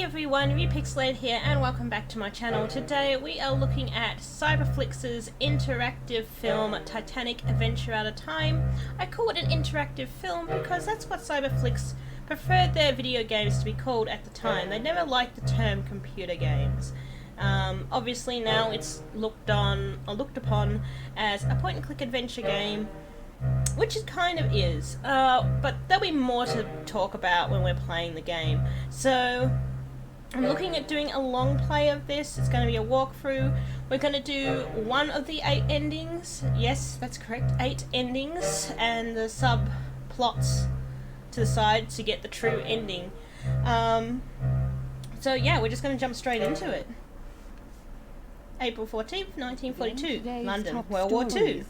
everyone, Repixelated here and welcome back to my channel. Today we are looking at Cyberflix's interactive film Titanic Adventure Out of Time. I call it an interactive film because that's what Cyberflix preferred their video games to be called at the time. They never liked the term computer games. Obviously now it's looked upon as a point-and-click adventure game, which it kind of is, but there'll be more to talk about when we're playing the game. So I'm looking at doing a long play of this. It's going to be a walkthrough. We're going to do one of the 8 endings. Yes, that's correct, 8 endings, and the subplots to the side to get the true ending. So yeah, we're just going to jump straight into it. April 14th, 1942, London, World War II.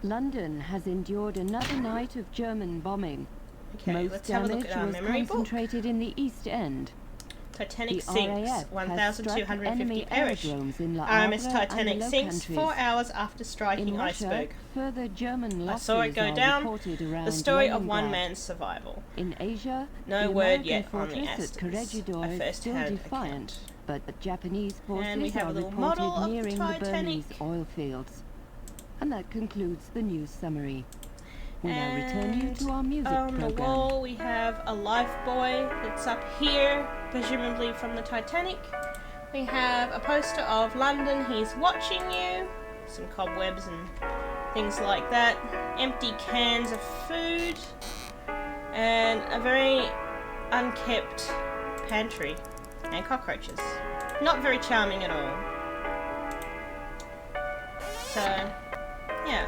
London has endured another night of German bombing. Okay, Most let's have a look damage at our was memory book. concentrated in the East End. Titanic The sinks, RAF 1,250 perish. In La RMS Havre Titanic and the Low sinks Countries. 4 hours after striking In Russia, iceberg. further German I losses saw it go are down. reported around The story of one Leningrad. man's survival. In Asia, No the word American yet on the fortress at Astors. Corregidor A is still first-hand defiant, but the Japanese And we forces have a are little model reported of the nearing the Titanic. Burmese oil fields. And that concludes the news summary. We'll now return you And to our music on the program. wall we have a life buoy that's up here, presumably from the Titanic. We have a poster of London, he's watching you. Some cobwebs and things like that. Empty cans of food. And a very unkept pantry. And cockroaches. Not very charming at all. So, yeah.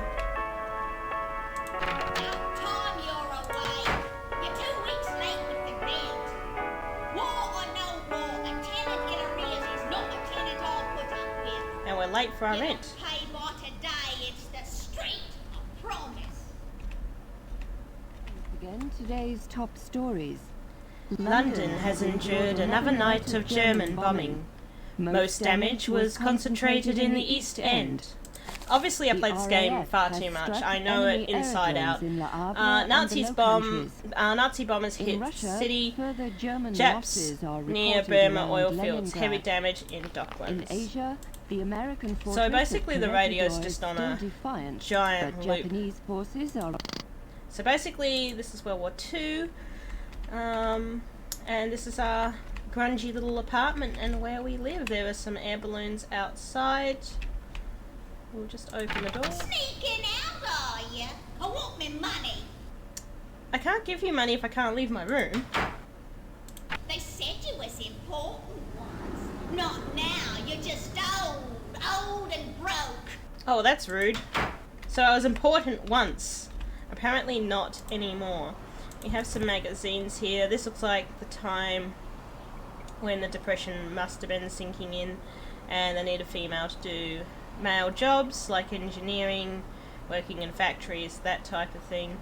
And we're late for our rent. Pay by today, it's the street of promise. Again, today's top stories. London has endured another night of German bombing. Most damage was concentrated in the East End. Obviously I played this game far too much. I know it inside out. Nazi bombers hit city, Japs near Burma oil fields, heavy damage in Docklands. In Asia, the American fortress So basically the radio's Corregidor just is on still a defiant, giant but loop. Japanese forces are. So basically this is World War II, and this is our grungy little apartment and where we live. There are some air balloons outside. We'll just open the door. Sneaking out, are you? I want me money. I can't give you money if I can't leave my room. They said you was important once. Not now, you're just old and broke. Oh, that's rude. So I was important once. Apparently not anymore. We have some magazines here. This looks like the time when the Depression must have been sinking in and they need a female to do male jobs like engineering, working in factories, that type of thing.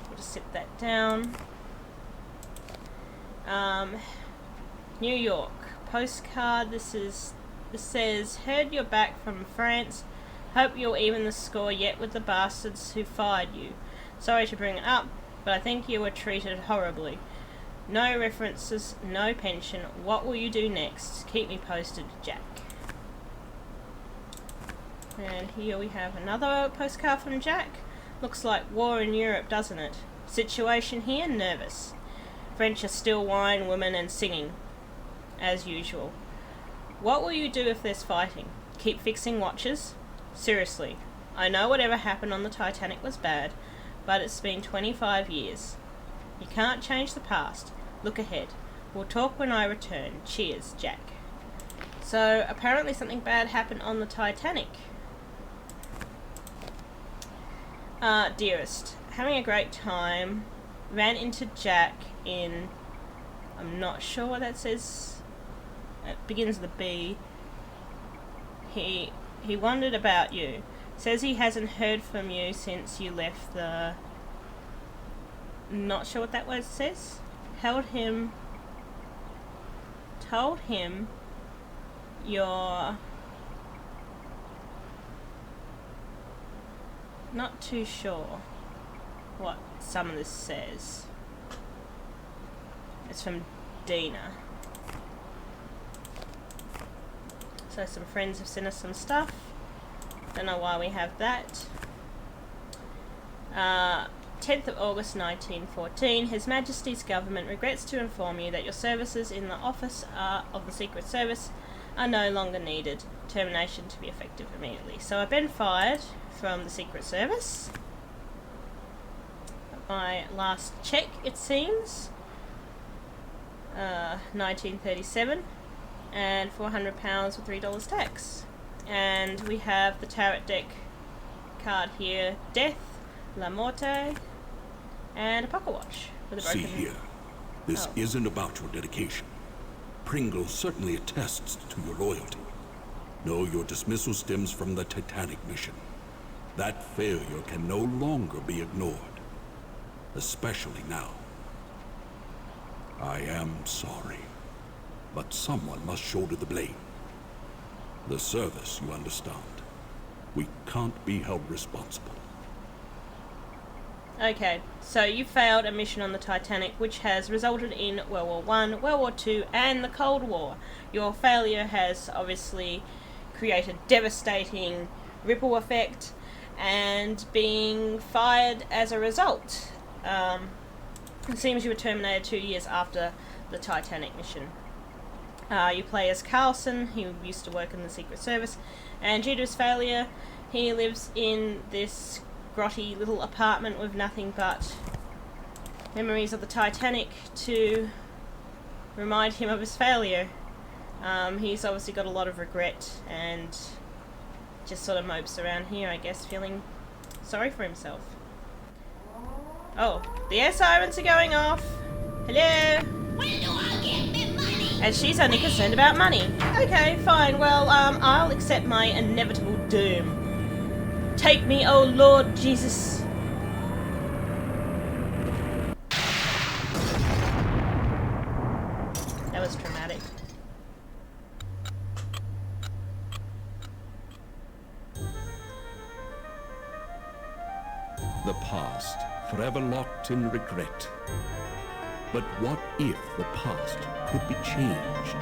We'll just sit that down. New York postcard. This says, heard you're back from France. Hope you'll even the score yet with the bastards who fired you. Sorry to bring it up, but I think you were treated horribly. No references, no pension. What will you do next? Keep me posted, Jack. And here we have another postcard from Jack. Looks like war in Europe, doesn't it? Situation here, nervous. French are still wine, women and singing. As usual. What will you do if there's fighting? Keep fixing watches? Seriously, I know whatever happened on the Titanic was bad, but it's been 25 years. You can't change the past. Look ahead. We'll talk when I return. Cheers, Jack. So, apparently something bad happened on the Titanic. Dearest, having a great time. Ran into Jack in... I'm not sure what that says. It begins with a B. He wondered about you. Says he hasn't heard from you since you left the... Not sure what that word says. Told him you're not too sure what some of this says. It's from Dina. So some friends have sent us some stuff. Don't know why we have that. 10th of August 1914. His Majesty's government regrets to inform you that your services in the office of the Secret Service are no longer needed. Termination to be effective immediately. So I've been fired from the Secret Service. My last check, it seems. 1937. And £400 with $3 tax. And we have the tarot deck card here. Death, La Morte, and a pocket watch with a broken... See here, this isn't about your dedication. Pringle certainly attests to your loyalty. No, your dismissal stems from the Titanic mission. That failure can no longer be ignored. Especially now. I am sorry, but someone must shoulder the blame. The service, you understand. We can't be held responsible. Okay, so you failed a mission on the Titanic, which has resulted in World War I, World War II, and the Cold War. Your failure has obviously created devastating ripple effect, and being fired as a result. It seems you were terminated 2 years after the Titanic mission. You play as Carlson. He used to work in the Secret Service, and due to his failure, he lives in this grotty little apartment with nothing but memories of the Titanic to remind him of his failure. He's obviously got a lot of regret and just sort of mopes around here, I guess, feeling sorry for himself. Oh, the air sirens are going off. Hello? When do I get me money? And she's only concerned about money. Okay, fine. Well, I'll accept my inevitable doom. Take me, oh Lord Jesus. That was traumatic. The past, forever locked in regret. But what if the past could be changed?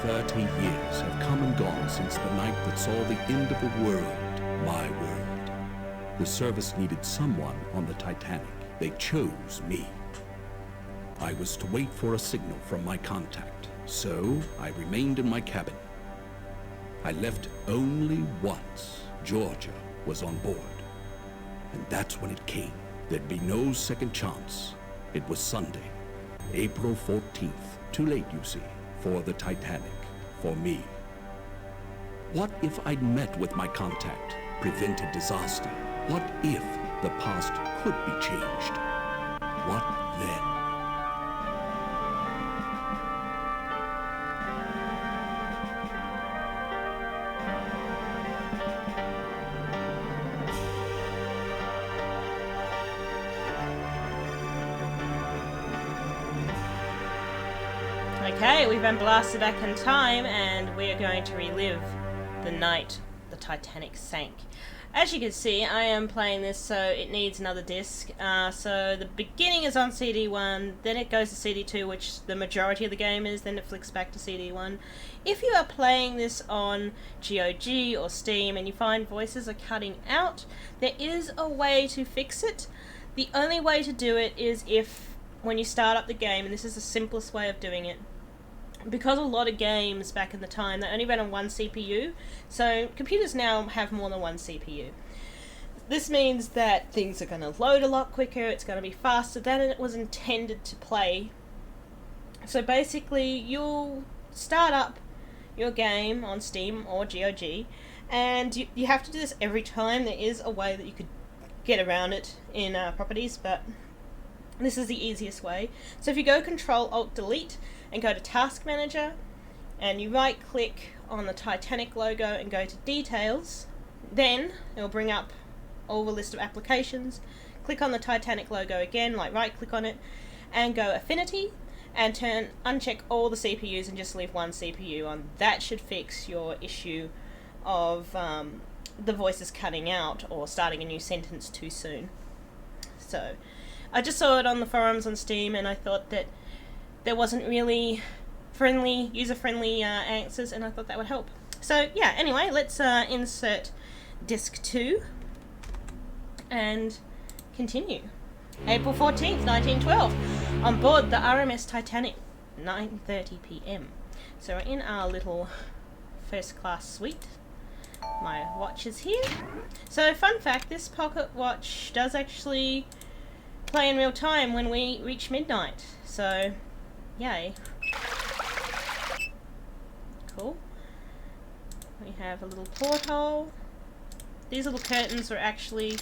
"30 years have come and gone since the night that saw the end of the world, my world. The service needed someone on the Titanic. They chose me. I was to wait for a signal from my contact, so I remained in my cabin. I left only once Georgia was on board. And that's when it came. There'd be no second chance. It was Sunday, April 14th. Too late, you see, for the Titanic, for me. What if I'd met with my contact, prevented disaster? What if the past could be changed? What then? Okay, we've been blasted back in time, and we are going to relive the night the Titanic sank. As you can see, I am playing this, so it needs another disc. So the beginning is on CD1, then it goes to CD2, which the majority of the game is, then it flicks back to CD1. If you are playing this on GOG or Steam and you find voices are cutting out, there is a way to fix it. The only way to do it is if, when you start up the game, and this is the simplest way of doing it, because a lot of games back in the time, they only ran on one CPU, so computers now have more than one CPU. This means that things are going to load a lot quicker, it's going to be faster than it was intended to play. So basically, you'll start up your game on Steam or GOG, and you have to do this every time. There is a way that you could get around it in properties, but this is the easiest way. So if you go Control-Alt-Delete and go to Task Manager, and you right click on the Titanic logo and go to Details, then it'll bring up all the list of applications. Click on the Titanic logo again, like right click on it, and go Affinity, and uncheck all the CPUs and just leave one CPU on. That should fix your issue of the voice is cutting out or starting a new sentence too soon. So I just saw it on the forums on Steam, and I thought that there wasn't really user-friendly answers, and I thought that would help. So yeah, anyway, let's insert disc 2 and continue. April 14th, 1912. On board the RMS Titanic, 9:30 p.m. So we're in our little first-class suite. My watch is here. So fun fact, this pocket watch does actually play in real time when we reach midnight. So, yay. Cool. We have a little porthole. These little curtains were actually,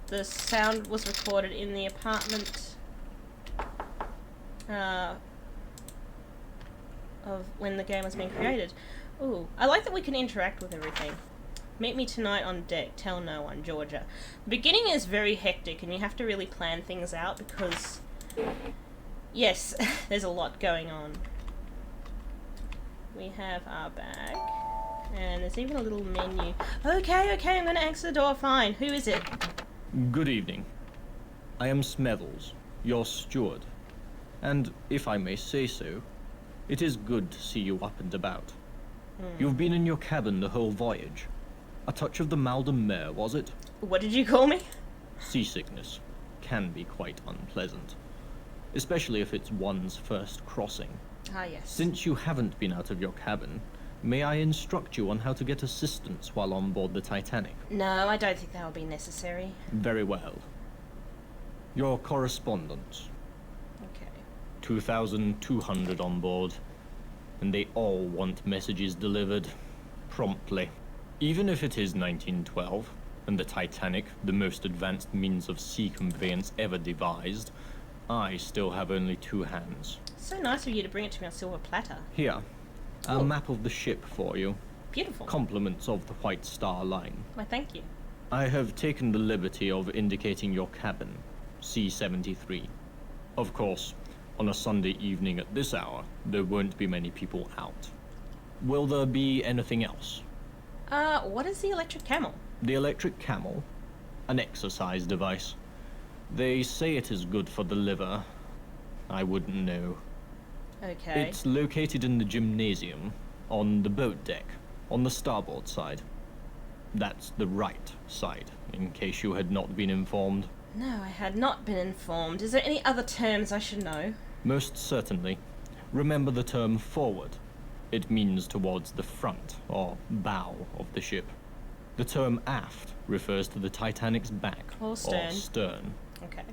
the sound was recorded in the apartment of when the game was being created. Ooh, I like that we can interact with everything. Meet me tonight on deck, tell no one, Georgia. The beginning is very hectic and you have to really plan things out because, yes, there's a lot going on. We have our bag, and there's even a little menu. Okay, I'm gonna answer the door, fine. Who is it? Good evening. I am Smethels, your steward. And, if I may say so, it is good to see you up and about. You've been in your cabin the whole voyage. A touch of the mal de mer, was it? What did you call me? Seasickness can be quite unpleasant, especially if it's one's first crossing. Ah, yes. Since you haven't been out of your cabin, may I instruct you on how to get assistance while on board the Titanic? No, I don't think that will be necessary. Very well. Your correspondence. Okay. 2,200 on board, and they all want messages delivered promptly. Even if it is 1912, and the Titanic, the most advanced means of sea conveyance ever devised, I still have only 2 hands. So nice of you to bring it to me on silver platter. Here, a Cool. map of the ship for you. Beautiful. Compliments of the White Star Line. Why, thank you. I have taken the liberty of indicating your cabin, C-73. Of course, on a Sunday evening at this hour, there won't be many people out. Will there be anything else? What is the electric camel? The electric camel? An exercise device. They say it is good for the liver. I wouldn't know. Okay. It's located in the gymnasium, on the boat deck, on the starboard side. That's the right side, in case you had not been informed. No, I had not been informed. Is there any other terms I should know? Most certainly. Remember the term forward. It means towards the front, or bow, of the ship. The term aft refers to the Titanic's back, Or stern. Okay.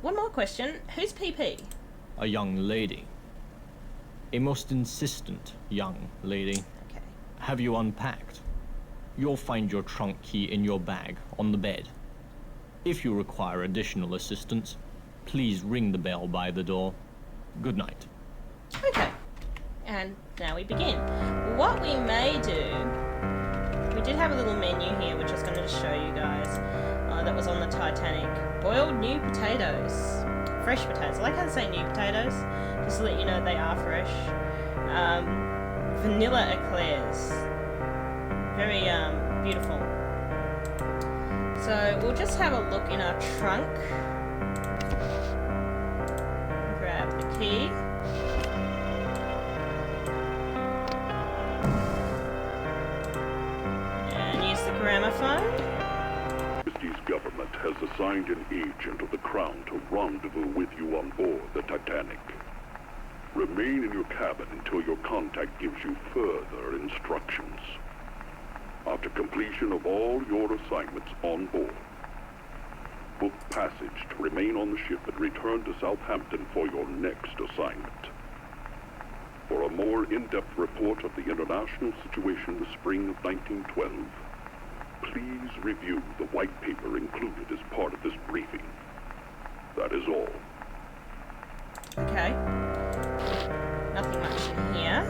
One more question. Who's PP? A young lady. A most insistent young lady. Okay. Have you unpacked? You'll find your trunk key in your bag, on the bed. If you require additional assistance, please ring the bell by the door. Good night. Okay. And now we begin. What we may do... We did have a little menu here, which I was going to show you guys. That was on the Titanic. Boiled new potatoes. Fresh potatoes. I like how they say new potatoes, just to let you know they are fresh. Vanilla eclairs. Very beautiful. So we'll just have a look in our trunk. Grab the key. And use the gramophone. His government has assigned an agent of the Crown to rendezvous with you on board the Titanic. Remain in your cabin until your contact gives you further instructions. After completion of all your assignments on board, book passage to remain on the ship and return to Southampton for your next assignment. For a more in-depth report of the international situation in the spring of 1912, please review the white paper included as part of this briefing. That is all. Okay. Nothing much in here.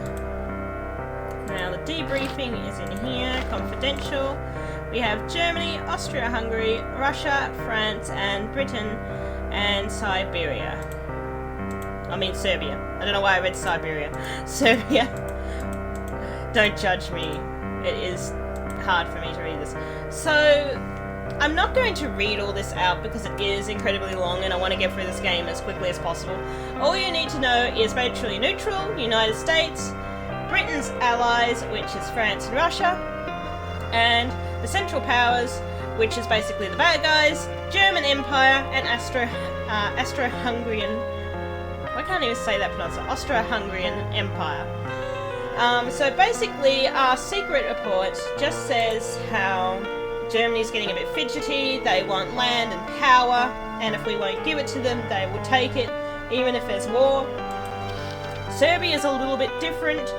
Now the debriefing is in here, confidential. We have Germany, Austria-Hungary, Russia, France, and Britain, and Siberia. I mean Serbia. I don't know why I read Siberia. Serbia. Don't judge me. It is hard for me to read this. So, I'm not going to read all this out because it is incredibly long and I want to get through this game as quickly as possible. All you need to know is virtually neutral, United States, Britain's allies, which is France and Russia, and the Central Powers, which is basically the bad guys, German Empire, and Austro-Hungarian... I can't even say that pronunciation. Austro-Hungarian Empire. So basically, our secret report just says how Germany's getting a bit fidgety, they want land and power, and if we won't give it to them, they will take it, even if there's war. Serbia's a little bit different.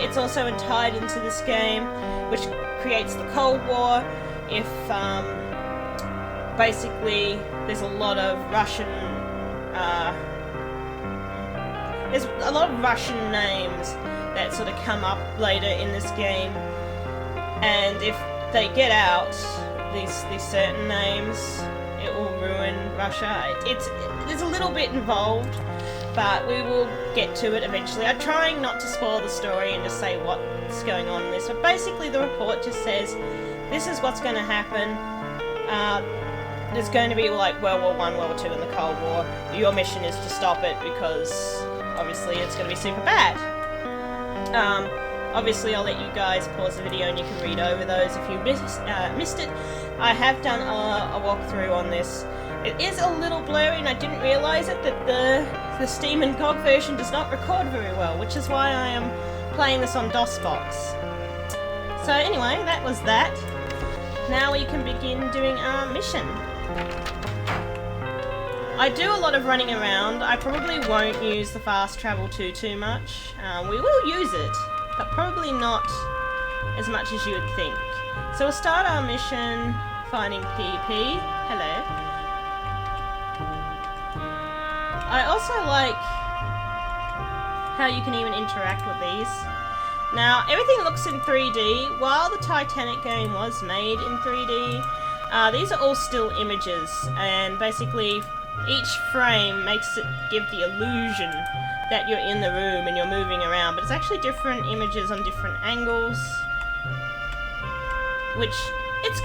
It's also tied into this game, which creates the Cold War. If, basically, there's a lot of Russian, there's a lot of Russian names that sort of come up later in this game, and if they get out these certain names, it will ruin Russia. There's a little bit involved, but we will get to it eventually. I'm trying not to spoil the story and just say what's going on in this, but basically the report just says this is what's going to happen. There's going to be like World War I, World War II, and the Cold War. Your mission is to stop it because obviously it's going to be super bad. Obviously I'll let you guys pause the video and you can read over those if you missed it. I have done a walkthrough on this. It is a little blurry and I didn't realise it that the Steam and GOG version does not record very well, which is why I am playing this on DOSBox. So anyway, that was that. Now we can begin doing our mission. I do a lot of running around. I probably won't use the fast travel too much. We will use it, but probably not as much as you would think. So we'll start our mission finding PP. Hello. I also like how you can even interact with these. Now, everything looks in 3D. While the Titanic game was made in 3D, these are all still images, and basically each frame makes it give the illusion that you're in the room and you're moving around, but it's actually different images on different angles, which it's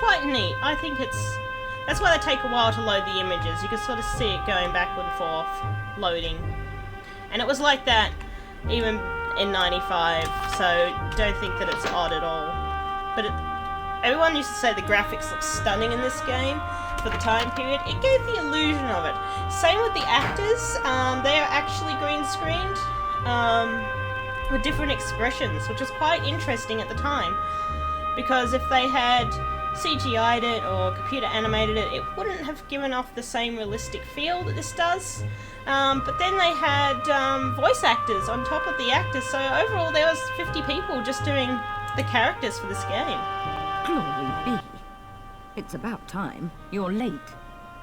quite neat. I think that's why they take a while to load the images. You can sort of see it going backward and forth, loading, and it was like that even in 95, so don't think that it's odd at all. But everyone used to say the graphics look stunning in this game for the time period. It gave the illusion of it. Same with the actors. They are actually green screened with different expressions, which is quite interesting at the time, because if they had CGI'd it or computer animated it, it wouldn't have given off the same realistic feel that this does. But then they had voice actors on top of the actors, so overall there was 50 people just doing the characters for this game. Glory be. It's about time. You're late.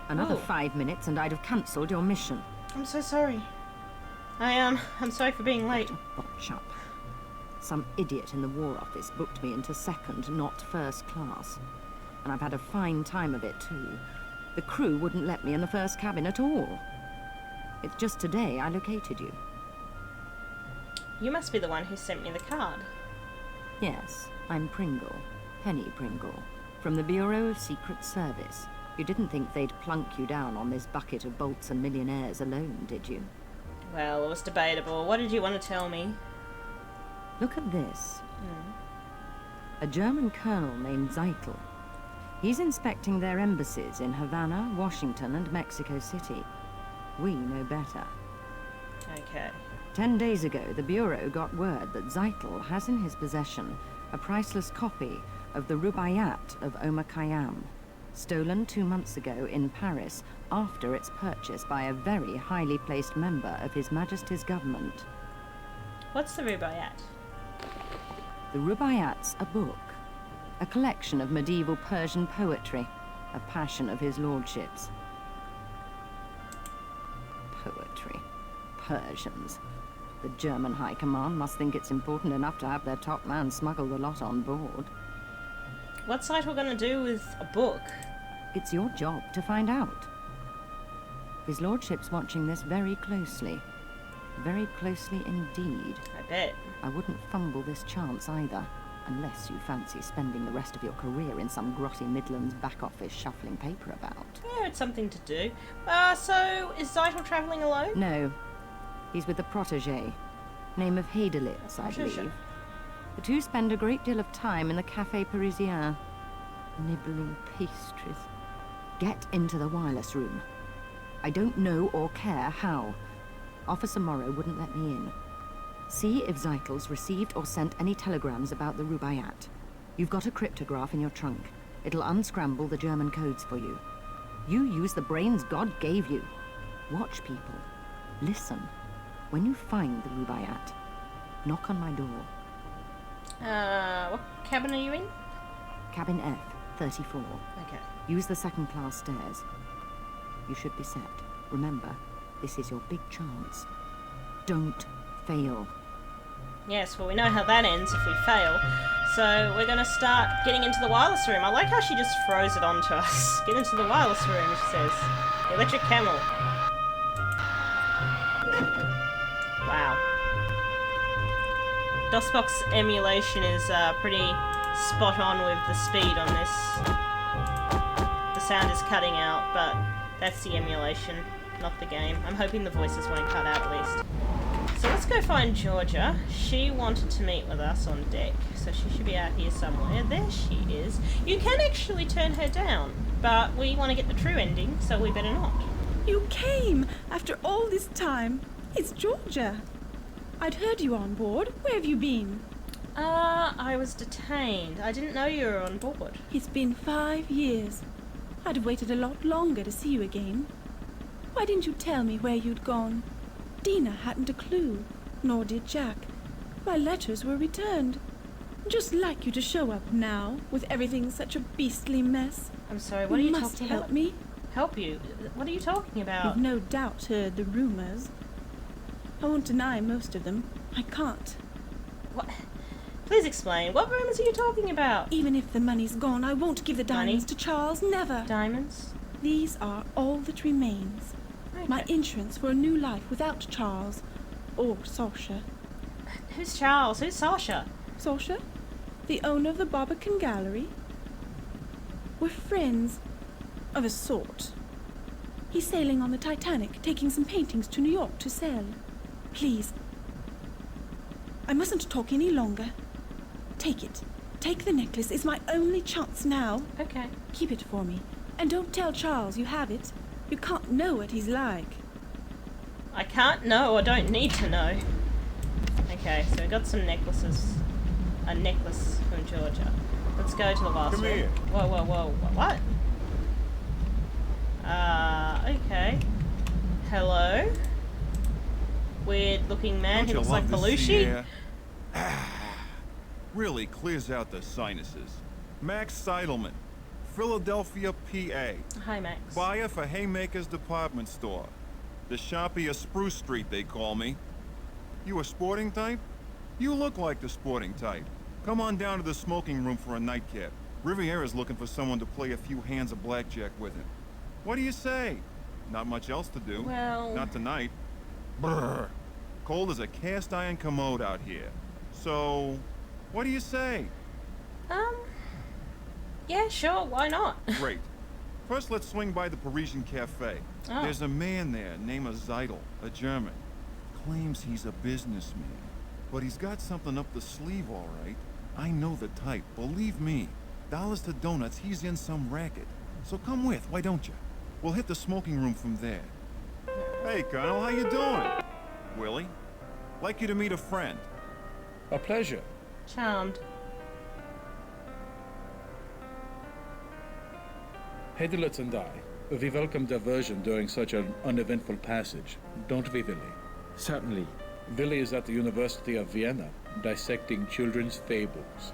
Another 5 minutes and I'd have cancelled your mission. I'm so sorry. I'm sorry for being late. Botch up. Some idiot in the War Office booked me into second, not first class. And I've had a fine time of it too. The crew wouldn't let me in the first cabin at all. It's just today I located you. You must be the one who sent me the card. Yes, I'm Pringle. Penny Pringle. From the Bureau of Secret Service. You didn't think they'd plunk you down on this bucket of bolts and millionaires alone, did you? Well, it was debatable. What did you want to tell me? Look at this. A German colonel named Zeitel. He's inspecting their embassies in Havana, Washington, and Mexico City. We know better. Okay. 10 days ago, the Bureau got word that Zeitel has in his possession a priceless copy of the rubayat of Omar Khayyam, stolen 2 months ago in Paris after its purchase by a very highly placed member of His Majesty's government. What's the rubayat? The rubayat's a book, a collection of medieval Persian poetry, a passion of his lordship's. Poetry. Persians. The German High Command must think it's important enough to have their top man smuggle the lot on board. What's Zeitel gonna do with a book? It's your job to find out. His lordship's watching this very closely. Very closely indeed. I bet. I wouldn't fumble this chance either. Unless you fancy spending the rest of your career in some grotty Midlands back office shuffling paper about. Yeah, it's something to do. So, is Zytel travelling alone? No. He's with a protégé. Name of Heidelitz, I believe. The two spend a great deal of time in the Café Parisien, nibbling pastries. Get into the wireless room. I don't know or care how. Officer Morrow wouldn't let me in. See if Zytel's received or sent any telegrams about the rubayat. You've got a cryptograph in your trunk. It'll unscramble the German codes for you. You use the brains God gave you. Watch people. Listen. When you find the rubayat, knock on my door. What cabin are you in? Cabin F, 34. Okay. Use the second-class stairs. You should be set. Remember, this is your big chance. Don't fail. Yes, well, we know how that ends if we fail. So we're going to start getting into the wireless room. I like how she just throws it onto us. Get into the wireless room, she says. Electric camel. Wow. DOSBox emulation is pretty spot on with the speed on this. The sound is cutting out, but that's the emulation, not the game. I'm hoping the voices won't cut out at least. So let's go find Georgia. She wanted to meet with us on deck, so she should be out here somewhere. There she is. You can actually turn her down, but we want to get the true ending, so we better not. You came after all this time. It's Georgia. I'd heard you were on board. Where have you been? I was detained. I didn't know you were on board. It's been 5 years. I'd have waited a lot longer to see you again. Why didn't you tell me where you'd gone? Dina hadn't a clue, nor did Jack. My letters were returned. Just like you to show up now, with everything such a beastly mess. I'm sorry, what are you must talking help about? me. Help you? What are you talking about? You've no doubt heard the rumors. I won't deny most of them. I can't. What? Please explain. What rumors are you talking about? Even if the money's gone, I won't give the diamonds Money? to Charles. Never. Diamonds? These are all that remains. Okay. My insurance for a new life without Charles. Or Sasha. Who's Charles? Who's Sasha? Sasha? The owner of the Barbican Gallery? We're friends. Of a sort. He's sailing on the Titanic, taking some paintings to New York to sell. Please. I mustn't talk any longer. Take it. Take the necklace. It's my only chance now. Okay. Keep it for me. And don't tell Charles you have it. You can't know what he's like. I can't know or don't need to know. Okay, so we got some necklaces. A necklace from Georgia. Let's go to the last Come one. here. Whoa, whoa, whoa. What? Okay. Hello? Weird looking man. He Don't looks you like love the sea Belushi. air? Really clears out the sinuses. Max Seidelman, Philadelphia, PA. Hi, Max. Buyer for Haymaker's department store. The Sharpie of Spruce Street, they call me. You a sporting type? You look like the sporting type. Come on down to the smoking room for a nightcap. Riviera's looking for someone to play a few hands of blackjack with him. What do you say? Not much else to do. Well... Not tonight. Brr. Cold as a cast iron commode out here. So, what do you say? Yeah, sure, why not? Great. First, let's swing by the Parisian Cafe. Oh. There's a man there named Zytel, a German. Claims he's a businessman. But he's got something up the sleeve, all right. I know the type, believe me. Dollars to donuts, he's in some racket. So come with, why don't you? We'll hit the smoking room from there. Hey, Colonel, how you doing? Willie? Like you to meet a friend. A pleasure. Charmed. Heidelitz and I, we welcome diversion during such an uneventful passage, don't we, Willie? Certainly. Willie is at the University of Vienna, dissecting children's fables.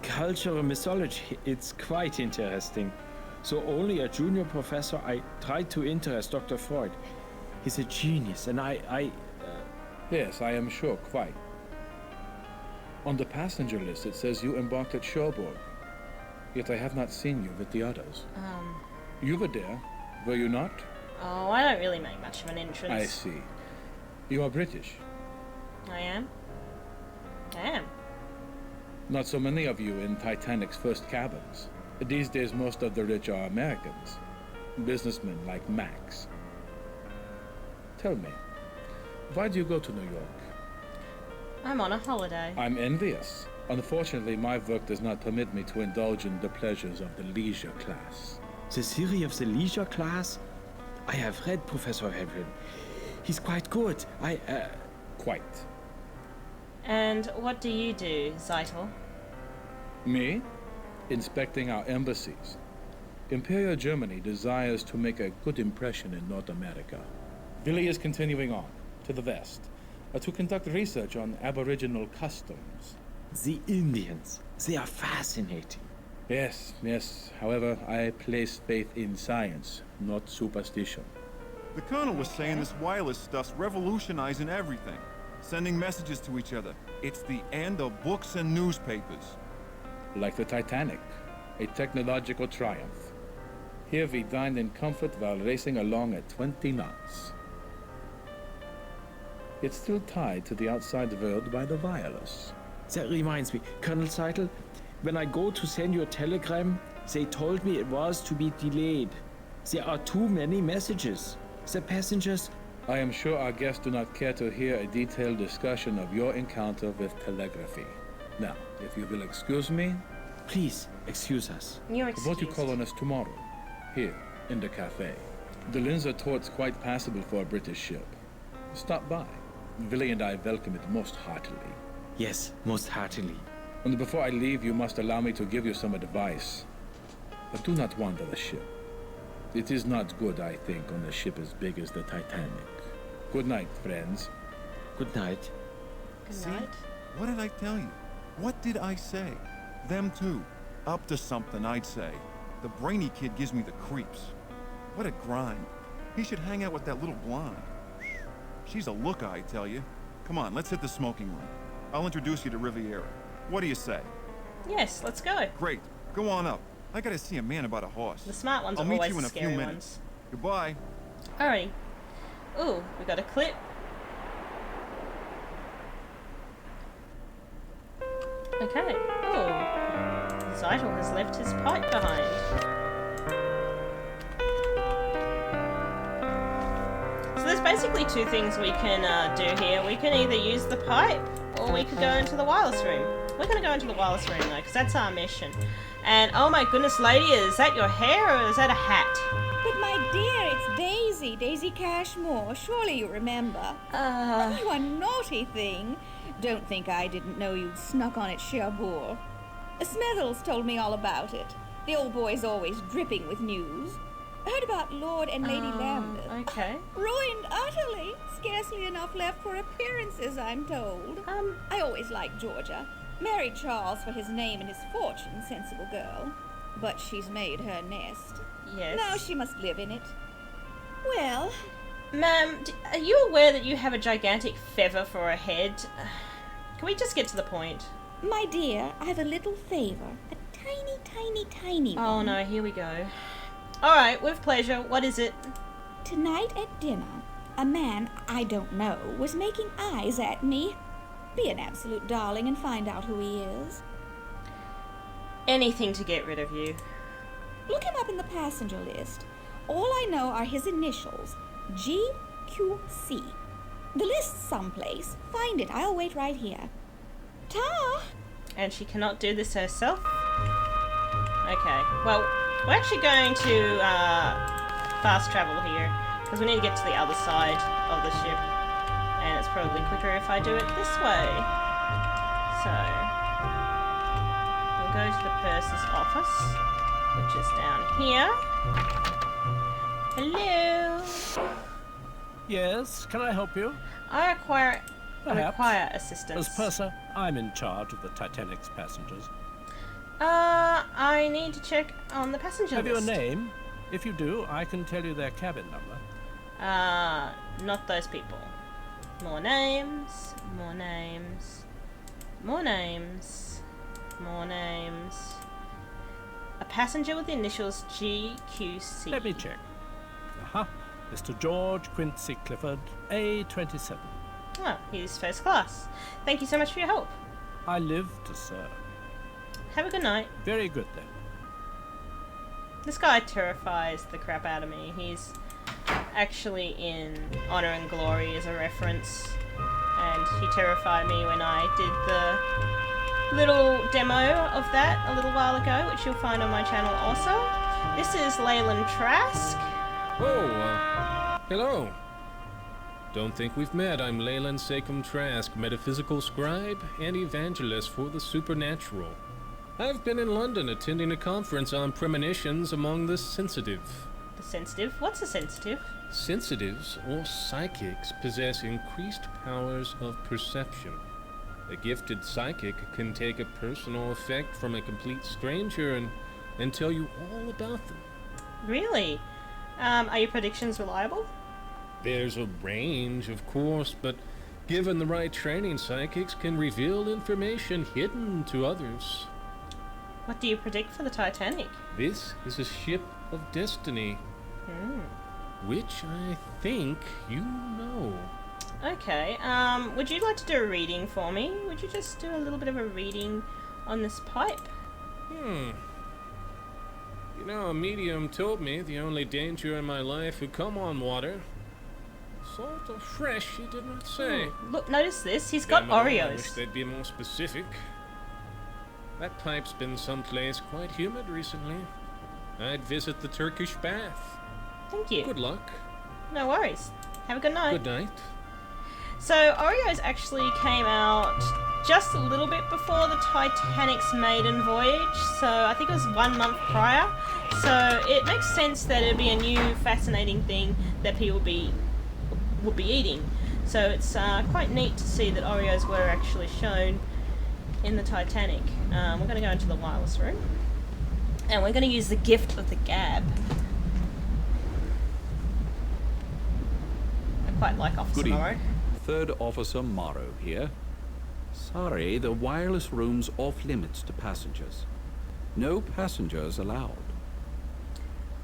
Cultural mythology, it's quite interesting. So only a junior professor, I tried to interest Dr. Freud. He's a genius, and Yes, I am sure, quite. On the passenger list, it says you embarked at Cherbourg. Yet I have not seen you with the others. You were there, were you not? Oh, I don't really make much of an entrance. I see. You are British. I am? I am. Not so many of you in Titanic's first cabins. These days, most of the rich are Americans. Businessmen like Max. Tell me, why do you go to New York? I'm on a holiday. I'm envious. Unfortunately, my work does not permit me to indulge in the pleasures of the leisure class. The theory of the leisure class? I have read Professor Hebron. He's quite good. Quite. And what do you do, Zeitel? Me? Inspecting our embassies. Imperial Germany desires to make a good impression in North America. Willie is continuing on, to the west, to conduct research on Aboriginal customs. The Indians. They are fascinating. Yes. However, I place faith in science, not superstition. The Colonel was saying this wireless stuff's revolutionizing everything. Sending messages to each other. It's the end of books and newspapers. Like the Titanic, a technological triumph. Here we dined in comfort while racing along at 20 knots. It's still tied to the outside world by the wireless. That reminds me, Colonel Zeitel, when I go to send you a telegram, they told me it was to be delayed. There are too many messages. The passengers... I am sure our guests do not care to hear a detailed discussion of your encounter with telegraphy. Now, if you will excuse me... Please, excuse us. You're excused. Won't you call on us tomorrow? Here, in the cafe. The Linzer Tort's quite passable for a British ship. Stop by. Willie and I welcome it most heartily. Yes, most heartily. And before I leave, you must allow me to give you some advice. But do not wander the ship. It is not good, I think, on a ship as big as the Titanic. Good night, friends. Good night. Good night. What did I tell you? What did I say? Them too. Up to something, I'd say. The brainy kid gives me the creeps. What a grind. He should hang out with that little blonde. She's a looker, I tell you. Come on, let's hit the smoking room. I'll introduce you to Riviera. What do you say? Yes, let's go. Great. Go on up. I gotta see a man about a horse. The smart ones I'll are meet always you in the a few scary minutes. ones. Goodbye. Alrighty. Ooh, we got a clip. Okay. Oh, Zeitel has left his pipe behind. So there's basically two things we can do here. We can either use the pipe, or we could go into the wireless room. We're going to go into the wireless room though, because that's our mission. And oh my goodness, lady, is that your hair or is that a hat? But my dear, it's Daisy, Daisy Cashmore. Surely you remember. You a naughty thing. Don't think I didn't know you'd snuck on at Cherbourg. Smethels told me all about it. The old boy's always dripping with news. Heard about Lord and Lady Lambeth. Okay. Ruined utterly. Scarcely enough left for appearances, I'm told. I always liked Georgia. Married Charles for his name and his fortune, sensible girl. But she's made her nest. Yes. Now she must live in it. Well... Ma'am, are you aware that you have a gigantic feather for a head? Can we just get to the point? My dear, I have a little favor. A tiny, tiny, tiny one. Oh no, here we go. Alright, with pleasure. What is it? Tonight at dinner, a man I don't know was making eyes at me. Be an absolute darling and find out who he is. Anything to get rid of you. Look him up in the passenger list. All I know are his initials. GQC. The list's someplace. Find it. I'll wait right here. Ta! And she cannot do this herself? Okay, well, we're actually going to fast travel here, because we need to get to the other side of the ship. And it's probably quicker if I do it this way. So, we'll go to the purser's office, which is down here. Hello? Yes, can I help you? I require Perhaps. assistance. As purser, I'm in charge of the Titanic's passengers. I need to check on the passenger Have list. you a name? If you do, I can tell you their cabin number. Not those people. More names, more names, more names, more names. A passenger with the initials GQC. Let me check. Aha. Mr. George Quincy Clifford, A27. Oh, he's first class. Thank you so much for your help. I live to serve. Have a good night. Very good then. This guy terrifies the crap out of me. He's actually in Honor and Glory as a reference, and he terrified me when I did the little demo of that a little while ago, which you'll find on my channel also. This is Leyland Trask. Oh, hello. Don't think we've met. I'm Leyland Sachem Trask, metaphysical scribe and evangelist for the supernatural. I've been in London attending a conference on premonitions among the sensitive. The sensitive? What's a sensitive? Sensitives, or psychics, possess increased powers of perception. A gifted psychic can take a personal effect from a complete stranger and tell you all about them. Really? Are your predictions reliable? There's a range, of course, but given the right training, psychics can reveal information hidden to others. What do you predict for the Titanic? This is a ship of destiny. Which I think you know. Okay, would you like to do a reading for me? Would you just do a little bit of a reading on this pipe? You know, a medium told me the only danger in my life would come on water. Sort of fresh, he did not say. Look, notice this. He's got Damn it, Oreos. I wish they'd be more specific. That pipe's been someplace quite humid recently. I'd visit the Turkish bath. Thank you. Good luck. No worries. Have a good night. Good night. So, Oreos actually came out just a little bit before the Titanic's maiden voyage, so I think it was 1 month prior. So it makes sense that it'd be a new, fascinating thing that people would be eating. So it's quite neat to see that Oreos were actually shown in the Titanic. We're going to go into the wireless room, and we're going to use the gift of the gab. I quite like Officer Good Morrow. evening. Third Officer Morrow here. Sorry, the wireless room's off limits to passengers. No passengers allowed.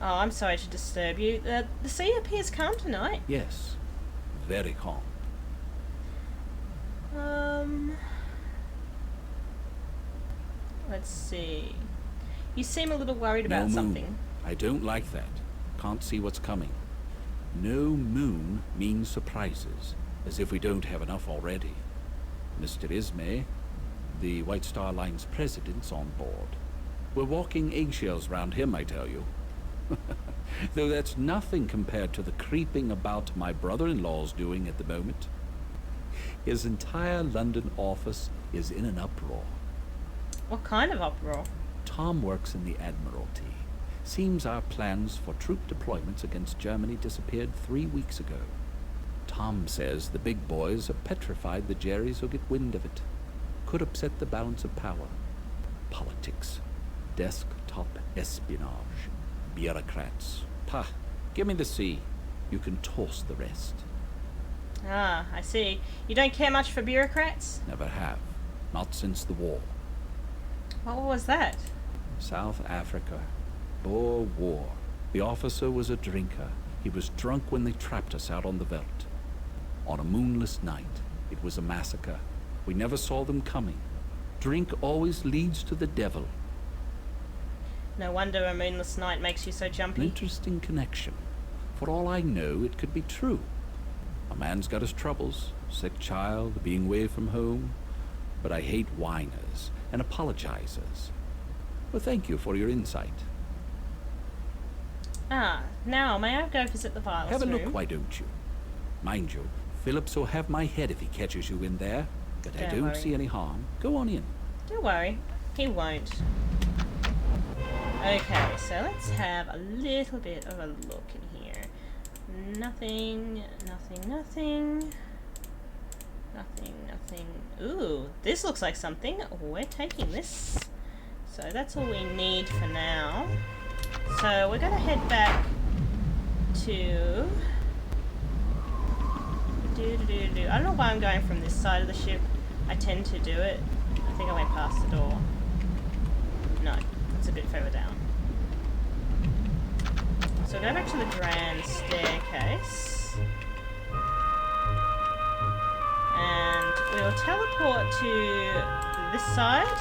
Oh, I'm sorry to disturb you. The sea appears calm tonight. Yes, very calm. Let's see. You seem a little worried No about moon. something. I don't like that. Can't see what's coming. No moon means surprises, as if we don't have enough already. Mr. Ismay, the White Star Line's president's on board. We're walking eggshells round him, I tell you. Though that's nothing compared to the creeping about my brother-in-law's doing at the moment. His entire London office is in an uproar. What kind of uproar? Tom works in the Admiralty. Seems our plans for troop deployments against Germany disappeared 3 weeks ago. Tom says the big boys are petrified the Jerrys will get wind of it. Could upset the balance of power. Politics. Desktop espionage. Bureaucrats. Pah, give me the sea. You can toss the rest. Ah, I see. You don't care much for bureaucrats? Never have. Not since the war. What was that? South Africa. Boer War. The officer was a drinker. He was drunk when they trapped us out on the veldt. On a moonless night, it was a massacre. We never saw them coming. Drink always leads to the devil. No wonder a moonless night makes you so An jumpy. interesting connection. For all I know, it could be true. A man's got his troubles. Sick child, being away from home. But I hate whiners and apologizers. Well, thank you for your insight. Ah, now may I go visit the wireless Have a room? look, why don't you? Mind you, Phillips will have my head if he catches you in there. But I Don't don't worry. see any harm. Go on in. Don't worry, he won't. Okay, so let's have a little bit of a look in here. Nothing, nothing, nothing. Nothing, nothing. Ooh, this looks like something. We're taking this. So that's all we need for now. So we're gonna head back to... I don't know why I'm going from this side of the ship. I tend to do it. I think I went past the door. No, it's a bit further down. So go back to the grand staircase. And we'll teleport to this side.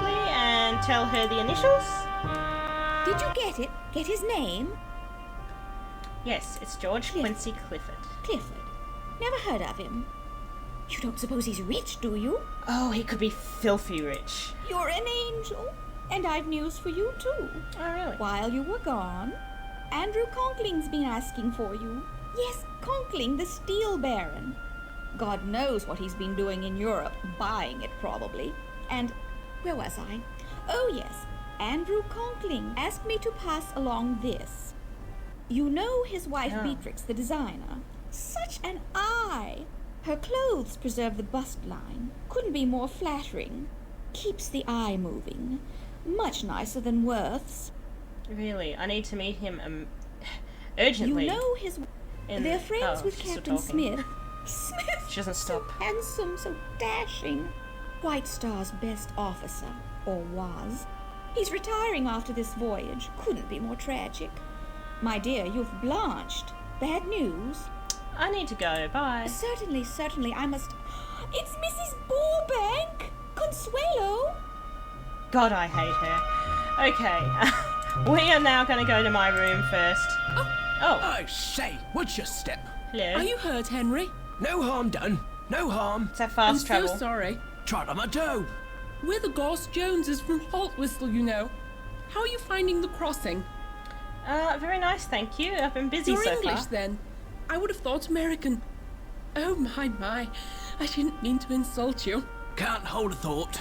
quickly and tell her the initials. Did you get it? Get his name? Yes, it's George Quincy Clifford. Clifford. Never heard of him. You don't suppose he's rich, do you? Oh, he could be filthy rich. You're an angel. And I've news for you, too. Oh, really? While you were gone, Andrew Conkling's been asking for you. Yes, Conkling, the steel baron. God knows what he's been doing in Europe, buying it probably. And where was I? Oh, yes. Andrew Conkling asked me to pass along this. You know his wife Beatrix, the designer. Such an eye! Her clothes preserve the bust line. Couldn't be more flattering. Keeps the eye moving. Much nicer than Worth's. Really? I need to meet him urgently. You know his... They're friends with Captain Smith. Smith! She doesn't stop. So handsome, so dashing. White Star's best officer. Or was. He's retiring after this voyage. Couldn't be more tragic. My dear, you've blanched. Bad news? I need to go. Bye. Certainly, certainly. I must... It's Mrs. Burbank! Consuelo! God, I hate her. Okay. We are now going to go to my room first. Oh. I say, what's your step? Hello. Are you hurt, Henry? No harm done. No harm. It's a fast travel. I'm so sorry. Trot on my toe. We're the Goss Joneses from Haltwhistle, you know. How are you finding the crossing? Very nice, thank you. I've been busy You're so English, far. then. I would have thought American. Oh, my. I didn't mean to insult you. Can't hold a thought.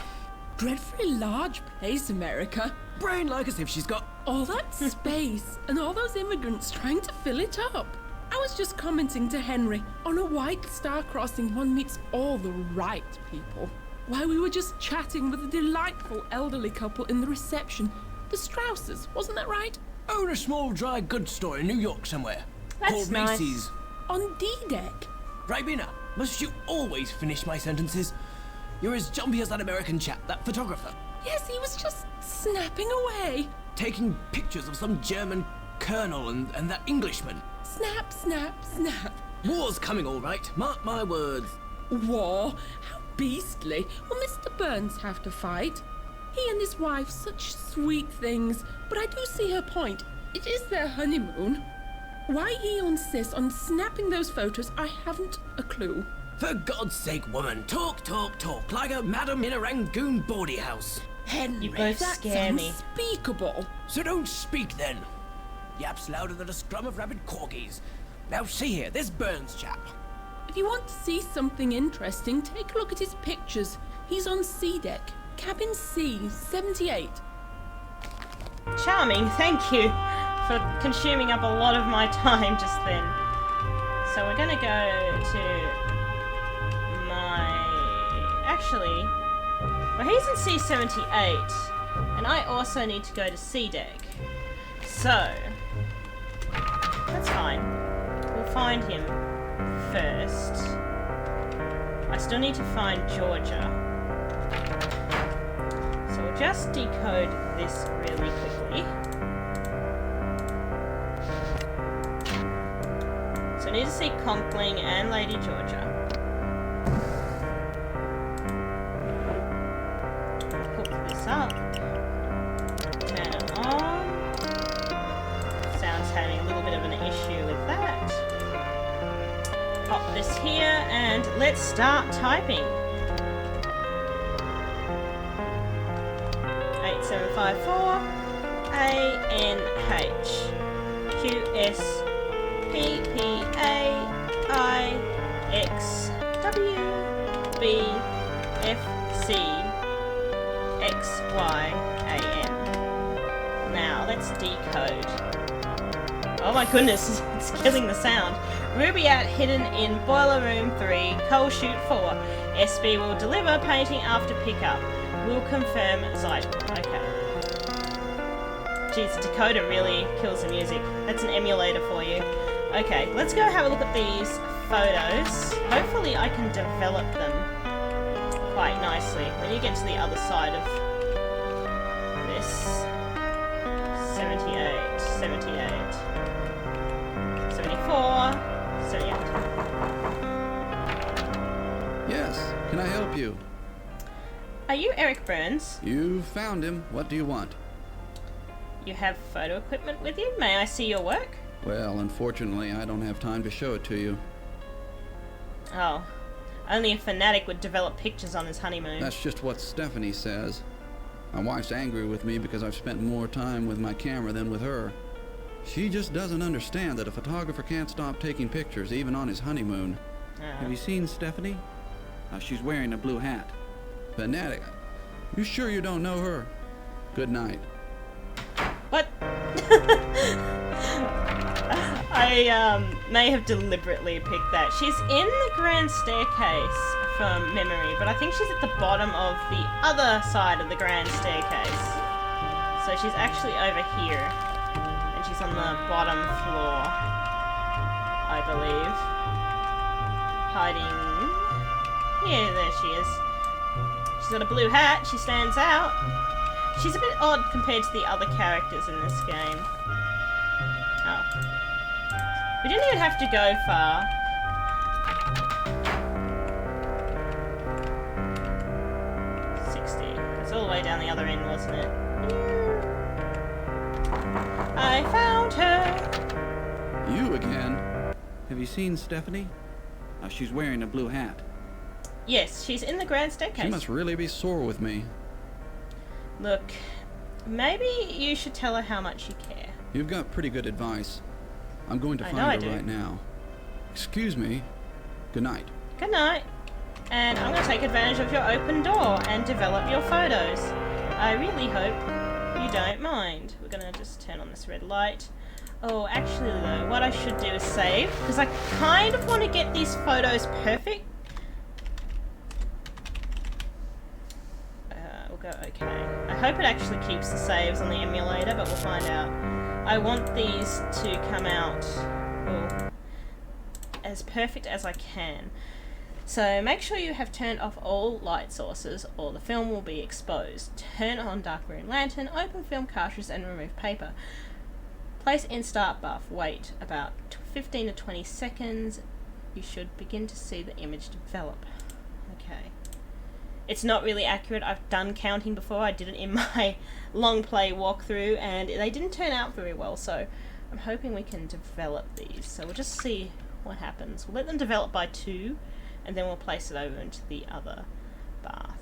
Dreadfully large place, America. Brain like as if she's got... All that space and all those immigrants trying to fill it up. I was just commenting to Henry, on a White Star crossing one meets all the right people. While we were just chatting with a delightful elderly couple in the reception. The Strausses, wasn't that right? Own a small dry goods store in New York somewhere. That's called nice. Macy's. On D-deck. Ribena, must you always finish my sentences? You're as jumpy as that American chap, that photographer. Yes, he was just snapping away. Taking pictures of some German colonel and that Englishman. Snap, snap, snap. War's coming all right, mark my words. War? How beastly. Will Mr. Burns have to fight? He and his wife, such sweet things. But I do see her point. It is their honeymoon. Why he insists on snapping those photos, I haven't a clue. For God's sake, woman, talk, like a madam in a Rangoon bawdy house. Henry, you both that's scare me. Unspeakable. So don't speak then. Yaps louder than a scrum of rabid corgis. Now see here, this Burns chap. If you want to see something interesting, take a look at his pictures. He's on C deck, cabin C, 78. Charming, thank you for consuming up a lot of my time just then. So we're gonna go to actually, well, he's in C78, and I also need to go to C deck. So that's fine. We'll find him first. I still need to find Georgia. So we'll just decode this really quickly. So I need to see Conkling and Lady Georgia. Hook this up. Turn it on. Sound's having a little bit of an issue with that. Pop this here and let's start typing. 8754 ANH QS PPAIXW BFC XYAN. Now let's decode. Oh my goodness, it's killing the sound. Rubayat hidden in Boiler Room 3, Coal Chute 4. SB will deliver painting after pickup. Will confirm Zeitel. Okay. Jeez, the decoder really kills the music. That's an emulator for you. Okay, let's go have a look at these photos. Hopefully I can develop them quite nicely when you get to the other side of this. 78, 78, 74, 78. Yes, can I help you? Are you Eric Burns? You found him. What do you want? You have photo equipment with you? May I see your work? Well, unfortunately, I don't have time to show it to you. Oh. Only a fanatic would develop pictures on his honeymoon. That's just what Stephanie says. My wife's angry with me because I've spent more time with my camera than with her. She just doesn't understand that a photographer can't stop taking pictures, even on his honeymoon. Have you seen Stephanie? She's wearing a blue hat. Fanatic. You sure you don't know her? Good night. What? I may have deliberately picked that. She's in the grand staircase from memory, but I think she's at the bottom of the other side of the grand staircase. So she's actually over here, and she's on the bottom floor, I believe. Hiding. Yeah, there she is. She's got a blue hat, she stands out. She's a bit odd compared to the other characters in this game. Oh. We didn't even have to go far. It's all the way down the other end, wasn't it? I found her! You again? Have you seen Stephanie? She's wearing a blue hat. Yes, she's in the grand staircase. She must really be sore with me. Look, maybe you should tell her how much you care. You've got pretty good advice. I'm going to find her right now. Excuse me. Good night. Good night. And I'm going to take advantage of your open door and develop your photos. I really hope you don't mind. We're going to just turn on this red light. Oh, actually though, what I should do is save, because I kind of want to get these photos perfect. We'll go okay. I hope it actually keeps the saves on the emulator, but we'll find out. I want these to come out as perfect as I can. So make sure you have turned off all light sources or the film will be exposed. Turn on dark room lantern, open film cartridge and remove paper. Place in start buff. Wait about 15 to 20 seconds. You should begin to see the image develop. Okay. It's not really accurate. I've done counting before. I did it in my long play walkthrough and they didn't turn out very well, so I'm hoping we can develop these. So we'll just see what happens. We'll let them develop by 2 and then we'll place it over into the other bath.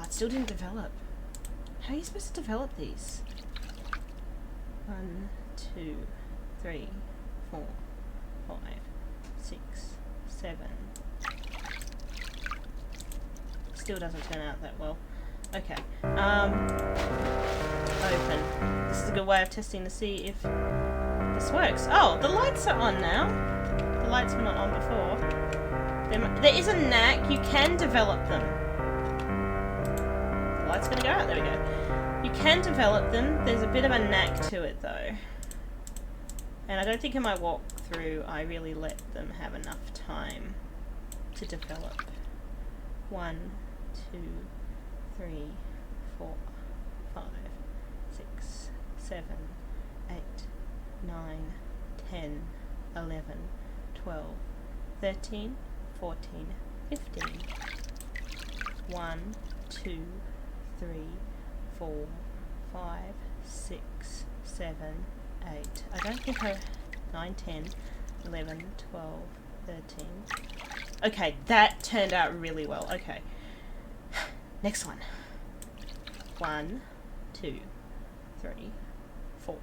It still didn't develop. How are you supposed to develop these? 1, 2, 3, 4, 5, 6, 7. Still doesn't turn out that well. Okay. Open. This is a good way of testing to see if this works. Oh, the lights are on now. The lights were not on before. There is a knack. You can develop them. The light's gonna go out. There we go. You can develop them. There's a bit of a knack to it though. And I don't think in my walkthrough I really let them have enough time to develop. 1, 2, 3, 4, 5, 6, 7, 8, 9, 10, 11, 12, 13, 14, 15. 1, 2, 3, 4, 5, 6, 7, 8. I don't think I... 9, 10, 11, 12, 13. Okay, that turned out really well. Okay. Next one. 1, 2, 3, 4,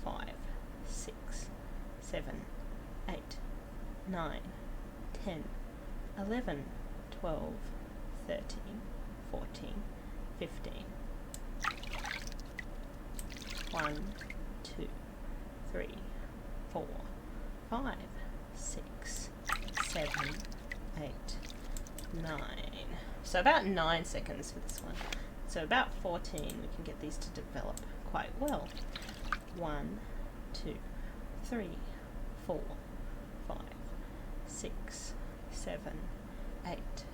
5, 6, 7, 8, 9, 10, 11, 12, 13, 14, 15. 1, 2, 3, 4, 5, 6, 7, 8, 9. So about 9 seconds for this one. So about 14 we can get these to develop quite well. 1, 2, 3, 4, 5, 6, 7, 8,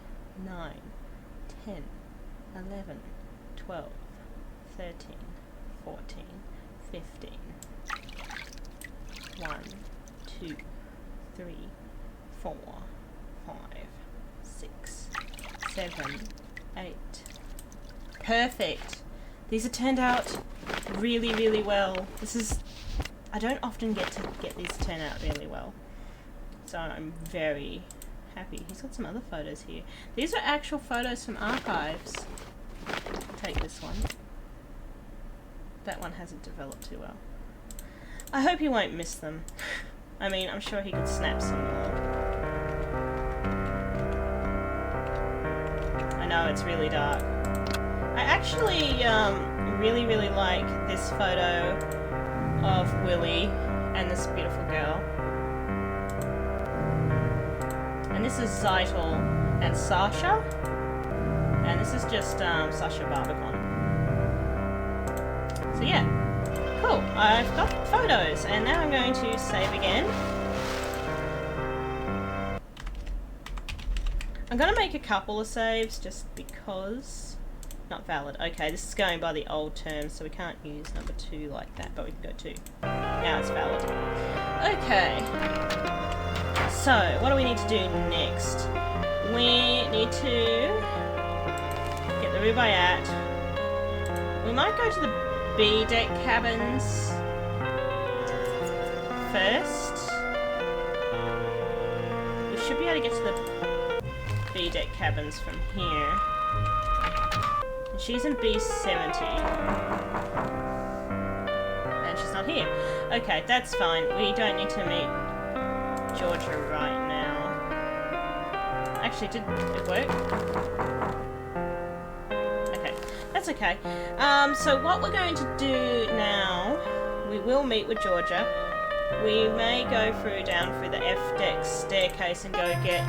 9, 10, 11, 12, 13, 14, 15. 1, 2, 3, 4, 5, 6, 7, 8. Perfect. These have turned out really, really well. This is... I don't often get to get these to turn out really well. So I'm very happy. He's got some other photos here. These are actual photos from archives. I'll take this one. That one hasn't developed too well. I hope he won't miss them. I mean, I'm sure he could snap some more. I know, it's really dark. I actually really, really like this photo of Willie and this beautiful girl. And this is Zeitel and Sasha. And this is just Sasha Barbican. So yeah, cool. I've got photos, and now I'm going to save again. I'm going to make a couple of saves just because. Not valid. Okay, this is going by the old terms, so we can't use number 2 like that, but we can go 2. Now it's valid. Okay. So, what do we need to do next? We need to get the rubayat. We might go to the B-deck cabins first. We should be able to get to the B-deck cabins from here. She's in B70. And she's not here. Okay, that's fine. We don't need to meet Georgia right now. Actually, did it work? Okay, that's okay. So what we're going to do now, we will meet with Georgia. We may go down through the F-deck staircase and go get...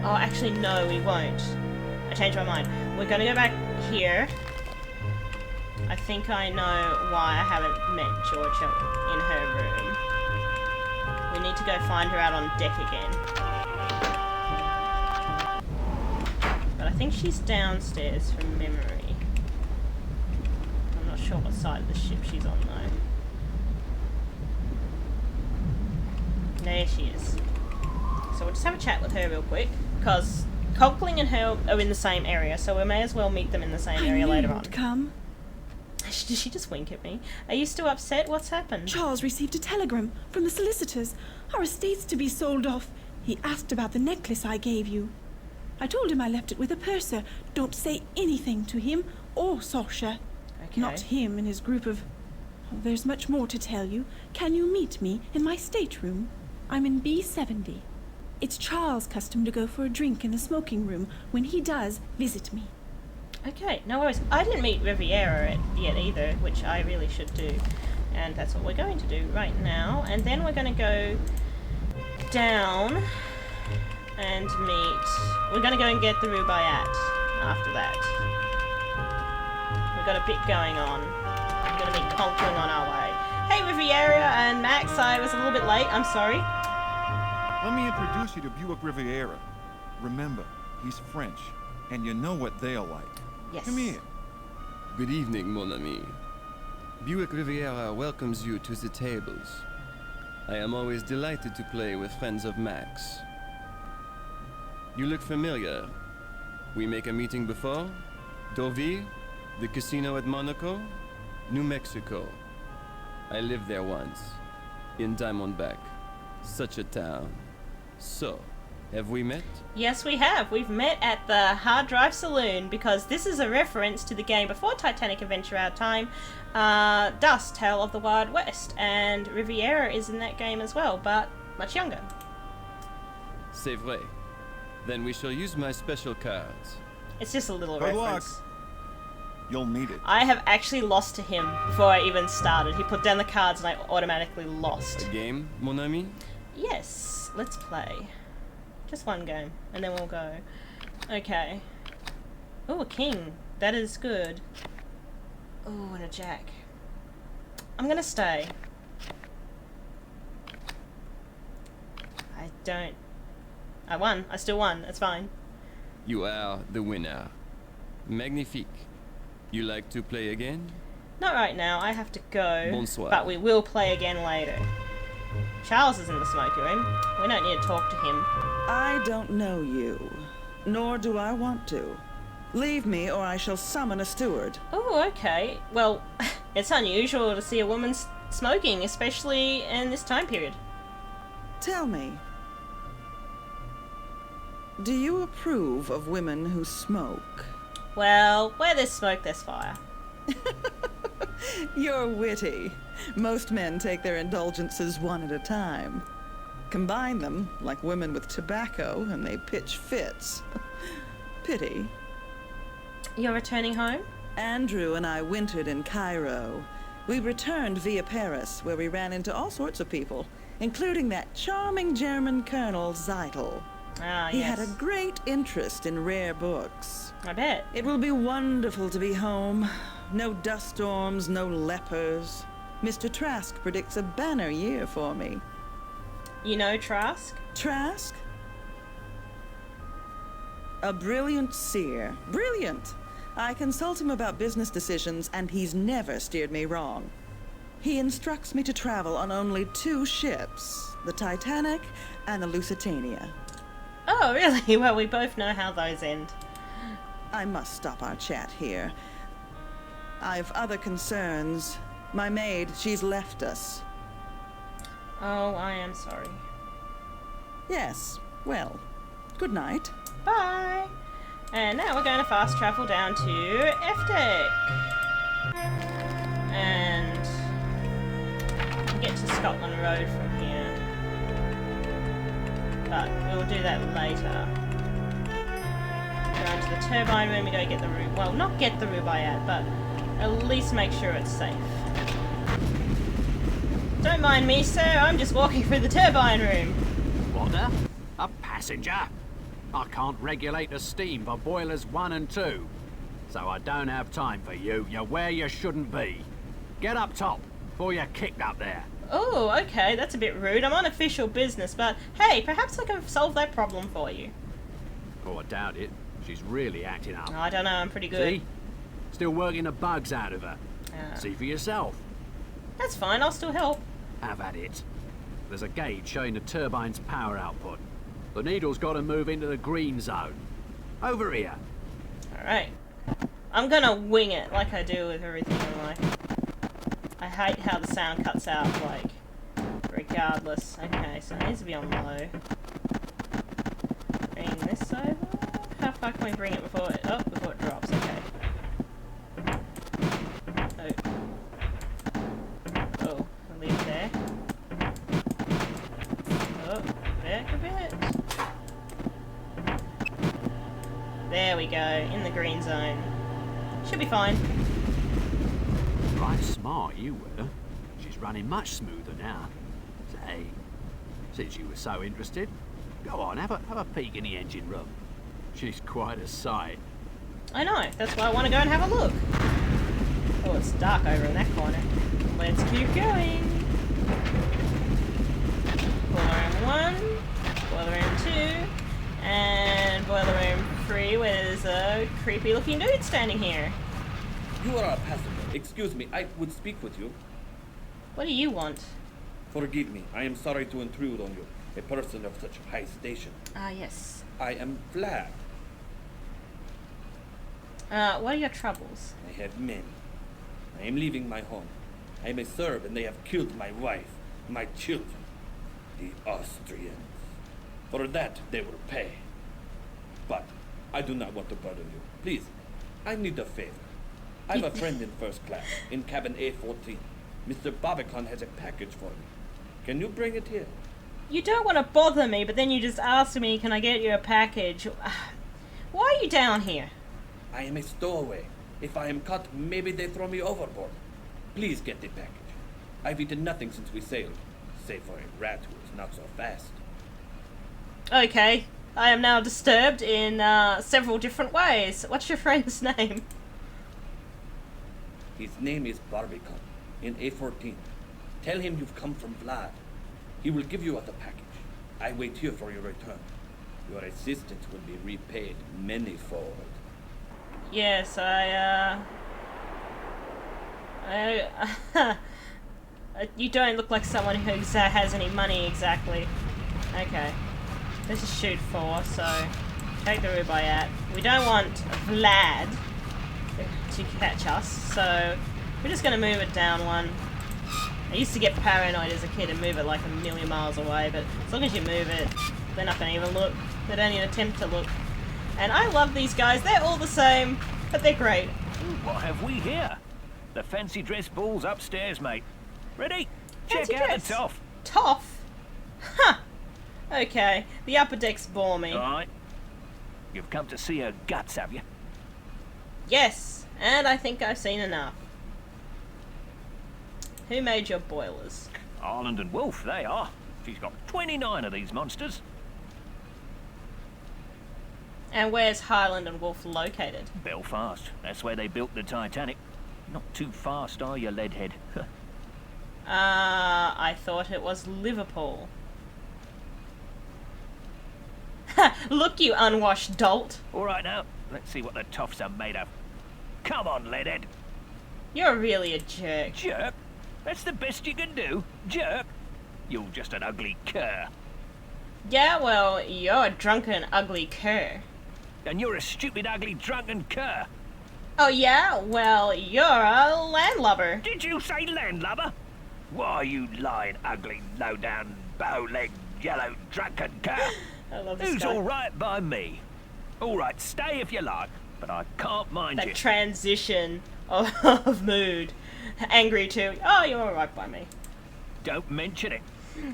Oh, actually, no, we won't. I changed my mind. We're going to go back here. I think I know why I haven't met Georgia in her room. We need to go find her out on deck again. But I think she's downstairs from memory. I'm not sure what side of the ship she's on though. There she is. So we'll just have a chat with her real quick, because Conkling and her are in the same area, so we may as well meet them in the same area later on. Come. Did she just wink at me? Are you still upset? What's happened? Charles received a telegram from the solicitors. Our estate's to be sold off. He asked about the necklace I gave you. I told him I left it with a purser. Don't say anything to him or Sasha. Okay. Not him and his group of... Oh, there's much more to tell you. Can you meet me in my stateroom? I'm in B70. It's Charles' custom to go for a drink in the smoking room. When he does, visit me. Okay, no worries. I didn't meet Riviera yet either, which I really should do. And that's what we're going to do right now. And then we're going to go down and meet... We're going to go and get the rubayat after that. We've got a bit going on. We're going to meet Confronting on our way. Hey Riviera and Max, I was a little bit late. I'm sorry. Let me introduce you to Buick Riviera. Remember, he's French, and you know what they're like. Yes. Come here. Good evening, mon ami. Buick Riviera welcomes you to the tables. I am always delighted to play with friends of Max. You look familiar. We make a meeting before? Deauville? The casino at Monaco? New Mexico. I lived there once. In Diamondback. Such a town. So, have we met? Yes, we have. We've met at the Hard Drive Saloon, because this is a reference to the game before Titanic Adventure Out of Time, Dust, Tale of the Wild West, and Riviera is in that game as well, but much younger. C'est vrai. Then we shall use my special cards. It's just a little Good reference. luck. You'll need it. I have actually lost to him before I even started. He put down the cards and I automatically lost. A game, mon ami? Yes, let's play. Just one game, and then we'll go. Okay. Oh, a king. That is good. Oh, and a jack. I'm gonna stay. I won. I still won. It's fine. You are the winner. Magnifique. You like to play again? Not right now. I have to go. Bonsoir. But we will play again later. Charles is in the smoking room. We don't need to talk to him. I don't know you, nor do I want to. Leave me or I shall summon a steward. Oh, okay. Well, it's unusual to see a woman smoking, especially in this time period. Tell me, do you approve of women who smoke? Well, where there's smoke, there's fire. You're witty. Most men take their indulgences one at a time. Combine them, like women with tobacco, and they pitch fits. Pity. You're returning home? Andrew and I wintered in Cairo. We returned via Paris, where we ran into all sorts of people, including that charming German Colonel Zeitel. Ah, he yes. had a great interest in rare books. I bet. It will be wonderful to be home. No dust storms, no lepers. Mr. Trask predicts a banner year for me. You know Trask? Trask? A brilliant seer. Brilliant! I consult him about business decisions, and he's never steered me wrong. He instructs me to travel on only 2 ships, the Titanic and the Lusitania. Oh, really? Well, we both know how those end. I must stop our chat here. I've other concerns. My maid, she's left us. Oh, I am sorry. Yes, well, good night. Bye! And now we're going to fast travel down to F-Deck. And get to Scotland Road from here. But we'll do that later. Go into the turbine room and go get the well, not get the rubayat, but at least make sure it's safe. Don't mind me, sir, I'm just walking through the turbine room. What the? A passenger? I can't regulate the steam for boilers 1 and 2. So I don't have time for you. You're where you shouldn't be. Get up top before you're kicked up there. Oh, okay, that's a bit rude. I'm on official business, but hey, perhaps I can solve that problem for you. Oh, I doubt it. She's really acting up. I don't know, I'm pretty good. See? Still working the bugs out of her. See for yourself. That's fine, I'll still help. Have at it. There's a gauge showing the turbine's power output. The needle's got to move into the green zone. Over here. Alright. I'm gonna wing it like I do with everything in life. I hate how the sound cuts out, like, regardless. Okay, so it needs to be on low. Bring this over. How far can we bring it before it, before it drops? Okay. Oh, I'll leave it there. Oh, back a bit. There we go, in the green zone. Should be fine. Right smart you were. She's running much smoother now. Say, since you were so interested, go on, have a peek in the engine room. She's quite a sight. I know, that's why I want to go and have a look. Oh, it's dark over in that corner. Let's keep going. Boiler room 1, boiler room 2, and boiler room 3, where there's a creepy looking dude standing here. You are a passenger. Excuse me, I would speak with you. What do you want? Forgive me, I am sorry to intrude on you, a person of such high station. Ah, yes. I am Vlad. What are your troubles? I have many. I am leaving my home. I am a Serb and they have killed my wife, my children, the Austrians. For that they will pay. But I do not want to burden you. Please, I need a favor. I have a friend in first class, in cabin A14. Mr. Barbican has a package for me. Can you bring it here? You don't want to bother me, but then you just ask me, can I get you a package? Why are you down here? I am a stowaway. If I am caught, maybe they throw me overboard. Please get the package. I've eaten nothing since we sailed, save for a rat who is not so fast. Okay, I am now disturbed in several different ways. What's your friend's name? His name is Barbican, in A14. Tell him you've come from Vlad. He will give you the package. I wait here for your return. Your assistance will be repaid manyfold. Yes, You don't look like someone who has any money exactly. Okay. This is shoot 4, so take the rubayat. We don't want Vlad to catch us, so we're just gonna move it down 1. I used to get paranoid as a kid and move it like a million miles away, but as long as you move it, they're not gonna even look. They don't even attempt to look. And I love these guys. They're all the same, but they're great. What have we here? The fancy dress ball's upstairs, mate. Ready? Check Fancy out dress. the toff. Toff? Huh. Okay. The upper decks bore me. Alright. You've come to see her guts, have you? Yes, and I think I've seen enough. Who made your boilers? Ireland and Wolf, they are. She's got 29 of these monsters. And where's Highland and Wolf located? Belfast. That's where they built the Titanic. Not too fast, are you, Leadhead? I thought it was Liverpool. Look, you unwashed dolt. Alright now, let's see what the toffs are made of. Come on, Leadhead. You're really a jerk. Jerk? That's the best you can do? Jerk? You're just an ugly cur. Yeah, well, you're a drunken, ugly cur. And you're a stupid, ugly, drunken cur. Oh yeah? Well, you're a landlubber. Did you say landlubber? Why, you lying, ugly, low-down, bow-legged, yellow, drunken cur? I love this Who's guy. alright by me? Alright, stay if you like, but I can't mind That you. transition of mood. Angry to, oh, you're alright by me. Don't mention it.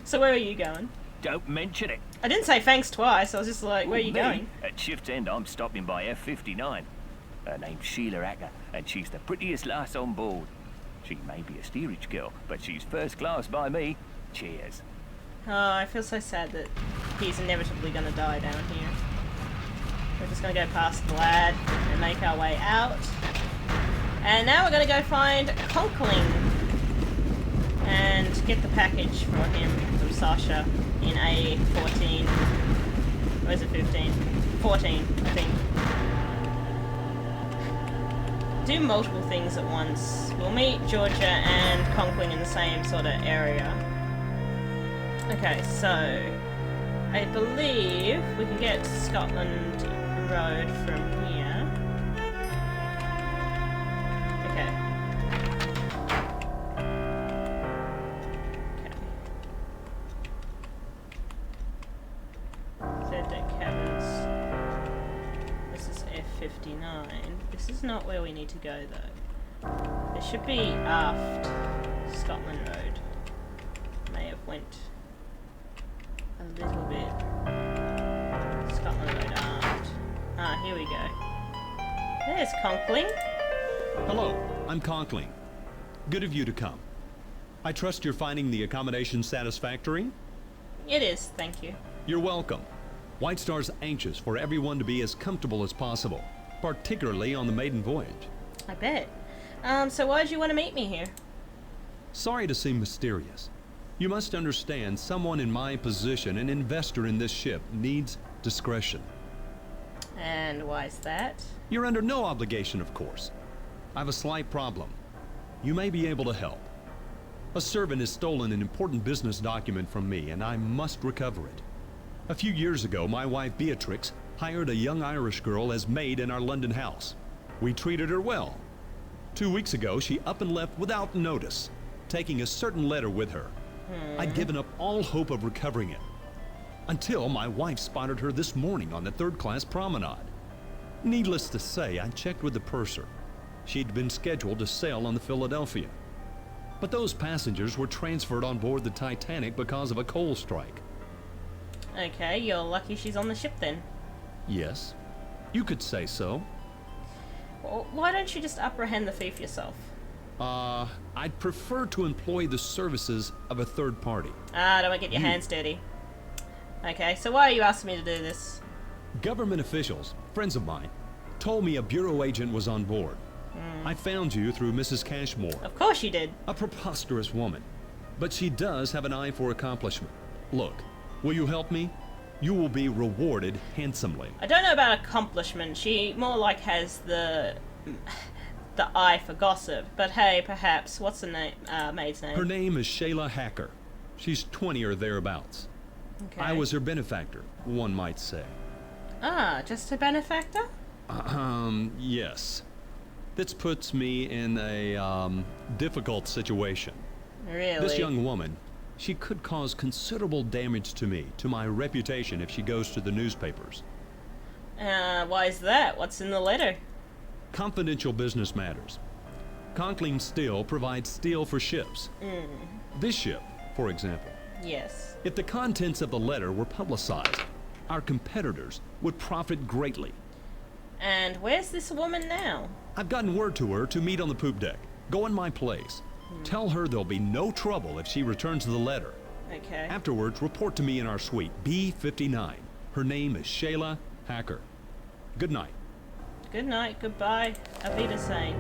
So where are you going? Don't mention it. I didn't say thanks twice, I was just like, where are you Me? going? At shift's end, I'm stopping by F-59. Her name's Sheila Acker, and she's the prettiest lass on board. She may be a steerage girl, but she's first class by me. Cheers. Oh, I feel so sad that he's inevitably going to die down here. We're just going to go past Vlad and make our way out. And now we're going to go find Conkling and get the package for him from Sasha in A14. Or is it 15? 14, I think. Do multiple things at once. We'll meet Georgia and Conkling in the same sort of area. Okay, so I believe we can get Scotland Road from here. Okay. Third deck cabins. This is F59. This is not where we need to go though. There should be aft Scotland Road. May have went a little bit. Scotland Road aft. Ah, here we go. There's Conkling. Hello, I'm Conkling. Good of you to come. I trust you're finding the accommodation satisfactory? It is, thank you. You're welcome. White Star's anxious for everyone to be as comfortable as possible, particularly on the maiden voyage. I bet. So why did you want to meet me here? Sorry to seem mysterious. You must understand someone in my position, an investor in this ship, needs discretion. And why is that? You're under no obligation, of course. I have a slight problem. You may be able to help. A servant has stolen an important business document from me, and I must recover it. A few years ago, my wife Beatrix hired a young Irish girl as maid in our London house. We treated her well. 2 weeks ago, she up and left without notice, taking a certain letter with her. I'd given up all hope of recovering it, until my wife spotted her this morning on the third-class promenade. Needless to say, I checked with the purser. She'd been scheduled to sail on the Philadelphia. But those passengers were transferred on board the Titanic because of a coal strike. Okay, you're lucky she's on the ship then. Yes, you could say so. Well, why don't you just apprehend the thief yourself? I'd prefer to employ the services of a third party. Ah, don't want to get your hands dirty. Okay, so why are you asking me to do this? Government officials, friends of mine, told me a bureau agent was on board. I found you through Mrs. Cashmore. Of course you did. A preposterous woman. But she does have an eye for accomplishment. Look, will you help me? You will be rewarded handsomely. I don't know about accomplishment. She more like has the the eye for gossip. But hey, perhaps, what's the name, maid's name? Her name is Shayla Hacker. She's 20 or thereabouts. Okay. I was her benefactor, one might say. Ah, just a benefactor? Yes. This puts me in a, difficult situation. Really? This young woman, she could cause considerable damage to me, to my reputation if she goes to the newspapers. Why is that? What's in the letter? Confidential business matters. Conkling Steel provides steel for ships. This ship, for example. Yes. If the contents of the letter were publicized, our competitors would profit greatly. And where's this woman now? I've gotten word to her to meet on the poop deck. Go in my place. Tell her there'll be no trouble if she returns the letter. Okay. Afterwards, report to me in our suite, B59. Her name is Shayla Hacker. Good night. Good night, goodbye, Auf Wiedersehen.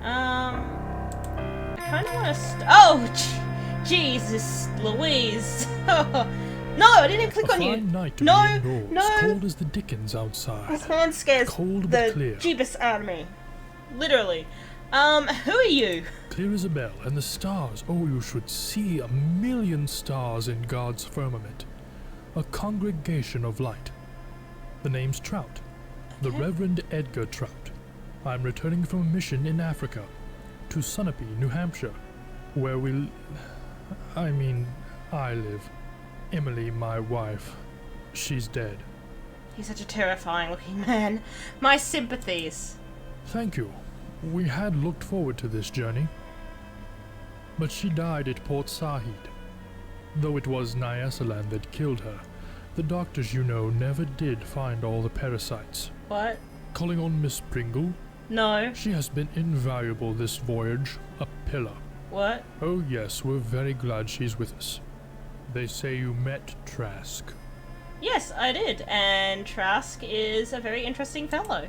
I kind of want to. Oh, Jesus, Louise! No, I didn't click on you. Night to No, be indoors, no. Cold as the dickens outside. This horn scares Cold but the clear. jeebus out of me. Literally. Who are you? Clear as a bell, and the stars. Oh, you should see 1,000,000 stars in God's firmament. A congregation of light. The name's Trout. The Reverend Edgar Trout. I'm returning from a mission in Africa, to Sunapee, New Hampshire, where I live. Emily, my wife, she's dead. He's such a terrifying looking man. My sympathies. Thank you. We had looked forward to this journey. But she died at Port Said. Though it was Nyasaland that killed her, the doctors, you know, never did find all the parasites. What? Calling on Miss Pringle? No. She has been invaluable this voyage. A pillar. What? Oh yes, we're very glad she's with us. They say you met Trask. Yes, I did, and Trask is a very interesting fellow.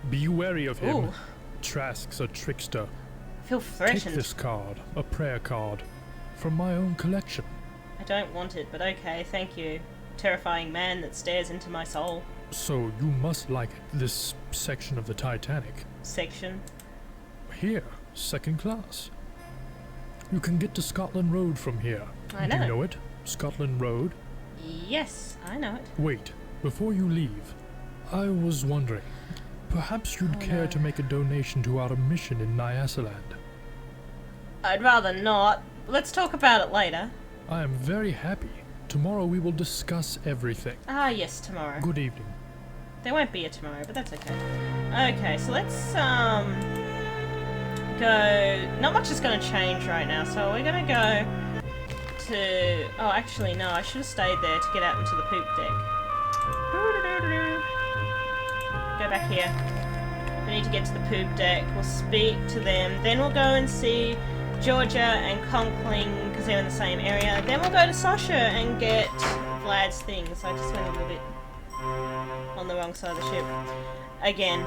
Be wary of him. Ooh. Trask's a trickster. I feel threatened. Take this card, a prayer card, from my own collection. I don't want it, but okay, thank you. Terrifying man that stares into my soul. So you must like this section of the Titanic. Section? Here, second class. You can get to Scotland Road from here. I know. Do you know it? Scotland Road? Yes, I know it. Wait, before you leave, I was wondering, perhaps you'd care to make a donation to our mission in Nyasaland. I'd rather not. Let's talk about it later. I am very happy. Tomorrow we will discuss everything. Ah, yes, tomorrow. Good evening. There won't be a tomorrow, but that's okay. Okay, so let's, go... Not much is going to change right now, so we're going to go to... Oh, actually, no, I should have stayed there to get out into the poop deck. Go back here. We need to get to the poop deck. We'll speak to them. Then we'll go and see Georgia and Conkling, because they're in the same area. Then we'll go to Sasha and get Vlad's things. I just went a little bit on the wrong side of the ship. Again.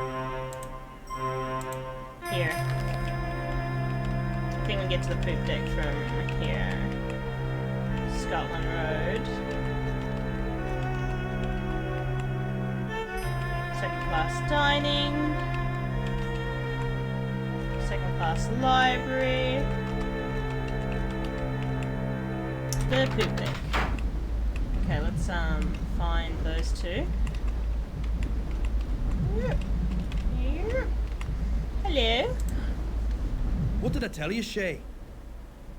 Here. I think we get to the poop deck from here. Scotland Road. Second class dining. Second class library. The poop deck. Okay, let's find those two. Hello. What did I tell you, Shay?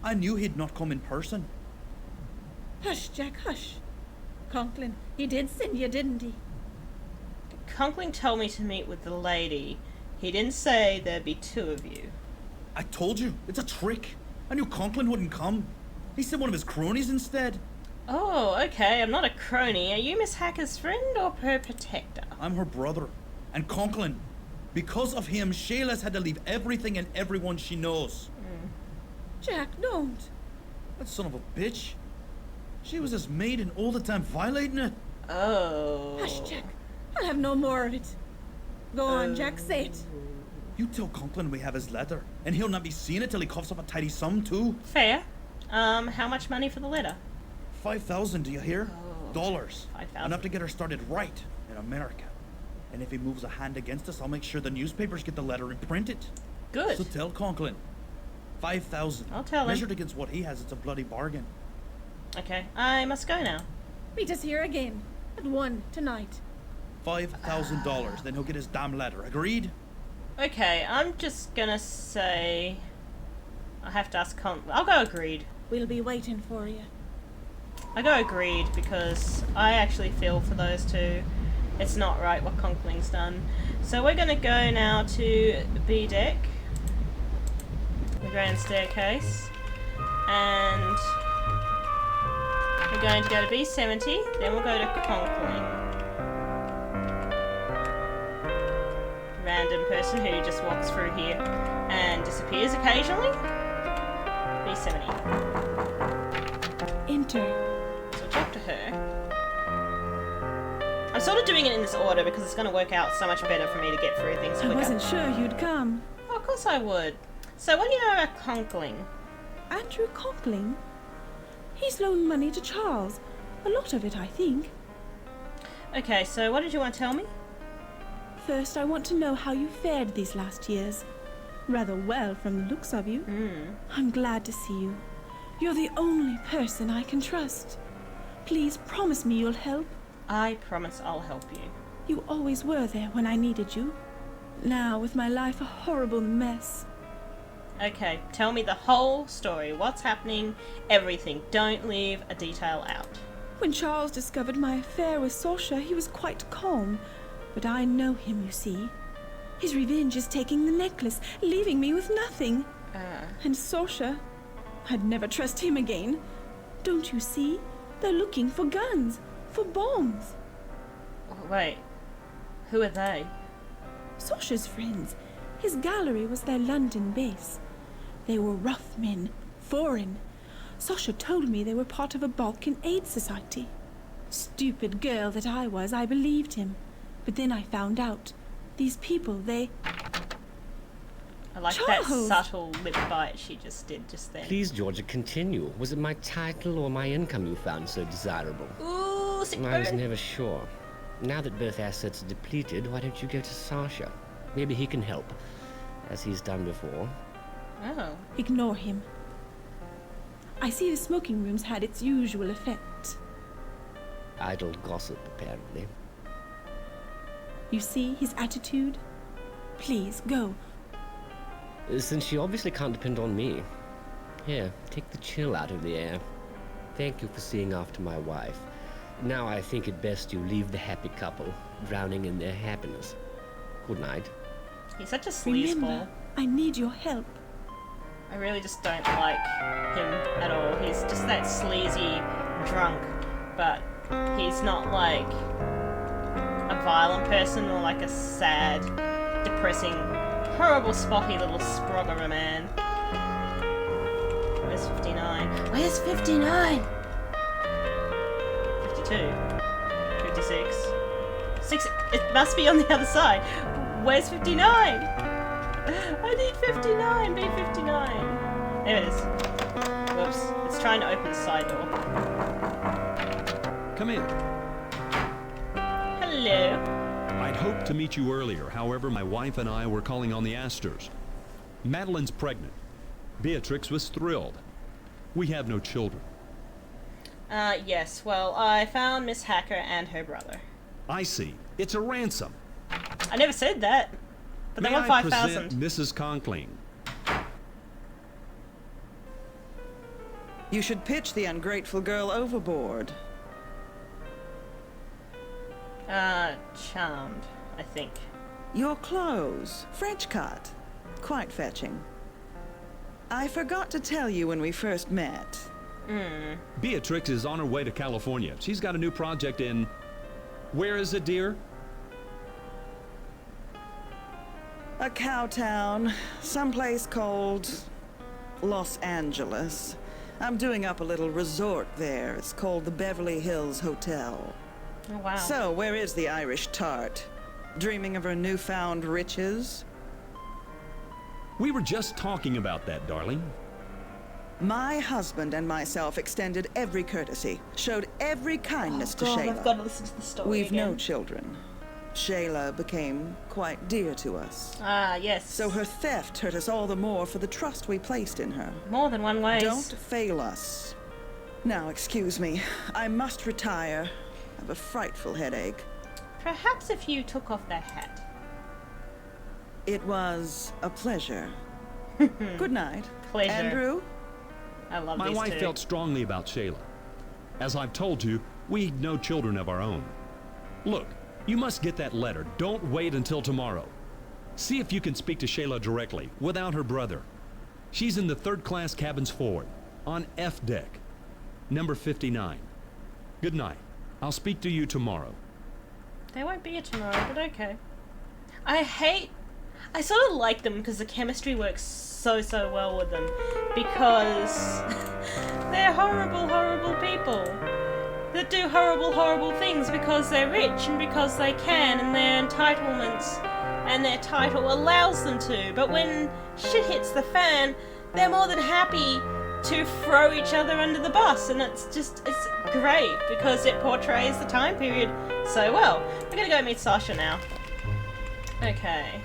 I knew he'd not come in person. Hush, Jack, hush. Conklin, he did send you, didn't he? Conkling told me to meet with the lady. He didn't say there'd be two of you. I told you, it's a trick. I knew Conklin wouldn't come. He sent one of his cronies instead. Oh, okay, I'm not a crony. Are you Miss Hacker's friend or her protector? I'm her brother. And Conklin. Because of him, Shayla's had to leave everything and everyone she knows. Jack, don't. That son of a bitch. She was his maid and all the time violating it. Oh. Hush, Jack. I'll have no more of it. Go on, Jack, say it. You tell Conklin we have his letter, and he'll not be seeing it till he coughs up a tidy sum, too. Fair. How much money for the letter? 5,000, do you hear? Dollars. 5,000. Enough to get her started right in America. And if he moves a hand against us, I'll make sure the newspapers get the letter and print it. Good. So tell Conklin. 5,000. I'll tell him. Measured against what he has, it's a bloody bargain. Okay, I must go now. Meet us here again. At 1 tonight. $5,000. Then he'll get his damn letter. Agreed? Okay, I'm just gonna say... I have to ask Conklin. I'll go agreed. We'll be waiting for you. I go agreed because I actually feel for those two. It's not right what Conklin's done. So we're gonna go now to B deck. The grand staircase. And we're going to go to B70, then we'll go to Conklin. Random person who just walks through here and disappears occasionally. B70. Enter. So we'll talk to her. I'm sort of doing it in this order because it's going to work out so much better for me to get through things quicker. I wasn't sure you'd come. Oh, of course I would. So what do you know about Conkling? Andrew Conkling? He's loaned money to Charles. A lot of it, I think. Okay, so what did you want to tell me? First, I want to know how you fared these last years. Rather well from the looks of you. I'm glad to see you. You're the only person I can trust. Please promise me you'll help. I promise I'll help you. You always were there when I needed you. Now, with my life a horrible mess. Okay, tell me the whole story. What's happening? Everything. Don't leave a detail out. When Charles discovered my affair with Sasha, he was quite calm. But I know him, you see. His revenge is taking the necklace, leaving me with nothing. And Sasha, I'd never trust him again. Don't you see? They're looking for guns, for bombs. Wait, who are they? Sasha's friends. His gallery was their London base. They were rough men, foreign. Sasha told me they were part of a Balkan Aid Society. Stupid girl that I was, I believed him. But then I found out. These people, they... I like that subtle lip bite she just did just then. Please, Georgia, continue. Was it my title or my income you found so desirable? Ooh, sick burn. I was never sure. Now that both assets are depleted, why don't you go to Sasha? Maybe he can help, as he's done before. Oh. Ignore him. I see the smoking room's had its usual effect. Idle gossip, apparently. You see his attitude? Please, go. Since you obviously can't depend on me, here, take the chill out of the air. Thank you for seeing after my wife. Now I think it best you leave the happy couple, drowning in their happiness. Good night. He's such a sleazeball. Remember, I need your help. I really just don't like him at all. He's just that sleazy drunk, but he's not like a violent person or like a sad, depressing, horrible, spotty little sprog of a man. Where's 59? Where's 59? 52. 56. 6. It must be on the other side. Where's 59? I need 59. Be 59. There it is. Whoops. It's trying to open the side door. Come in. Hello. I'd hoped to meet you earlier. However, my wife and I were calling on the Astors. Madeline's pregnant. Beatrix was thrilled. We have no children. Yes. Well, I found Miss Hacker and her brother. I see. It's a ransom. I never said that. But they want 5,000. Mrs. Conkling. You should pitch the ungrateful girl overboard. Charmed, I think. Your clothes, French cut. Quite fetching. I forgot to tell you when we first met. Beatrix is on her way to California. She's got a new project in... Where is it, dear? A cow town. Someplace called... Los Angeles. I'm doing up a little resort there. It's called the Beverly Hills Hotel. Oh, wow. So, where is the Irish tart? Dreaming of her newfound riches? We were just talking about that, darling. My husband and myself extended every courtesy, showed every kindness to Shayla. I've got to listen to the story We've again. no children. Shayla became quite dear to us. Ah, yes. So her theft hurt us all the more for the trust we placed in her. More than one way. Don't fail us. Now, excuse me. I must retire. I have a frightful headache. Perhaps if you took off that hat. It was a pleasure. Good night. Pleasure. Andrew? I love My these wife two. felt strongly about Shayla. As I've told you, we no children of our own. Look, you must get that letter. Don't wait until tomorrow. See if you can speak to Shayla directly, without her brother. She's in the third-class cabins forward, on F deck, number 59. Good night. I'll speak to you tomorrow. They won't be here tomorrow, but okay. I sort of like them because the chemistry works so well with them. Because they're horrible, horrible people that do horrible, horrible things because they're rich and because they can and their entitlements and their title allows them to. But when shit hits the fan, they're more than happy to throw each other under the bus, and it's great because it portrays the time period so well. We're gonna go meet Sasha now. Okay.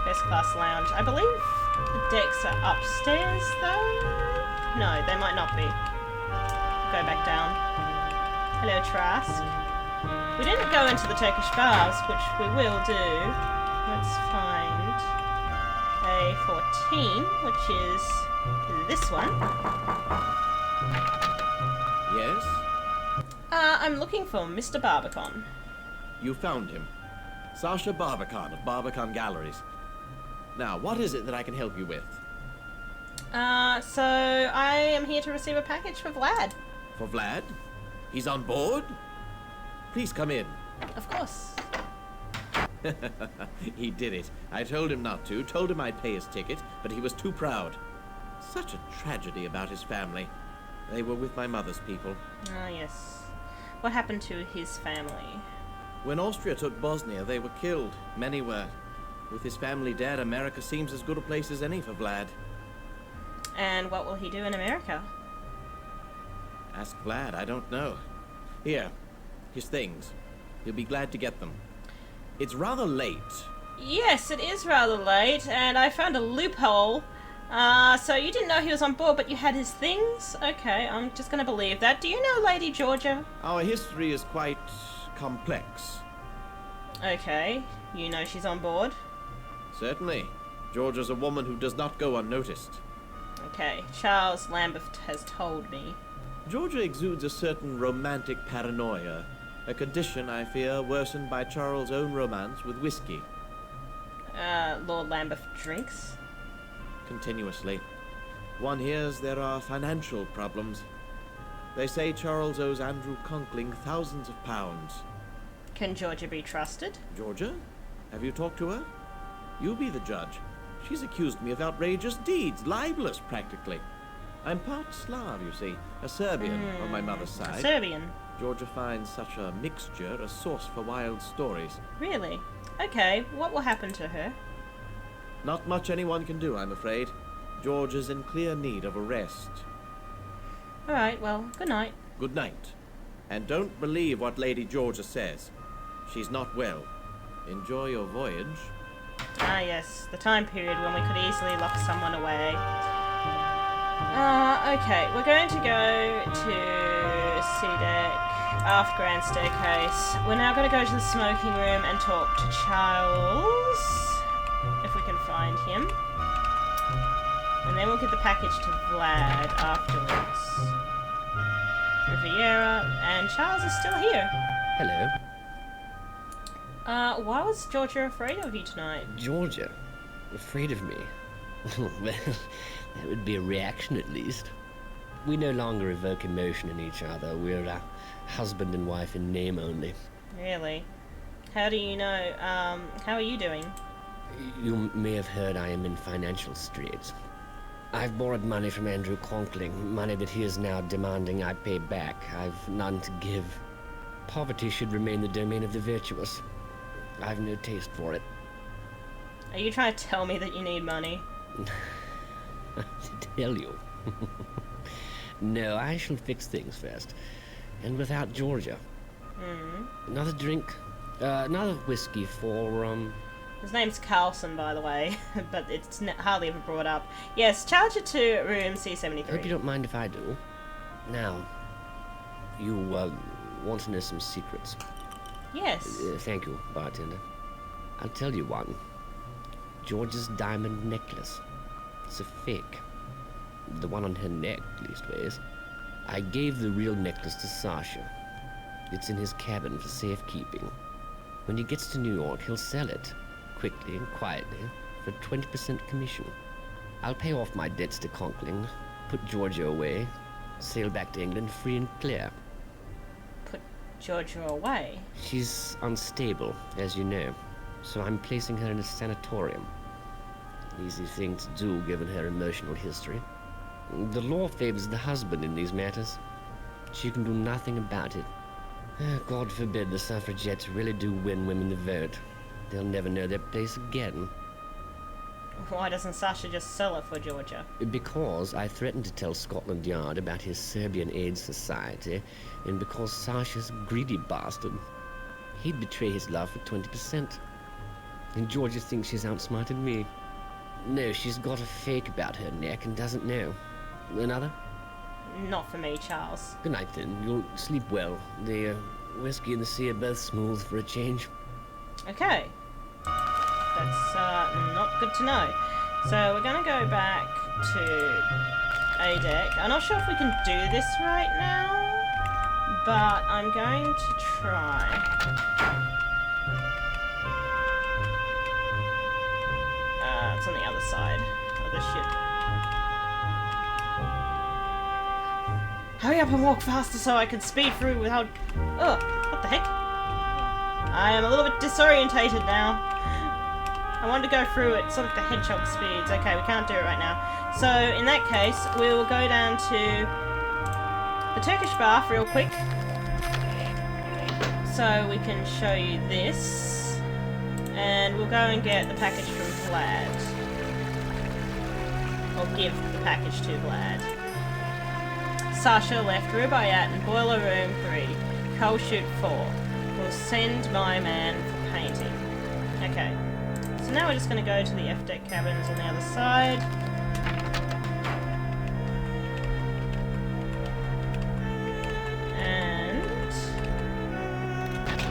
First class lounge. I believe the decks are upstairs though? No, they might not be. Go back down. Hello, Trask. We didn't go into the Turkish baths, which we will do. Let's find A14, which is this one. Yes? I'm looking for Mr. Barbican. You found him. Sasha Barbican of Barbican Galleries. Now, what is it that I can help you with? So I am here to receive a package for Vlad. For Vlad? He's on board? Please come in. Of course. He did it. I told him not to, told him I'd pay his ticket, but he was too proud. Such a tragedy about his family. They were with my mother's people. Ah, yes. What happened to his family? When Austria took Bosnia, they were killed. Many were. With his family dead, America seems as good a place as any for Vlad. And what will he do in America? Ask Vlad, I don't know. Here, his things. He'll be glad to get them. It's rather late. Yes, it is rather late, and I found a loophole. So you didn't know he was on board, but you had his things? Okay, I'm just gonna believe that. Do you know Lady Georgia? Our history is quite complex. Okay, you know she's on board? Certainly. Georgia's a woman who does not go unnoticed. Okay, Charles Lambert has told me. Georgia exudes a certain romantic paranoia, a condition, I fear, worsened by Charles' own romance with whiskey. Lord Lambert drinks? Continuously. One hears there are financial problems. They say Charles owes Andrew Conkling thousands of pounds. Can Georgia be trusted? Georgia? Have you talked to her? You be the judge. She's accused me of outrageous deeds, libelous practically. I'm part Slav, you see, a Serbian on my mother's side. A Serbian? Georgia finds such a mixture a source for wild stories. Really? Okay, what will happen to her? Not much anyone can do, I'm afraid. George is in clear need of a rest. Alright, well, good night. Good night. And don't believe what Lady Georgia says. She's not well. Enjoy your voyage. Ah, yes, the time period when we could easily lock someone away. Okay, we're going to go to C-Deck, aft grand staircase. We're now going to go to the smoking room and talk to Charles, if we can find him. And then we'll give the package to Vlad afterwards. Riviera, and Charles is still here. Hello. Why was Georgia afraid of you tonight? Georgia? Afraid of me? Well, that would be a reaction at least. We no longer evoke emotion in each other. We're a husband and wife in name only. Really? How do you know? How are you doing? You may have heard I am in financial straits. I've borrowed money from Andrew Conkling, money that he is now demanding I pay back. I've none to give. Poverty should remain the domain of the virtuous. I've no taste for it. Are you trying to tell me that you need money? To tell you. No, I shall fix things first. And without Georgia. Another drink, Another whiskey for, His name's Carlson, by the way, but it's hardly ever brought up. Yes, charge it to room C73. Hope you don't mind if I do. Now, you, want to know some secrets? Yes. Thank you, bartender. I'll tell you one. George's diamond necklace. It's a fake. The one on her neck, leastways. I gave the real necklace to Sasha. It's in his cabin for safekeeping. When he gets to New York, he'll sell it, quickly and quietly, for 20% commission. I'll pay off my debts to Conkling, put Georgia away, sail back to England free and clear. Put Georgia away? She's unstable, as you know, so I'm placing her in a sanatorium. Easy thing to do, given her emotional history. The law favors the husband in these matters. She can do nothing about it. God forbid the suffragettes really do win women the vote. They'll never know their place again. Why doesn't Sasha just sell it for Georgia? Because I threatened to tell Scotland Yard about his Serbian Aid Society, and because Sasha's a greedy bastard. He'd betray his love for 20%. And Georgia thinks she's outsmarted me. No, she's got a fake about her neck and doesn't know. Another? Not for me, Charles. Good night, then. You'll sleep well. The whiskey and the sea are both smooth for a change. Okay. That's not good to know. So we're going to go back to A deck. I'm not sure if we can do this right now, but I'm going to try. It's on the other side of the ship. Hurry up and walk faster so I can speed through without... Oh, what the heck? I am a little bit disorientated now. I wanted to go through at sort of the hedgehog speeds. Okay, we can't do it right now. So, in that case, we will go down to the Turkish bath real quick. So we can show you this. And we'll go and get the package from Vlad. Or give the package to Vlad. Sasha left rubayat in boiler room 3. Coal chute 4. Will send my man for painting. Okay. So now we're just going to go to the F deck cabins on the other side. And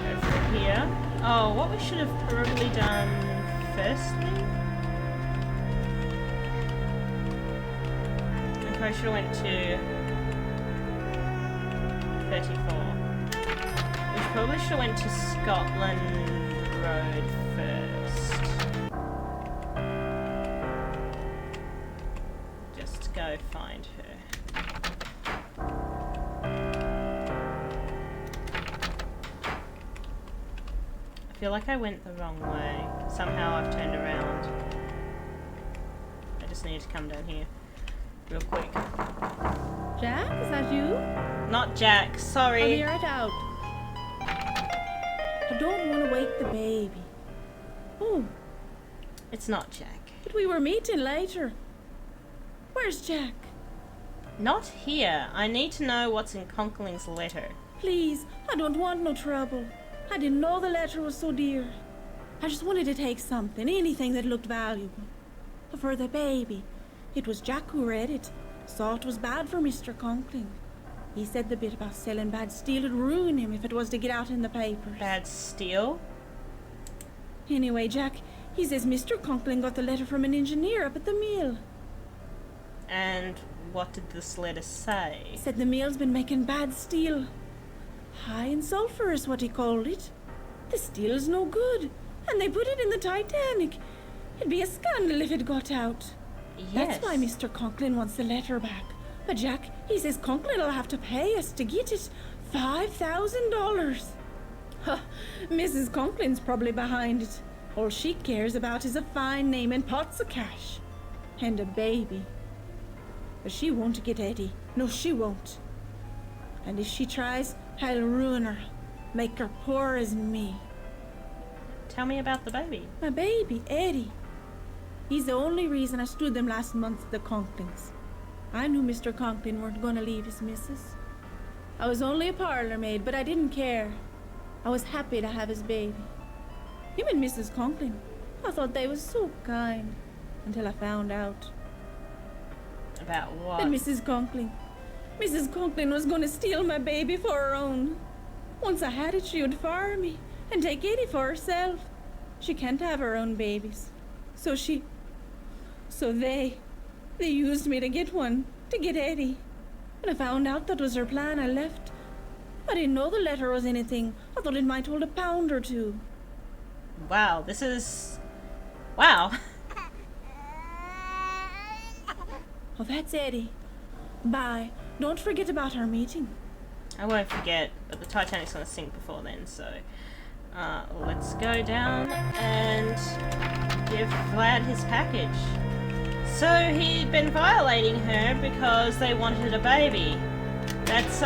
go through here. Oh, what we should have probably done firstly? I probably should have went to 34. We probably should have went to Scotland Road first. Just to go find her. I feel like I went the wrong way. Somehow I've turned around. I just need to come down here real quick. Jack, is that you? Not Jack, sorry. I'll be right out. I don't want to wake the baby. Oh. It's not Jack. But we were meeting later. Where's Jack? Not here. I need to know what's in Conkling's letter. Please, I don't want no trouble. I didn't know the letter was so dear. I just wanted to take something, anything that looked valuable. For the baby. It was Jack who read it. Saw it was bad for Mr. Conkling. He said the bit about selling bad steel would ruin him if it was to get out in the papers. Bad steel? Anyway, Jack, he says Mr. Conkling got the letter from an engineer up at the mill. And what did this letter say? Said the mill's been making bad steel. High in sulfur is what he called it. The steel's no good, and they put it in the Titanic. It'd be a scandal if it got out. Yes. That's why Mr. Conkling wants the letter back. But Jack, he says Conkling'll have to pay us to get it. $5,000. Mrs. Conkling's probably behind it. All she cares about is a fine name and pots of cash. And a baby. But she won't get Eddie. No, she won't. And if she tries, I'll ruin her. Make her poor as me. Tell me about the baby. My baby, Eddie. He's the only reason I stood them last month at the Conklings. I knew Mr. Conkling weren't going to leave his missus. I was only a parlour maid, but I didn't care. I was happy to have his baby. Him and Mrs. Conklin. I thought they was so kind. Until I found out. About what? That Mrs. Conklin was going to steal my baby for her own. Once I had it, she would fire me and take Eddie for herself. She can't have her own babies. So they used me to get one, to get Eddie. When I found out that was her plan, I left. I didn't know the letter was anything. I thought it might hold a pound or two. Wow, this is... Wow. Oh, that's Eddie. Bye. Don't forget about our meeting. I won't forget, but the Titanic's gonna sink before then, so... let's go down and give Vlad his package. So he'd been violating her because they wanted a baby. That's,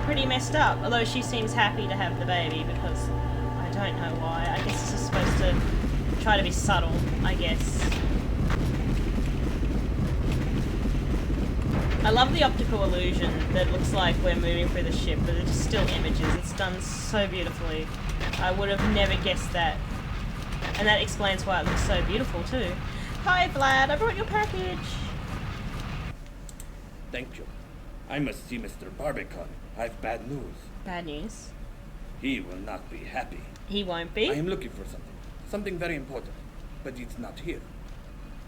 pretty messed up, although she seems happy to have the baby because I don't know why. I guess this is supposed to try to be subtle, I guess. I love the optical illusion that looks like we're moving through the ship, but it's still images. It's done so beautifully. I would have never guessed that. And that explains why it looks so beautiful too. Hi Vlad, I brought your package. Thank you. I must see Mr. Barbican. I've bad news. Bad news? He will not be happy. He won't be? I am looking for something. Something very important. But it's not here.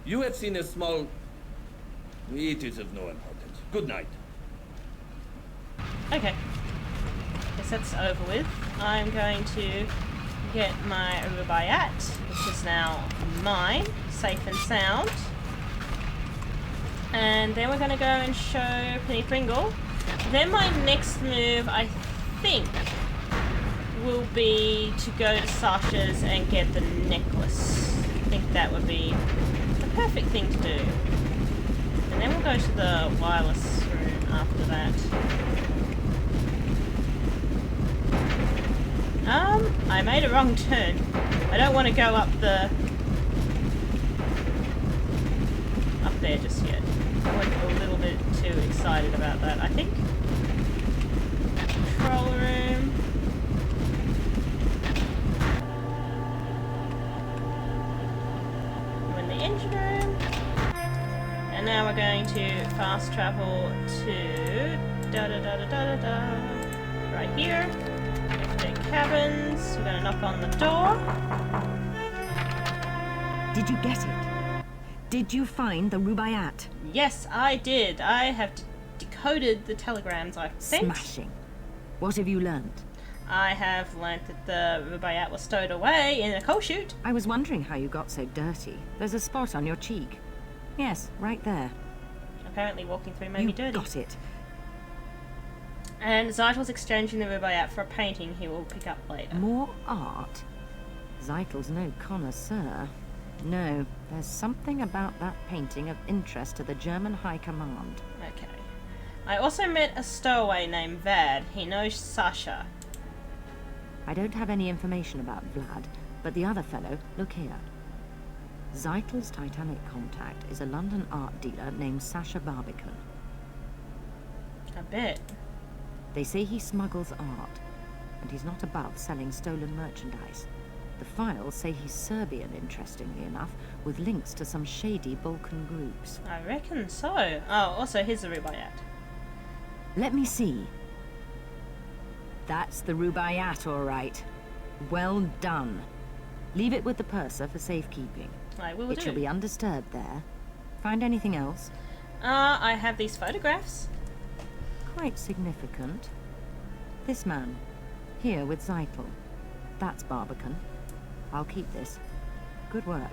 You have seen a small... It is of no importance. Good night. Okay. Guess that's over with. I'm going to get my rubayat, which is now mine, safe and sound. And then we're going to go and show Penny Pringle. Then my next move, I think, will be to go to Sasha's and get the necklace. I think that would be the perfect thing to do. And then we'll go to the wireless room after that. I made a wrong turn. I don't want to go up there just yet. I went a little bit too excited about that, I think. Control room. We're in the engine room. And now we're going to fast travel to right here. The cabins. We're going to knock on the door. Did you get it? Did you find the rubayat? Yes, I did. I have decoded the telegrams I've sent. Smashing. What have you learned? I have learnt that the rubayat was stowed away in a coal chute. I was wondering how you got so dirty. There's a spot on your cheek. Yes, right there. Apparently walking through made me dirty. Got it. And Zeitel's exchanging the rubayat for a painting he will pick up later. More art? Zeitel's no connoisseur. No, there's something about that painting of interest to the German High Command. Okay. I also met a stowaway named Vad. He knows Sasha. I don't have any information about Vlad, but the other fellow, look here. Zeitel's Titanic contact is a London art dealer named Sasha Barbican. I bet. They say he smuggles art, and he's not above selling stolen merchandise. The files say he's Serbian, interestingly enough, with links to some shady Balkan groups. I reckon so. Oh, also here's the rubayat. Let me see. That's the rubayat, all right. Well done. Leave it with the purser for safekeeping. I will do. It shall be undisturbed there. Find anything else? I have these photographs. Quite significant. This man, here with Zeitel. That's Barbican. I'll keep this. Good work.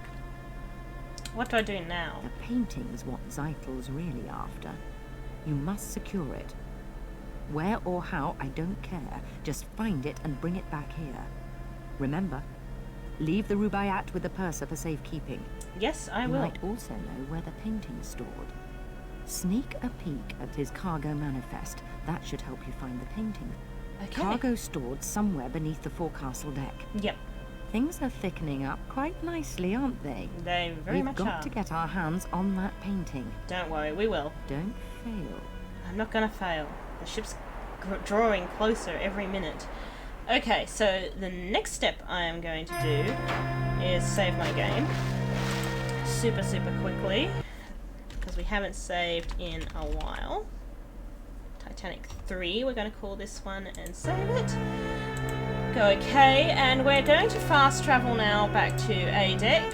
What do I do now? The painting's what Zeitel's really after. You must secure it. Where or how, I don't care. Just find it and bring it back here. Remember, leave the rubayat with the purser for safekeeping. Yes, I will. You might also know where the painting's stored. Sneak a peek at his cargo manifest. That should help you find the painting. Okay. Cargo stored somewhere beneath the forecastle deck. Yep. Things are thickening up quite nicely, aren't they? They very much are. We've got to get our hands on that painting. Don't worry, we will. Don't fail. I'm not gonna fail. The ship's drawing closer every minute. Okay, so the next step I am going to do is save my game super quickly, because we haven't saved in a while. Titanic 3, we're going to call this one and save it. Go okay, and we're going to fast travel now back to A deck.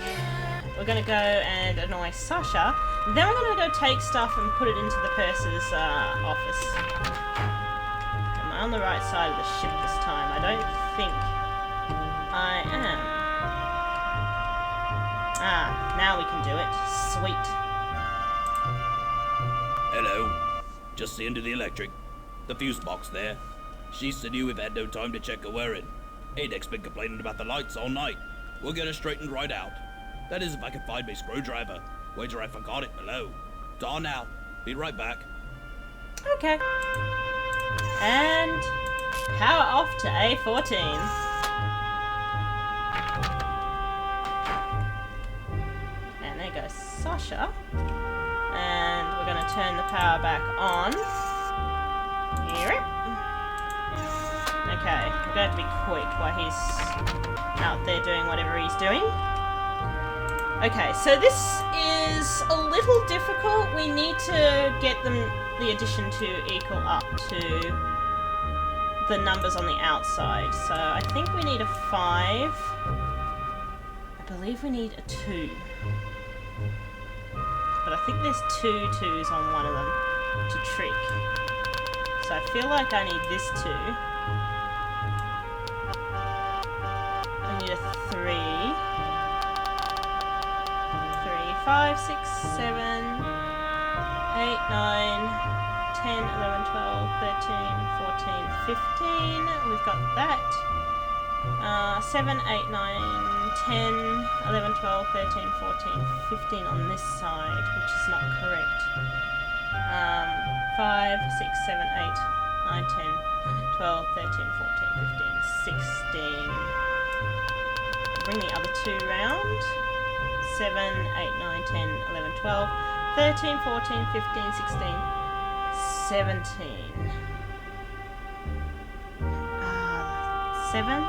We're going to go and annoy Sasha, then we're going to go take stuff and put it into the purser's office. Am I on the right side of the ship this time? I don't think I am. Ah, now we can do it. Sweet. Hello. Just seeing to the electric. The fuse box there. She said you've had no time to check her wearing. Adek's been complaining about the lights all night. We'll get her straightened right out. That is if I can find my screwdriver. Wager I forgot it below. Dawn now. Be right back. Okay. And power off to A14. And there goes Sasha. And we're going to turn the power back on. Here. Okay, we're going to be quick while he's out there doing whatever he's doing. Okay, so this is a little difficult. We need to get the addition to equal up to the numbers on the outside. So I think we need a 5. I believe we need a 2. But I think there's 2 2s on one of them to trick. So I feel like I need this 2. I need a 3. 5, 6, 7, 8, 9, 10, 11, 12, 13, 14, 15. We've got that. 7, 8, 9, 10, 11, 12, 13, 14, 15 on this side, which is not correct. 5, 6, 7, 8, 9, 10, 12, 13, 14, 15, 16. Bring the other 2 round. 7, 8, 9, 10, 11, 12, 13, 14, 15, 16, 17. 7.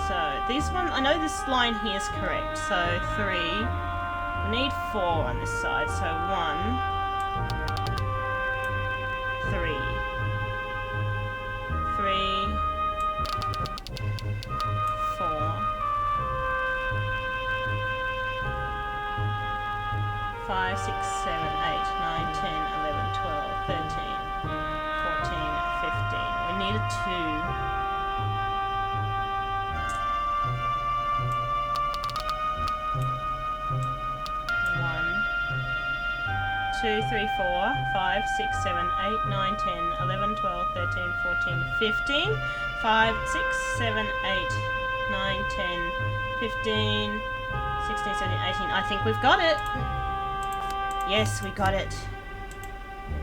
So, this one, I know this line here is correct. So, 3. We need 4 on this side. So, 1, 3, 4. 5, 6, 7, 8, 9, 10, 11, 12, 13, 14, 15. We need a 2. 2, 3, 4, 5, 6, 7, 8, 9, 10, 11, 12, 13, 14, 15. 5, 6, 7, 8, 9, 10, 15, 16, 17, 18. I think we've got it. Yes, we got it.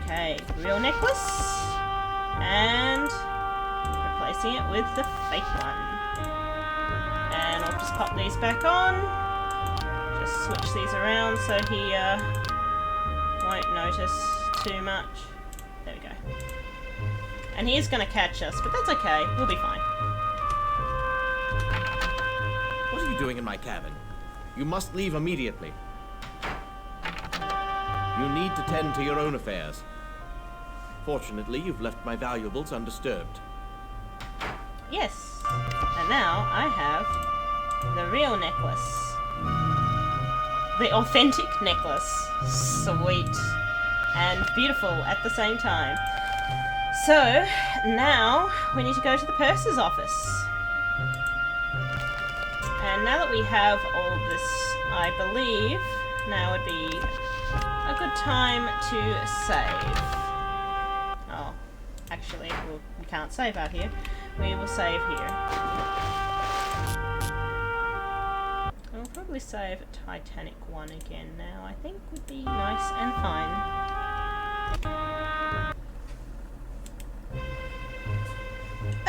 Okay, real necklace. And replacing it with the fake one. And I'll just pop these back on. Just switch these around so he won't notice too much. There we go. And he is going to catch us, but that's okay. We'll be fine. What are you doing in my cabin? You must leave immediately. You need to tend to your own affairs. Fortunately, you've left my valuables undisturbed. Yes. And now I have the real necklace. The authentic necklace. Sweet. And beautiful at the same time. So, now we need to go to the purser's office. And now that we have all of this, I believe now would be a good time to save. Oh, actually, we can't save out here. We will save here. I'll probably save Titanic 1 again now. I think would be nice and fine.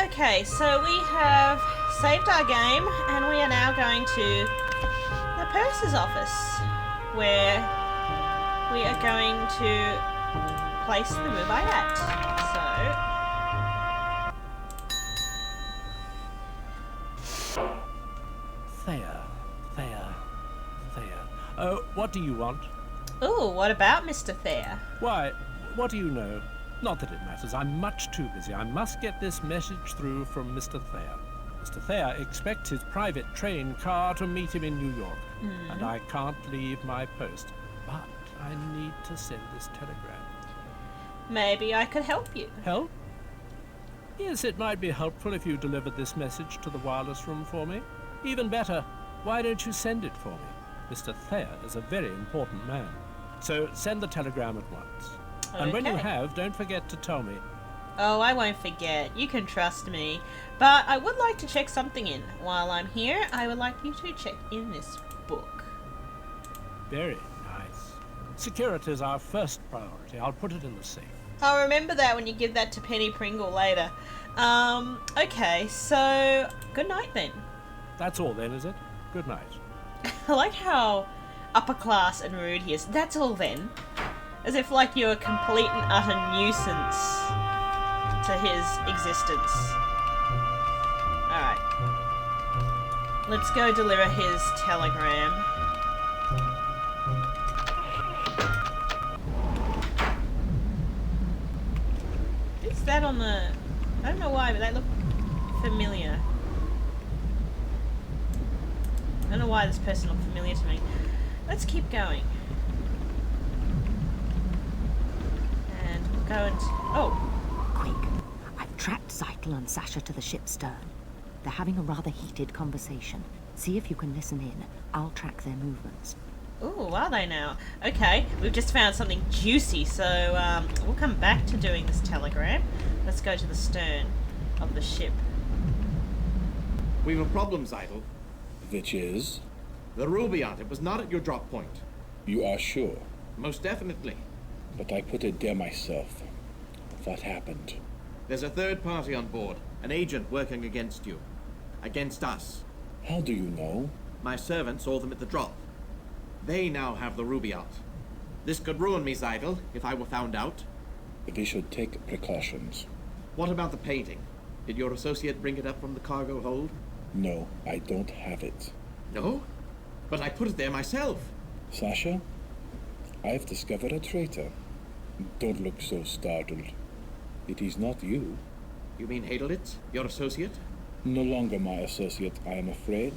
Okay, so we have saved our game, and we are now going to the purser's office, where we are going to place the rubayat. So, Thayer. Oh, what do you want? Ooh, what about Mr. Thayer? Why, what do you know? Not that it matters. I'm much too busy. I must get this message through from Mr. Thayer. Mr. Thayer expects his private train car to meet him in New York, and I can't leave my post. But I need to send this telegram. Maybe I could help you. Help? Yes, it might be helpful if you delivered this message to the wireless room for me. Even better, why don't you send it for me? Mr. Thayer is a very important man. So send the telegram at once. And when you Okay. have, don't forget to tell me. Oh, I won't forget. You can trust me. But I would like to check something in. While I'm here, I would like you to check in this book. Very nice. Security is our first priority. I'll put it in the safe. I'll remember that when you give that to Penny Pringle later. Okay, so good night then. That's all then, is it? Good night. I like how upper class and rude he is. That's all then. As if like you're a complete and utter nuisance to his existence. Alright. Let's go deliver his telegram. Is that on the... I don't know why, but they look familiar. I don't know why this person looked familiar to me. Let's keep going. And we'll go and... Oh! Quick. I've tracked Zeitel and Sasha to the ship's stern. They're having a rather heated conversation. See if you can listen in. I'll track their movements. Ooh, are they now? Okay, we've just found something juicy, so we'll come back to doing this telegram. Let's go to the stern of the ship. We've a problem, Zeitel. Which is? The rubayat. It was not at your drop point. You are sure? Most definitely. But I put it there myself. What happened? There's a third party on board. An agent working against you. Against us. How do you know? My servant saw them at the drop. They now have the rubayat. This could ruin me, Zeitel, if I were found out. We should take precautions. What about the painting? Did your associate bring it up from the cargo hold? No, I don't have it. No? But I put it there myself. Sasha, I've discovered a traitor. Don't look so startled. It is not you. You mean Hadelitz, your associate? No longer my associate, I am afraid.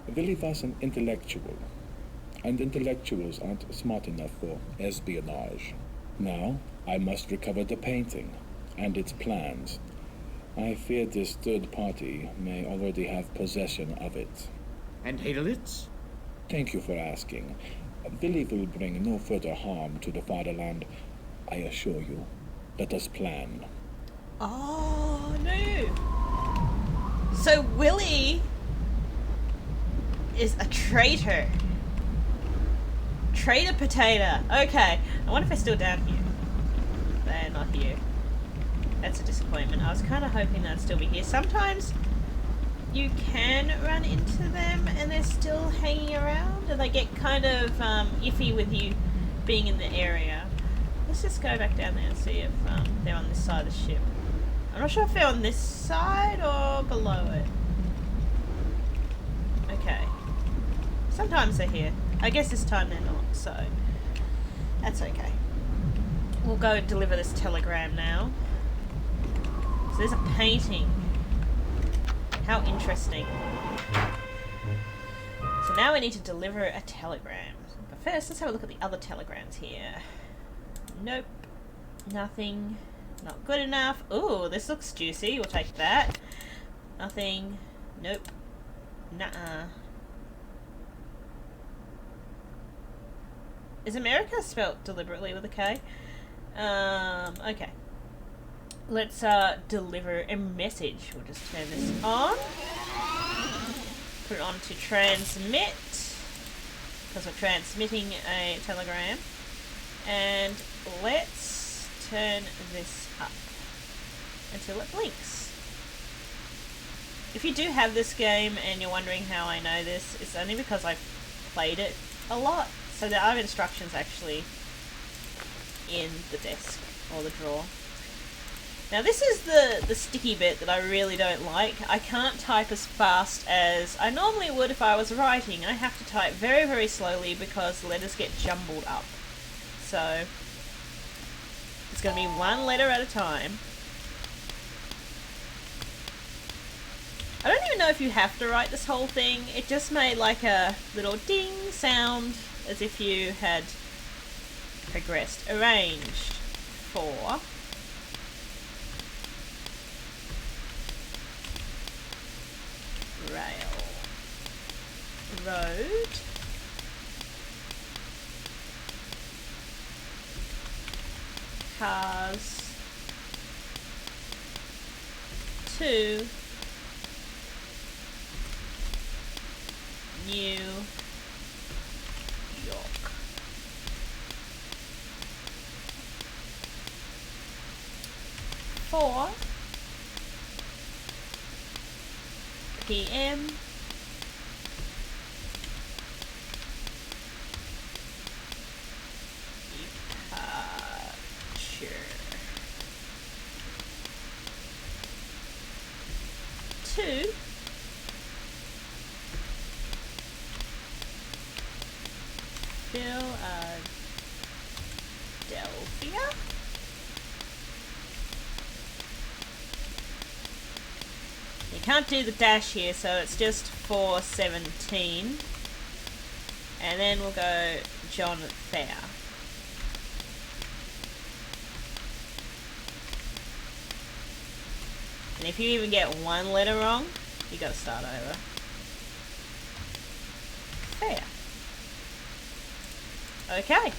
Willie was an intellectual. And intellectuals aren't smart enough for espionage. Now, I must recover the painting and its plans. I fear this third party may already have possession of it. And Hadelitz? Thank you for asking. Willie will bring no further harm to the fatherland, I assure you. Let us plan. Oh, no. So Willie is a traitor. Traitor potato. Okay. I wonder if they're still down here. They're not here. That's a disappointment. I was kind of hoping they'd still be here. Sometimes you can run into them and they're still hanging around and they get kind of iffy with you being in the area. Let's just go back down there and see if they're on this side of the ship. I'm not sure if they're on this side or below it. Okay. Sometimes they're here. I guess this time they're not, so that's okay. We'll go deliver this telegram now. So there's a painting. How interesting. So now we need to deliver a telegram. But first, let's have a look at the other telegrams here. Nope. Nothing. Not good enough. Ooh, this looks juicy. We'll take that. Nothing. Nope. Nuh-uh. Is America spelt deliberately with a K? Okay. Let's deliver a message. We'll just turn this on. Put it on to transmit. Because we're transmitting a telegram. And let's turn this up until it blinks. If you do have this game and you're wondering how I know this, it's only because I've played it a lot. So there are instructions actually in the desk or the drawer. Now this is the sticky bit that I really don't like. I can't type as fast as I normally would if I was writing. I have to type very, very slowly because the letters get jumbled up. So it's going to be one letter at a time. I don't even know if you have to write this whole thing. It just made like a little ding sound as if you had progressed. Arranged for rail, road, cars to New York. Four PM. Departure. 2 Philadelphia. You can't do the dash here, so it's just 417. And then we'll go John Thayer. And if you even get one letter wrong, you gotta start over. Thayer. Okay,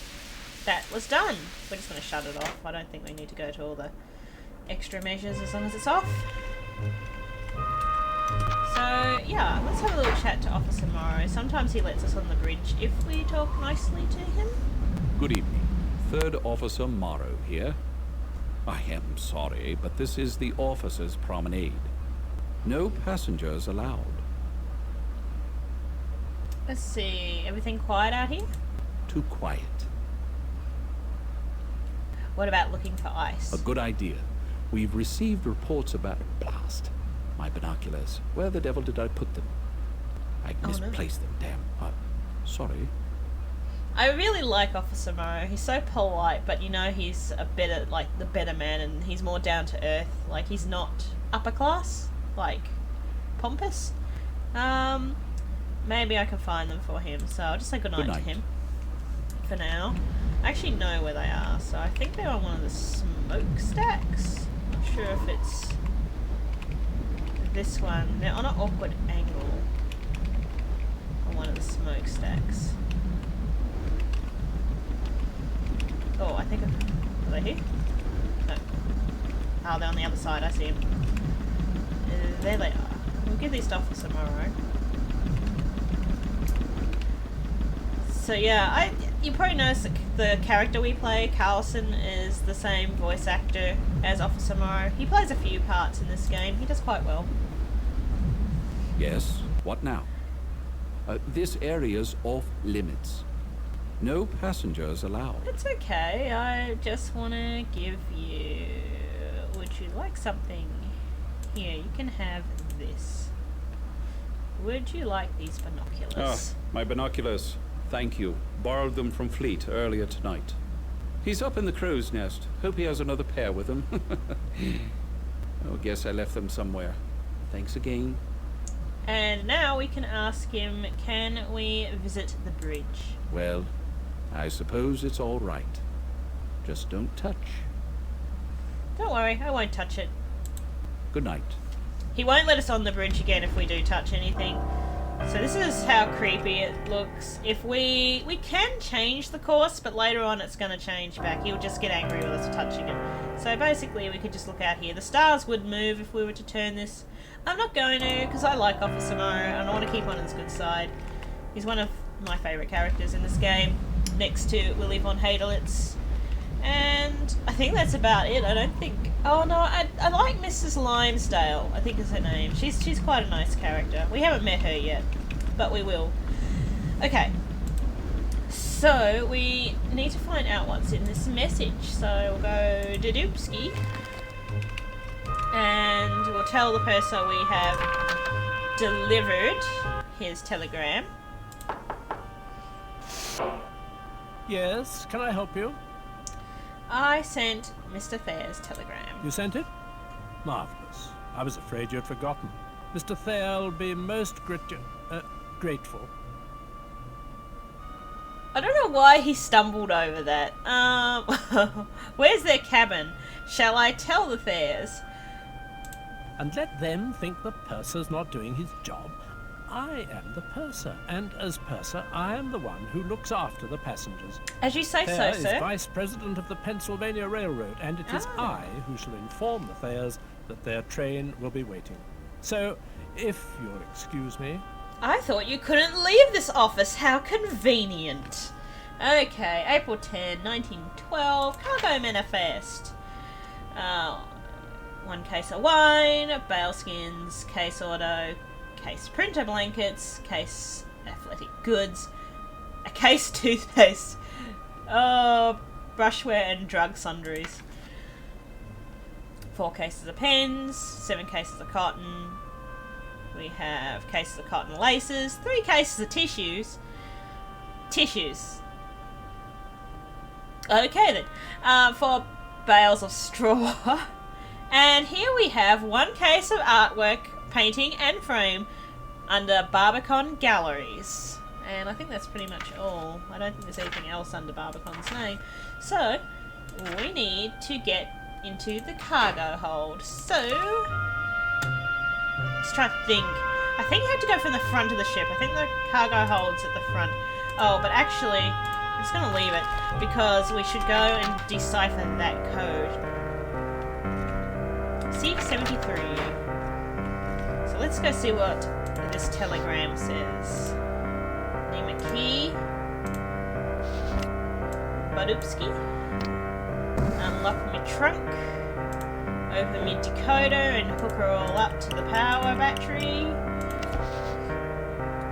that was done. We're just going to shut it off. I don't think we need to go to all the extra measures as long as it's off. So, yeah, let's have a little chat to Officer Morrow. Sometimes he lets us on the bridge if we talk nicely to him. Good evening. Third Officer Morrow here. I am sorry, but this is the officers' promenade. No passengers allowed. Let's see, everything quiet out here? Too quiet. What about looking for ice? A good idea. We've received reports about blast. My binoculars. Where the devil did I put them? I misplaced them, damn. Sorry. I really like Officer Morrow. He's so polite, but you know he's a better, like, the better man, and he's more down to earth. Like, he's not upper class, like, pompous. Maybe I can find them for him, so I'll just say goodnight to him. For now. I actually know where they are, so I think they're on one of the smokestacks. Not sure if it's this one. They're on an awkward angle on one of the smokestacks. Oh, I think are they here? No. Oh, they're on the other side. I see them. There they are. We'll give these to Officer Morrow. So yeah, you probably noticed the character we play, Carlson, is the same voice actor as Officer Morrow. He plays a few parts in this game. He does quite well. Yes, what now? This area's off limits. No passengers allowed. It's okay. I just want to give you... Would you like something? Here, you can have this. Would you like these binoculars? My binoculars. Thank you. Borrowed them from Fleet earlier tonight. He's up in the crow's nest. Hope he has another pair with him. Oh, guess I left them somewhere. Thanks again. And now we can ask him, can we visit the bridge? Well, I suppose it's all right. Just don't touch. Don't worry, I won't touch it. Good night. He won't let us on the bridge again if we do touch anything. So this is how creepy it looks. If we can change the course, but later on it's going to change back. He'll just get angry with us touching it. So basically we could just look out here. The stars would move if we were to turn this. I'm not going to, because I like Officer Morrow and I want to keep on his good side. He's one of my favourite characters in this game, next to Willie von Hadelitz. And I think that's about it. I don't think... Oh no, I like Mrs. Limesdale, I think is her name. She's quite a nice character. We haven't met her yet, but we will. Okay. So, we need to find out what's in this message. So, we'll go Dadoopski. And we'll tell the purser we have delivered his telegram. Yes, can I help you? I sent Mr. Thayer's telegram. You sent it? Marvelous. I was afraid you'd forgotten. Mr. Thayer will be most grateful. I don't know why he stumbled over that. Where's their cabin? Shall I tell the Thayers? And let them think the purser's not doing his job. I am the purser, and as purser, I am the one who looks after the passengers. As you say Thayer so, is sir. Vice President of the Pennsylvania Railroad, and it is I who shall inform the Thayers that their train will be waiting. So, if you'll excuse me... I thought you couldn't leave this office. How convenient. Okay, April 10, 1912, cargo manifest. 1 case of wine, bale skins, case auto, case printer blankets, case athletic goods, a case toothpaste, brushwear and drug sundries. 4 cases of pens, 7 cases of cotton. We have cases of cotton laces, 3 cases of tissues. Tissues. Okay then. 4 bales of straw. And here we have 1 case of artwork, painting and frame under Barbican Galleries. And I think that's pretty much all. I don't think there's anything else under Barbican's name. So, we need to get into the cargo hold. So, let's try to think. I think you have to go from the front of the ship. I think the cargo hold's at the front. Oh, but actually, I'm just going to leave it because we should go and decipher that code. C73. So let's go see what this telegram says. Name a key. Badupski. Unlock my trunk. Open my decoder and hook her all up to the power battery.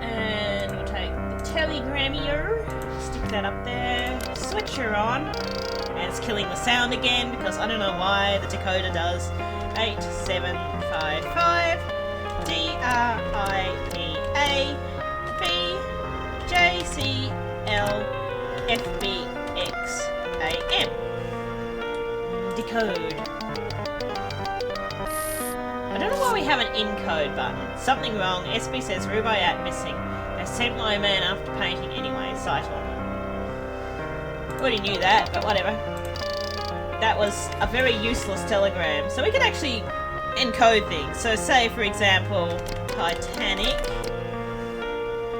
And we'll take the telegram here. Stick that up there. Switch her on. And it's killing the sound again because I don't know why the decoder does. 8755 DRIEA BJCL FBXAM. Decode. I don't know why we have an encode button. Something wrong. SB says rubayat missing. I sent my man after painting anyway. Sight on. Already knew that, but whatever. That was a very useless telegram. So we can actually encode things. So say, for example, Titanic.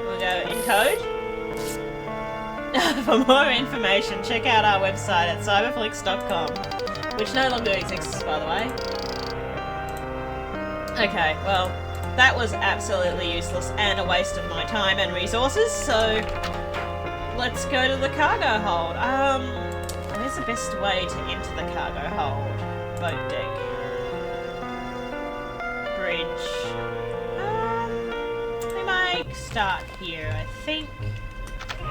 We'll go encode. For more information, check out our website at cyberflix.com, which no longer exists, by the way. Okay, well, that was absolutely useless and a waste of my time and resources, so let's go to the cargo hold. Where's the best way to enter the cargo hold? Boat deck. Bridge. We might start here, I think.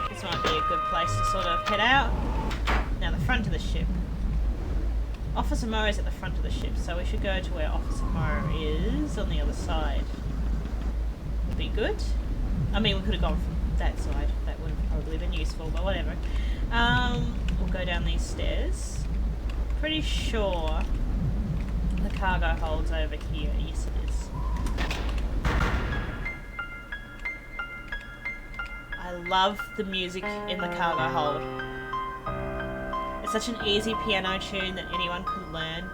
This might be a good place to sort of head out. Now, the front of the ship. Officer Morrow is at the front of the ship, so we should go to where Officer Morrow is on the other side. Would be good. I mean, we could have gone from that side. That would have probably been useful, but whatever. We'll go down these stairs. Pretty sure the cargo hold's over here. Yes, it is. I love the music in the cargo hold. It's such an easy piano tune that anyone could learn.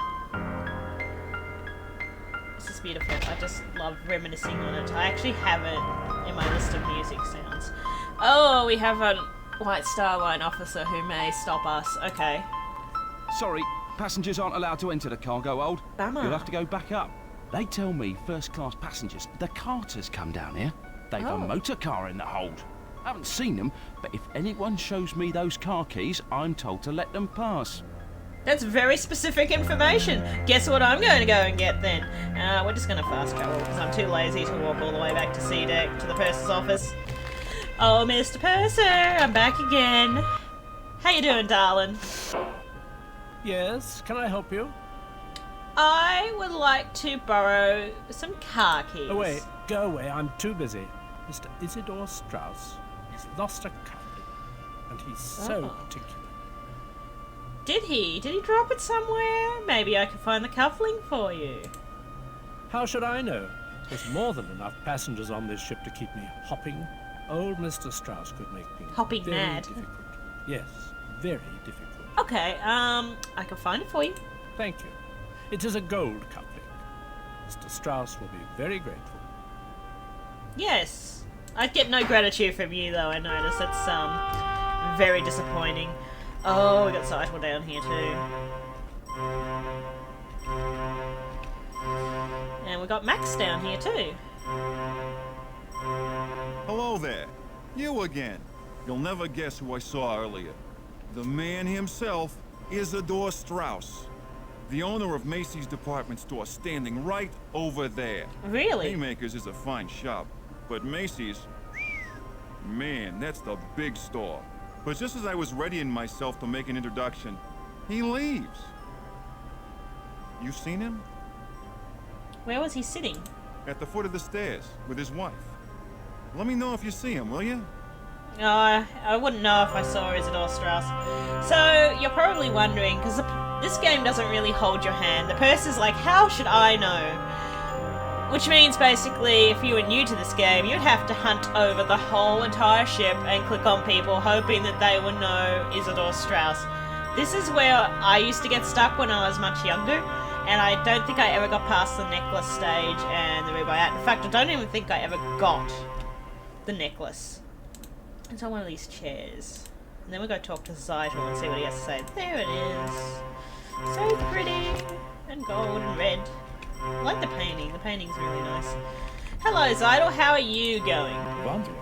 This is beautiful. I just love reminiscing on it. I actually have it in my list of music sounds. Oh, we have a White Star Line officer who may stop us. Okay. Sorry, passengers aren't allowed to enter the cargo hold. Bummer. You'll have to go back up. They tell me first-class passengers, the Carters come down here. They've a motor car in the hold. I haven't seen them, but if anyone shows me those car keys, I'm told to let them pass. That's very specific information. Guess what I'm going to go and get then? We're just going to fast travel because I'm too lazy to walk all the way back to C deck to the purser's office. Oh, Mr. Purser, I'm back again. How you doing, darling? Yes, can I help you? I would like to borrow some car keys. Away, go away, I'm too busy. Mr. Isidore Strauss has lost a cufflink, and he's so particular. Did he? Did he drop it somewhere? Maybe I can find the cufflink for you. How should I know? There's more than enough passengers on this ship to keep me hopping. Old Mr. Strauss could make things Hopping very mad. difficult. Yes, very difficult. Okay, I can find it for you. Thank you. It is a gold cufflink. Mr. Strauss will be very grateful. Yes. I'd get no gratitude from you, though, I notice. That's, very disappointing. Oh, we got Zytle down here, too. And we got Max down here, too. Hello there. You again. You'll never guess who I saw earlier. The man himself, Isidore Strauss. The owner of Macy's department store, standing right over there. Really? Haymakers is a fine shop, but Macy's... Man, that's the big store. But just as I was readying myself to make an introduction, he leaves. You seen him? Where was he sitting? At the foot of the stairs, with his wife. Let me know if you see him, will you? I wouldn't know if I saw Isidore Strauss. So, you're probably wondering, because this game doesn't really hold your hand. The person's like, how should I know? Which means, basically, if you were new to this game, you'd have to hunt over the whole entire ship and click on people, hoping that they would know Isidore Strauss. This is where I used to get stuck when I was much younger, and I don't think I ever got past the necklace stage and the rubayat. In fact, I don't even think I ever got the necklace. It's on one of these chairs. And then we go talk to Zytle and see what he has to say. There it is. So pretty. And gold and red. I like the painting. The painting's really nice. Hello, Zytle. How are you going? Wanderer,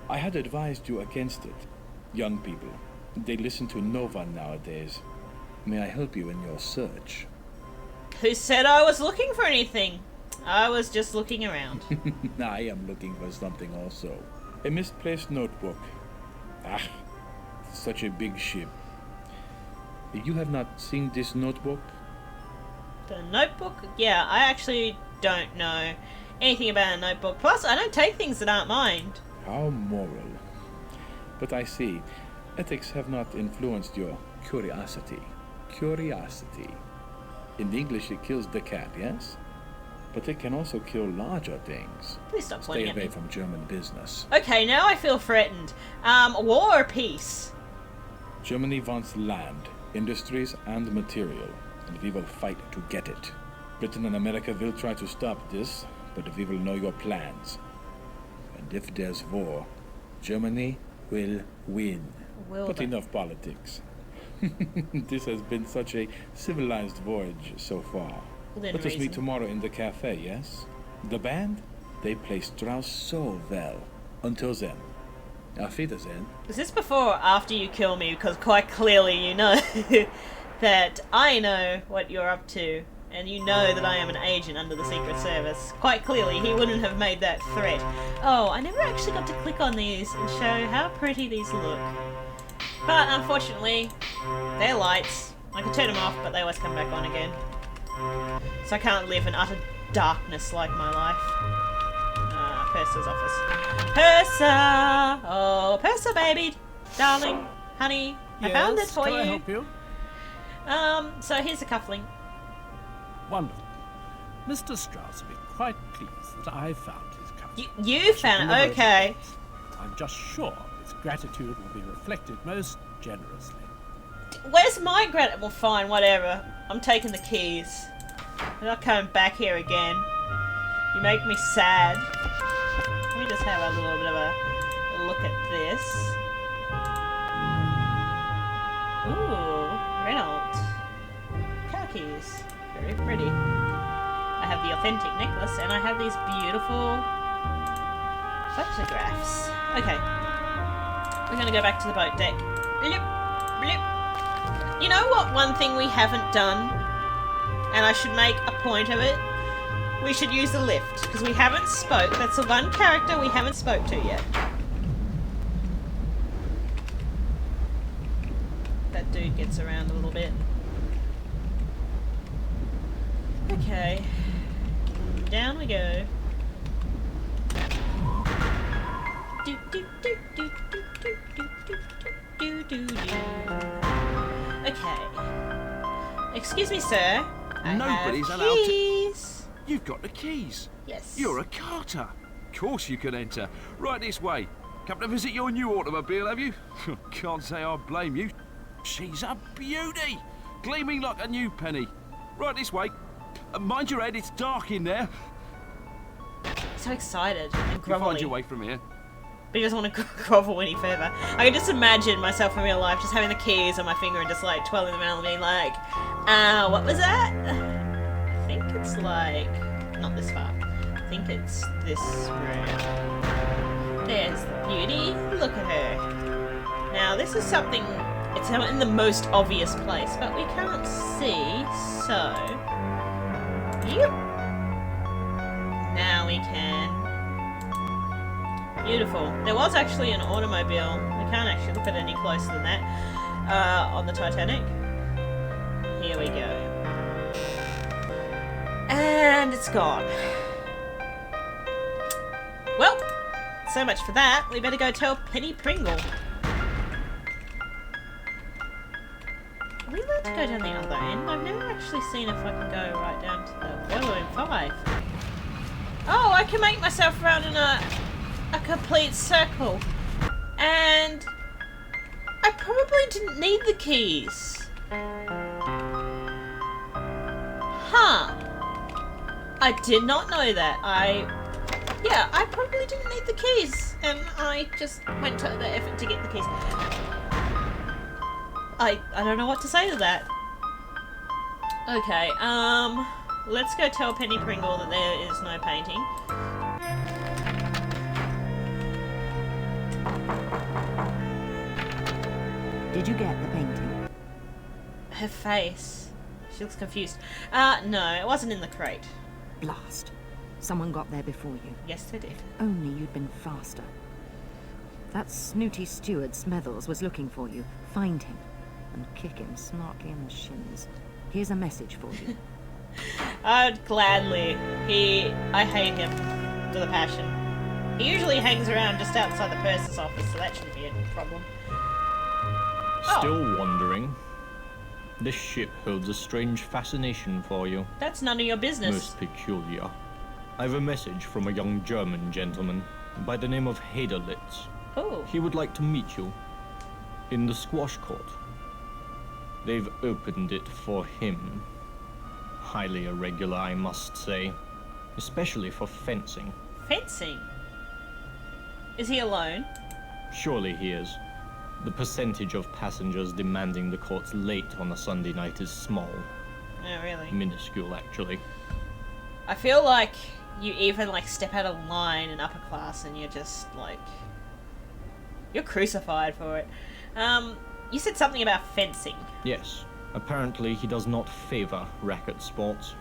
I had advised you against it. Young people, they listen to no one nowadays. May I help you in your search? Who said I was looking for anything? I was just looking around. I am looking for something also. A misplaced notebook. Ah, such a big ship. You have not seen this notebook? The notebook? Yeah, I actually don't know anything about a notebook. Plus, I don't take things that aren't mine. How moral. But I see, ethics have not influenced your curiosity. Curiosity. In English, it kills the cat, yes? But it can also kill larger things. Please stop pointing Stay at away me. from German business. Okay, now I feel threatened. War or peace? Germany wants land, industries, and material, and we will fight to get it. Britain and America will try to stop this, but we will know your plans. And if there's war, Germany will win. But enough politics. This has been such a civilized voyage so far. Let us meet tomorrow in the cafe, yes? The band? They play Strauss so well. Until then. Auf Wiedersehen. Is this before or after you kill me? Because quite clearly you know that I know what you're up to. And you know that I am an agent under the Secret Service. Quite clearly, he wouldn't have made that threat. Oh, I never actually got to click on these and show how pretty these look. But unfortunately, they're lights. I can turn them off, but they always come back on again. So I can't live in utter darkness like my life. Purser's office. Purser! Oh, Purser, baby! Darling, honey, I found it for can you. I help you? So here's the cufflink. Wonderful. Mr. Strauss will be quite pleased that I found his cufflink. You found it? Okay. I'm just sure his gratitude will be reflected most generously. Where's my gratitude? Well, fine, whatever. I'm taking the keys. I'm not coming back here again. You make me sad. Let me just have a little bit of a look at this. Ooh, Renault. Car keys. Very pretty. I have the authentic necklace and I have these beautiful photographs. Okay. We're gonna go back to the boat deck. Bloop, bloop. You know what one thing we haven't done? And I should make a point of it? We should use the lift, because we haven't spoke. That's the one character we haven't spoke to yet. That dude gets around a little bit. Okay. Down we go. Do, do, do, do, do, do, do, do, do, do. Okay. Excuse me, sir. Nobody's I have allowed to. keys. You've got the keys. Yes. You're a carter. Of course you can enter. Right this way. Come to visit your new automobile, have you? Can't say I blame you. She's a beauty. Gleaming like a new penny. Right this way. Mind your head, it's dark in there. So excited and You grovelly. find your way from here. But he doesn't want to grovel any further. I can just imagine myself in real life just having the keys on my finger and just like twirling them around and being like, what was that? I think it's like, not this far. I think it's this room. There's the beauty. Look at her. Now this is something, it's not in the most obvious place, but we can't see, so... Yep. Now we can. Beautiful. There was actually an automobile. We can't actually look at it any closer than that. On the Titanic. Here we go. And it's gone. Well, so much for that. We better go tell Penny Pringle. Are we allowed to go down the other end? I've never actually seen if I can go right down to the following 5. Oh, I can make myself run in a complete circle. And I probably didn't need the keys. Huh. I did not know that. Yeah, I probably didn't need the keys. And I just went to the effort to get the keys. I don't know what to say to that. Okay, let's go tell Penny Pringle that there is no painting. Did you get the painting? Her face. She looks confused. No, it wasn't in the crate. Blast. Someone got there before you. Yes, they did. Only you'd been faster. That snooty steward, Smethels, was looking for you. Find him and kick him smartly in the shins. Here's a message for you. I'd gladly. I hate him with a passion. He usually hangs around just outside the purser's office, so that shouldn't be a problem. Still wondering? This ship holds a strange fascination for you. That's none of your business. Most peculiar. I have a message from a young German gentleman by the name of Haderlitz. Oh. He would like to meet you in the squash court. They've opened it for him. Highly irregular, I must say. Especially for fencing. Fencing? Is he alone? Surely he is. The percentage of passengers demanding the courts late on a Sunday night is small. Oh, really? Minuscule, actually. I feel like you even like step out of line in upper class and you're just like... You're crucified for it. You said something about fencing. Yes. Apparently he does not favor racket sports.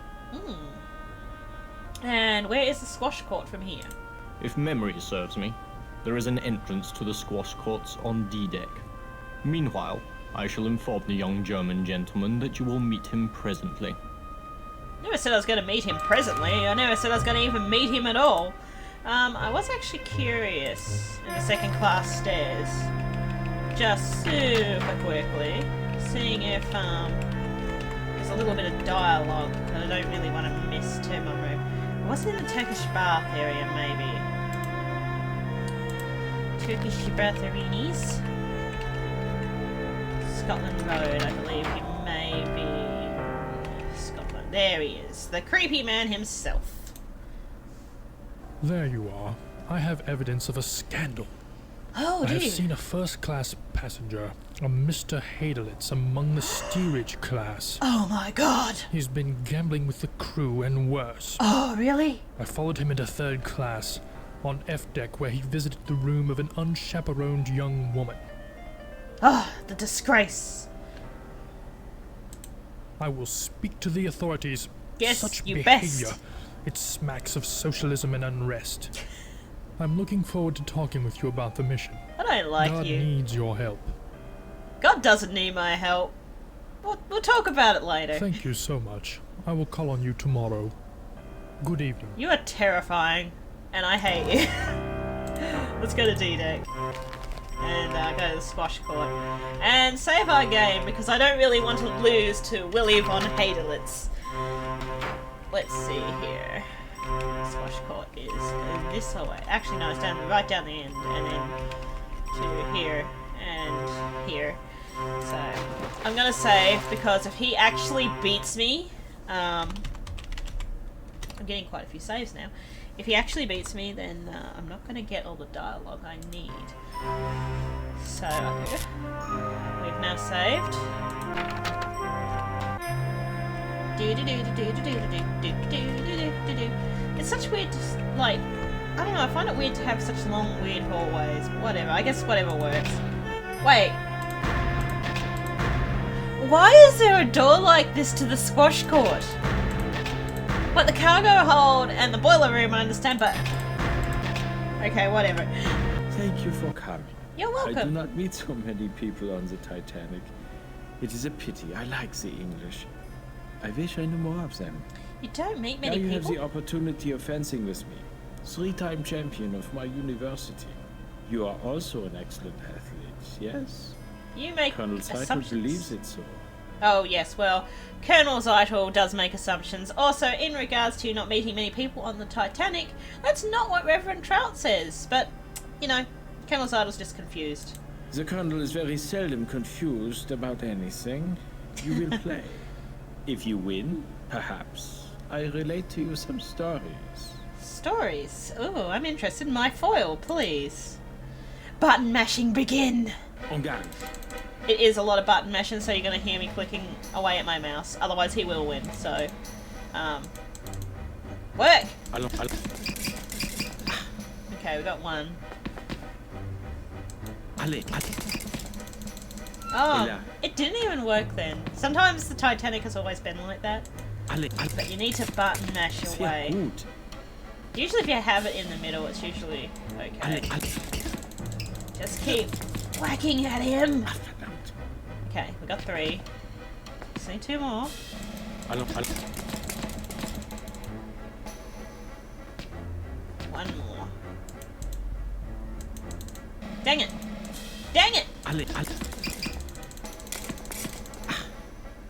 And where is the squash court from here? If memory serves me, there is an entrance to the squash courts on D-deck. Meanwhile, I shall inform the young German gentleman that you will meet him presently. I never said I was going to meet him presently. I never said I was going to even meet him at all. I was actually curious in the second class stairs. Just super quickly. Seeing if there's a little bit of dialogue that I don't really want to miss too much. It wasn't in the Turkish bath area, maybe. Turkish batherinis. Scotland Road, I believe he may be. Scotland. There he is. The creepy man himself. There you are. I have evidence of a scandal. Oh, I dear. have seen a first-class passenger, a Mr. Haderlitz, among the steerage class. Oh my god! He's been gambling with the crew and worse. Oh, really? I followed him into third class, on F deck, where he visited the room of an unchaperoned young woman. Ah, the disgrace. I will speak to the authorities. Yes, Such you behavior, best. it smacks of socialism and unrest. I'm looking forward to talking with you about the mission. I don't like God you. needs your help. God doesn't need my help. We'll talk about it later. Thank you so much. I will call on you tomorrow. Good evening. You are terrifying, and I hate you. Let's go to D-Deck. And go to the squash court. And save our game, because I don't really want to lose to Willie von Hadelitz. Let's see here. Squash court is this way. Actually, no, it's right down the end, and then to here, and here. So, I'm gonna save, because if he actually beats me, I'm getting quite a few saves now. If he actually beats me, then I'm not gonna get all the dialogue I need. So, we've now saved. It's such weird, like, I don't know, I find it weird to have such long, weird hallways. Whatever, I guess whatever works. Wait. Why is there a door like this to the squash court? Like the cargo hold and the boiler room, I understand, but... Okay, whatever. Thank you for coming. You're welcome. I do not meet so many people on the Titanic. It is a pity. I like the English. I wish I knew more of them. You don't meet many now you people. have the opportunity of fencing with me. 3-time champion of my university. You are also an excellent athlete, yes? You make Colonel Zeitel assumptions. believes it so. Oh, yes, well, Colonel Zeitel does make assumptions. Also, in regards to not meeting many people on the Titanic, that's not what Reverend Trout says. But, you know, Colonel Zeitel's just confused. The Colonel is very seldom confused about anything. You will play. If you win, perhaps, I relate to you some stories. Stories? Oh, I'm interested in my foil, please. Button mashing begin! On garde. It is a lot of button mashing, so you're going to hear me clicking away at my mouse. Otherwise, he will win. So, work. Okay, we got one. Oh, it didn't even work then. Sometimes the Titanic has always been like that. But you need to button mash your way. Usually, if you have it in the middle, it's usually okay. Just keep whacking at him. Okay, we got 3. Just need 2 more. One more. Dang it! Dang it!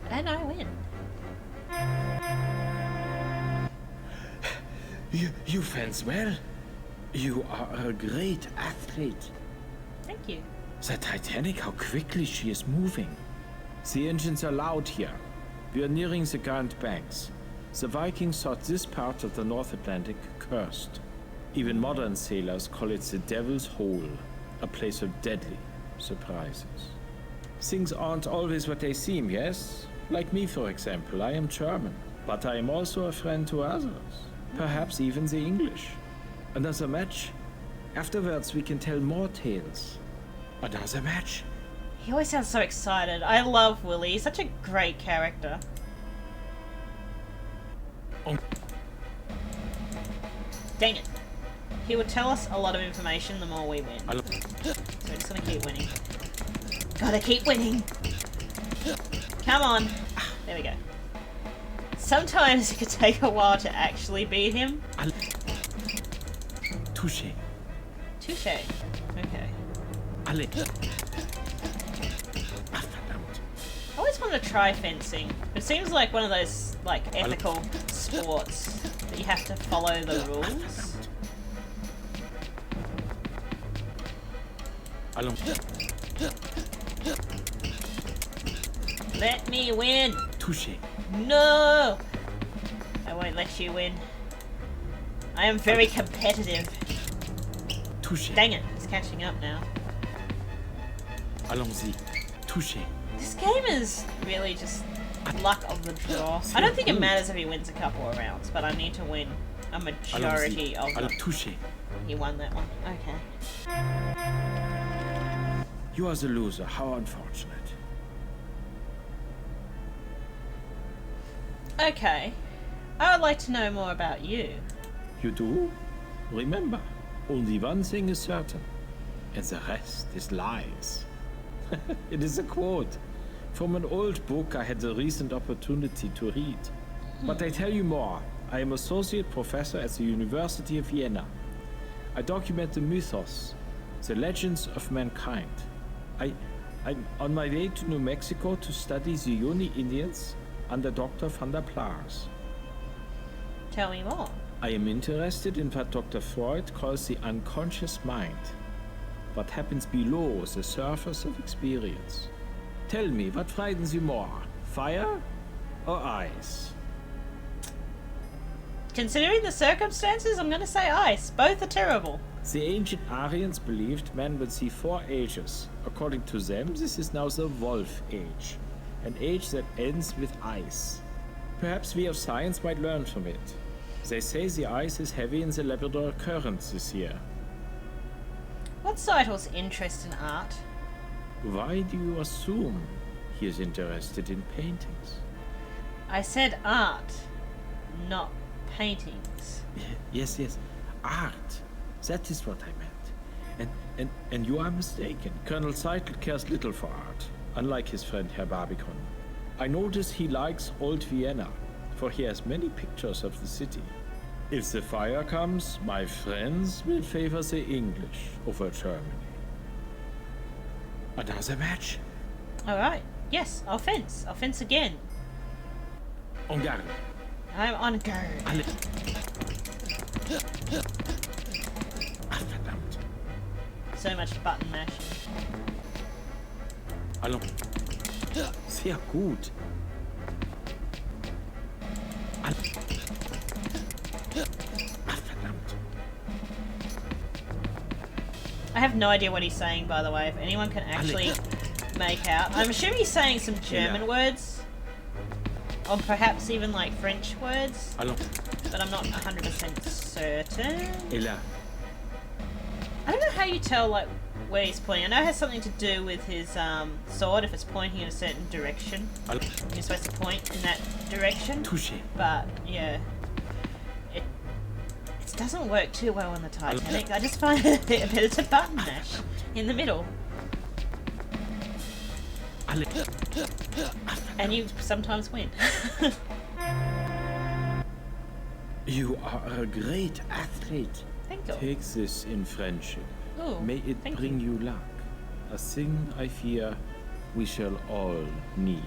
And I win. You fence well. You are a great athlete. Thank you. The Titanic, how quickly she is moving. The engines are loud here. We are nearing the Grand Banks. The Vikings thought this part of the North Atlantic cursed. Even modern sailors call it the Devil's Hole, a place of deadly surprises. Things aren't always what they seem, yes? Like me, for example. I am German, but I am also a friend to others. Perhaps even the English. Another match? Afterwards, we can tell more tales. Another match? He always sounds so excited. I love Willie. He's such a great character. Dang it. He would tell us a lot of information the more we win. So we're just gonna keep winning. Gotta keep winning. Come on. There we go. Sometimes it could take a while to actually beat him. Touché. Touché. Okay. I always want to try fencing. It seems like one of those, like, ethical sports that you have to follow the rules. Let me win! Touché. No! I won't let you win. I am very competitive. Touché. Dang it, he's catching up now. Allons-y. Touché. This game is really just luck of the draw. I don't think it matters if he wins a couple of rounds, but I need to win a majority of them. Touché. He won that one. Okay. You are the loser. How unfortunate. Okay. I would like to know more about you. You do? Remember, only one thing is certain, and the rest is lies. It is a quote from an old book I had the recent opportunity to read. But I tell you more. I am associate professor at the University of Vienna. I document the mythos, the legends of mankind. I'm on my way to New Mexico to study the Yoni Indians under Dr. van der Plaars. Tell me more. I am interested in what Dr. Freud calls the unconscious mind. What happens below the surface of experience. Tell me, what frightens you more? Fire or ice? Considering the circumstances, I'm gonna say ice. Both are terrible. The ancient Aryans believed man would see 4 ages. According to them, this is now the Wolf Age. An age that ends with ice. Perhaps we of science might learn from it. They say the ice is heavy in the Labrador Current this year. What's Zeitel's interest in art? Why do you assume he is interested in paintings? I said art, not paintings. Yes, art. That is what I meant. And you are mistaken. Colonel Zeitel cares little for art, unlike his friend Herr Barbicon. I notice he likes old Vienna, for he has many pictures of the city. If the fire comes, my friends will favor the English over Germany. Another match? Alright. Yes, I'll fence. I'll fence again. En garde. I'm on guard. Allez. Ah, verdammt. So much button mashing. Allons. Sehr gut. I have no idea what he's saying, by the way, if anyone can actually make out. I'm assuming he's saying some German words. Or perhaps even like French words. But I'm not 100% certain. I don't know how you tell like where he's pointing. I know it has something to do with his sword, if it's pointing in a certain direction. You're supposed to point in that direction. But yeah. It doesn't work too well on the Titanic. I just find it a bit it's a button mash in the middle. And you sometimes win. You are a great athlete. Thank you. Take this in friendship. Ooh, May it bring you luck. A thing I fear we shall all need.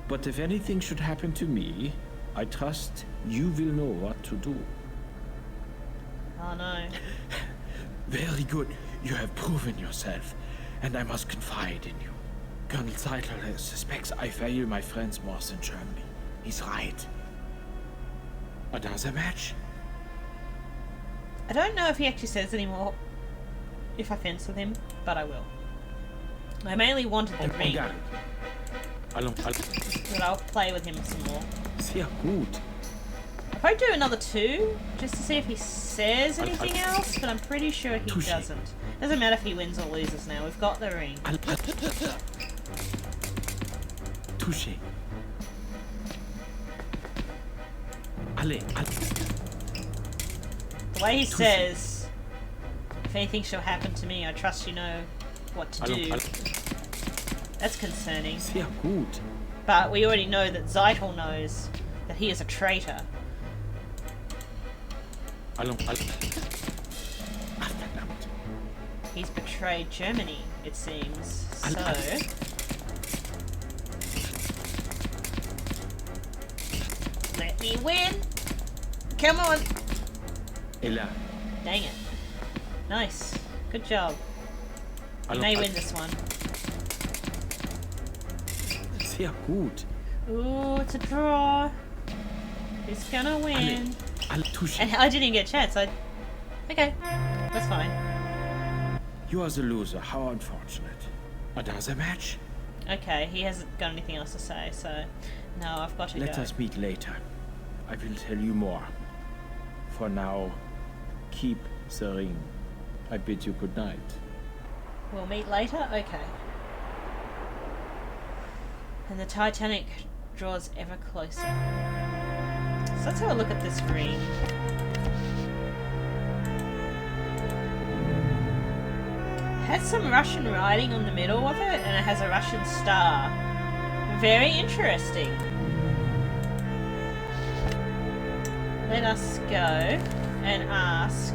But if anything should happen to me, I trust you will know what to do. Oh no. Very good. You have proven yourself, and I must confide in you. Colonel Zeitel suspects I value my friends more than Germany. He's right. Another match? I don't know if he actually says anymore if I fence with him, but I will. I mainly wanted the ring, but I'll play with him some more. Sehr gut. I'll probably do another 2, just to see if he says anything else, but I'm pretty sure he doesn't. Doesn't matter if he wins or loses now, we've got the ring. Touché. Allez. The way he says, if anything shall happen to me, I trust you know what to do. That's concerning. Sehr gut. But we already know that Zeitel knows that he is a traitor. He's betrayed Germany, it seems. So... let me win! Come on! Dang it. Nice. Good job. You may win this one. Sehr gut. Ooh, it's a draw. Who's gonna win? And I didn't even get a chance. Okay, that's fine. You are the loser. How unfortunate. Another match? Okay, he hasn't got anything else to say, so no, I've got to go. Let us meet later. I will tell you more. For now, keep the ring. I bid you good night. We'll meet later? Okay. And the Titanic draws ever closer. So let's have a look at this ring. It has some Russian writing on the middle of it, and it has a Russian star. Very interesting. let us go and ask.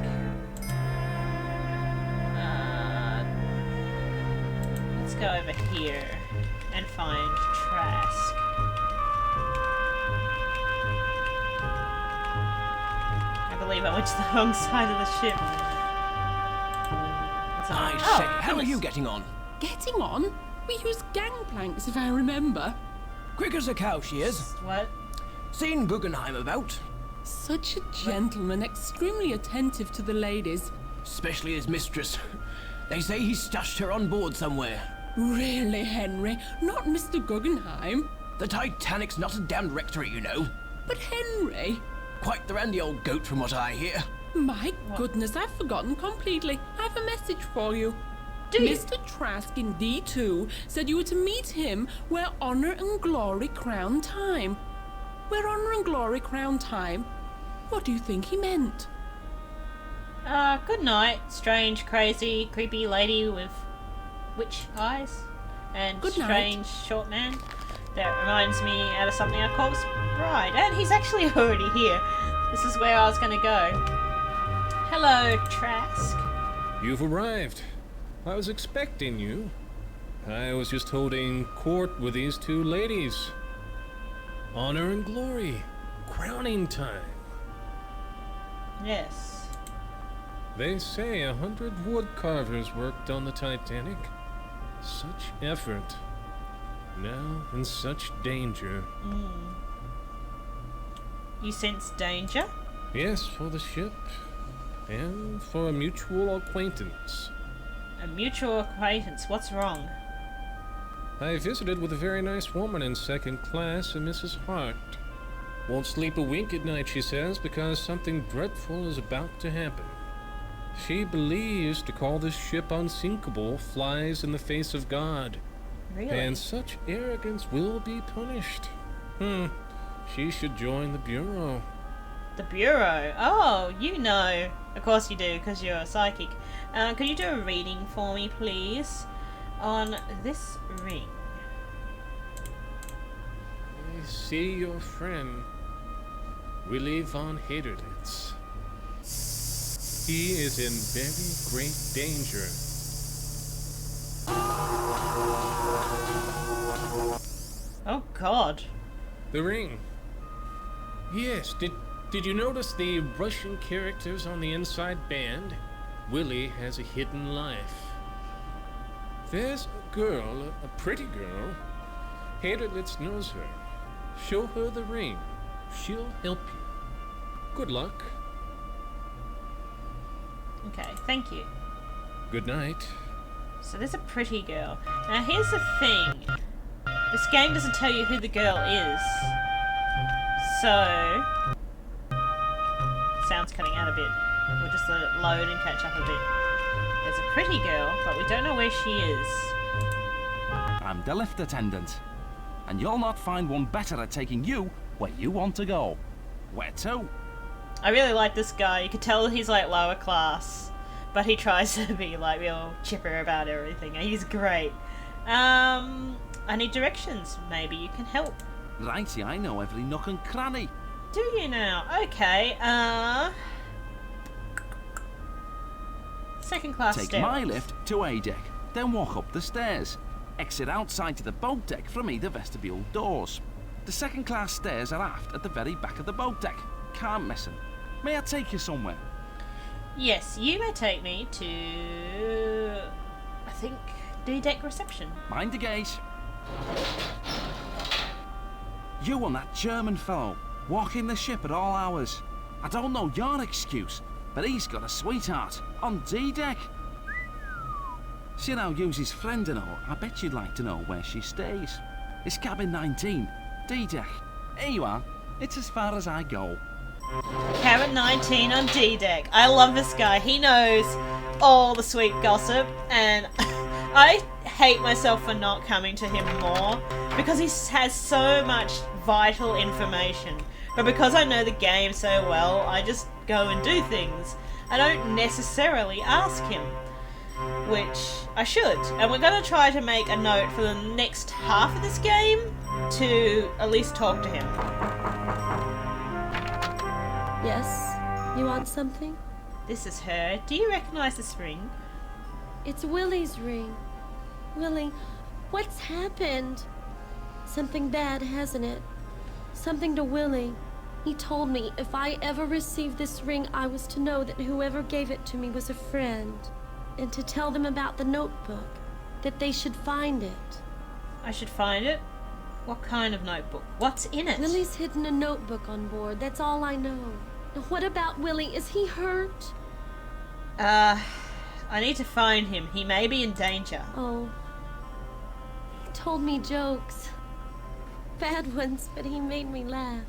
Let's go over here and find Trask. I believe I went to the wrong side of the ship. I say, how are you getting on? Getting on? We use gangplanks, if I remember. Quick as a cow, she is. What? Seen Guggenheim about? Such a gentleman, extremely attentive to the ladies. Especially his mistress. They say he stashed her on board somewhere. Really, Henry? Not Mr. Guggenheim? The Titanic's not a damned rectory, you know. But Henry... Quite the randy old goat from what I hear. My goodness, I've forgotten completely. I have a message for you. Mr. Trask in D2 said you were to meet him where honor and glory crown time. Where honor and glory crown time? What do you think he meant? Good night, strange, crazy, creepy lady with witch eyes and Good night. strange short man. That reminds me out of something I call Bride, and he's actually already here. This is where I was going to go. Hello, Trask. You've arrived. I was expecting you. I was just holding court with these two ladies. Honor and glory. Crowning time. Yes. They say 100 wood carvers worked on the Titanic. Such effort. Now in such danger. You sense danger? Yes, for the ship. And for a mutual acquaintance. A mutual acquaintance. What's wrong? I visited with a very nice woman in second class, a Mrs. Hart. Won't sleep a wink at night, she says, because something dreadful is about to happen. She believes to call this ship unsinkable flies in the face of God. Really? And such arrogance will be punished. She should join the Bureau. The Bureau? Oh, you know. Of course you do, because you're a psychic. Could you do a reading for me, please? On this ring. I see your friend, Willie von Haderlitz. He is in very great danger. Oh, God. The ring. Yes, did you notice the Russian characters on the inside band? Willie has a hidden life. There's a girl, a pretty girl. Haderlitz knows her. Show her the ring. She'll help you. Good luck. Okay, thank you. Good night. So there's a pretty girl. Now here's the thing. This game doesn't tell you who the girl is. So... Sound's cutting out a bit. We'll just let it load and catch up a bit. There's a pretty girl, but we don't know where she is. I'm the lift attendant. And you'll not find one better at taking you where you want to go. Where to? I really like this guy. You could tell he's like lower class, but he tries to be like real chipper about everything. He's great. I need directions. Maybe you can help. Righty, I know every nook and cranny. Do you now? Okay, second class Take stairwells. my lift to A deck, then walk up the stairs. Exit outside to the boat deck from either vestibule doors. The second class stairs are aft at the very back of the boat deck. Can't miss 'em. May I take you somewhere? Yes, you may take me to... I think D-deck reception. Mind the gate. You and that German fellow, walking the ship at all hours. I don't know your excuse, but he's got a sweetheart on D-deck. Seeing how you's his friend and all, I bet you'd like to know where she stays. It's cabin 19, D-deck. Here you are. It's as far as I go. Cabin 19 on D-deck. I love this guy. He knows all the sweet gossip, and I hate myself for not coming to him more, because he has so much vital information. But because I know the game so well, I just go and do things. I don't necessarily ask him, which I should. And we're going to try to make a note for the next half of this game to at least talk to him. Yes? You want something? This is her. Do you recognize this ring? It's Willie's ring. Willie, what's happened? Something bad, hasn't it? Something to Willie. He told me if I ever received this ring, I was to know that whoever gave it to me was a friend, and to tell them about the notebook, that they should find it. I should find it? What kind of notebook? What's in it? Willie's hidden a notebook on board, that's all I know. Now, what about Willie? Is he hurt? I need to find him. He may be in danger. Oh. He told me jokes. Bad ones, but he made me laugh.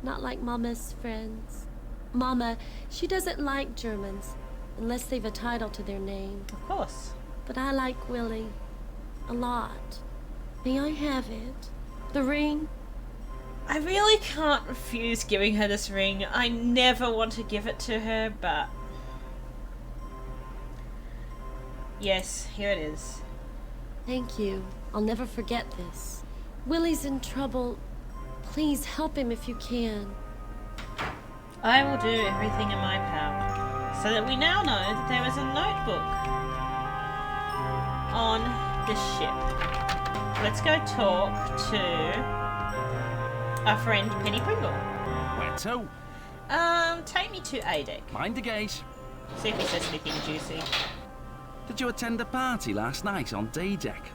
Not like Mama's friends. Mama, she doesn't like Germans, unless they've a title to their name. Of course. But I like Willie. A lot. May I have it? The ring? I really can't refuse giving her this ring. I never want to give it to her, but... Yes, here it is. Thank you. I'll never forget this. Willie's in trouble. Please help him if you can. I will do everything in my power, so that we now know that there is a notebook on this ship. Let's go talk to our friend Penny Pringle. Where to? Take me to A deck. Mind the gate. See if he says anything juicy. Did you attend a party last night on D deck?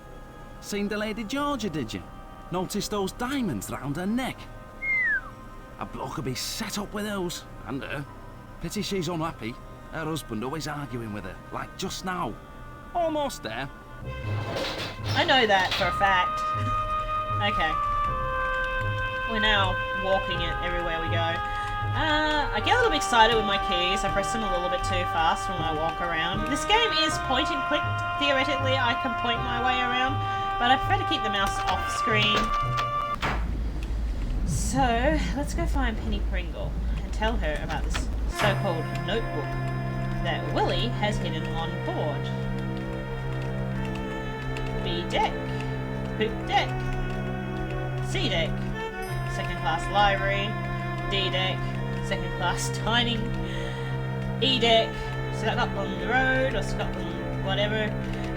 Seen the Lady Georgia, did you? Noticed those diamonds round her neck? A bloke could be set up with those, and her. Pity she's unhappy. Her husband always arguing with her, like just now. Almost there. I know that for a fact. Okay. We're now walking it everywhere we go. I get a little bit excited with my keys. I press them a little bit too fast when I walk around. This game is point and click. Theoretically, I can point my way around, but I prefer to keep the mouse off screen. So, let's go find Penny Pringle and tell her about this so-called notebook that Willie has hidden on board. B deck, poop deck, C deck, second class library, D deck, second class dining, E deck, Scotland Road or Scotland whatever,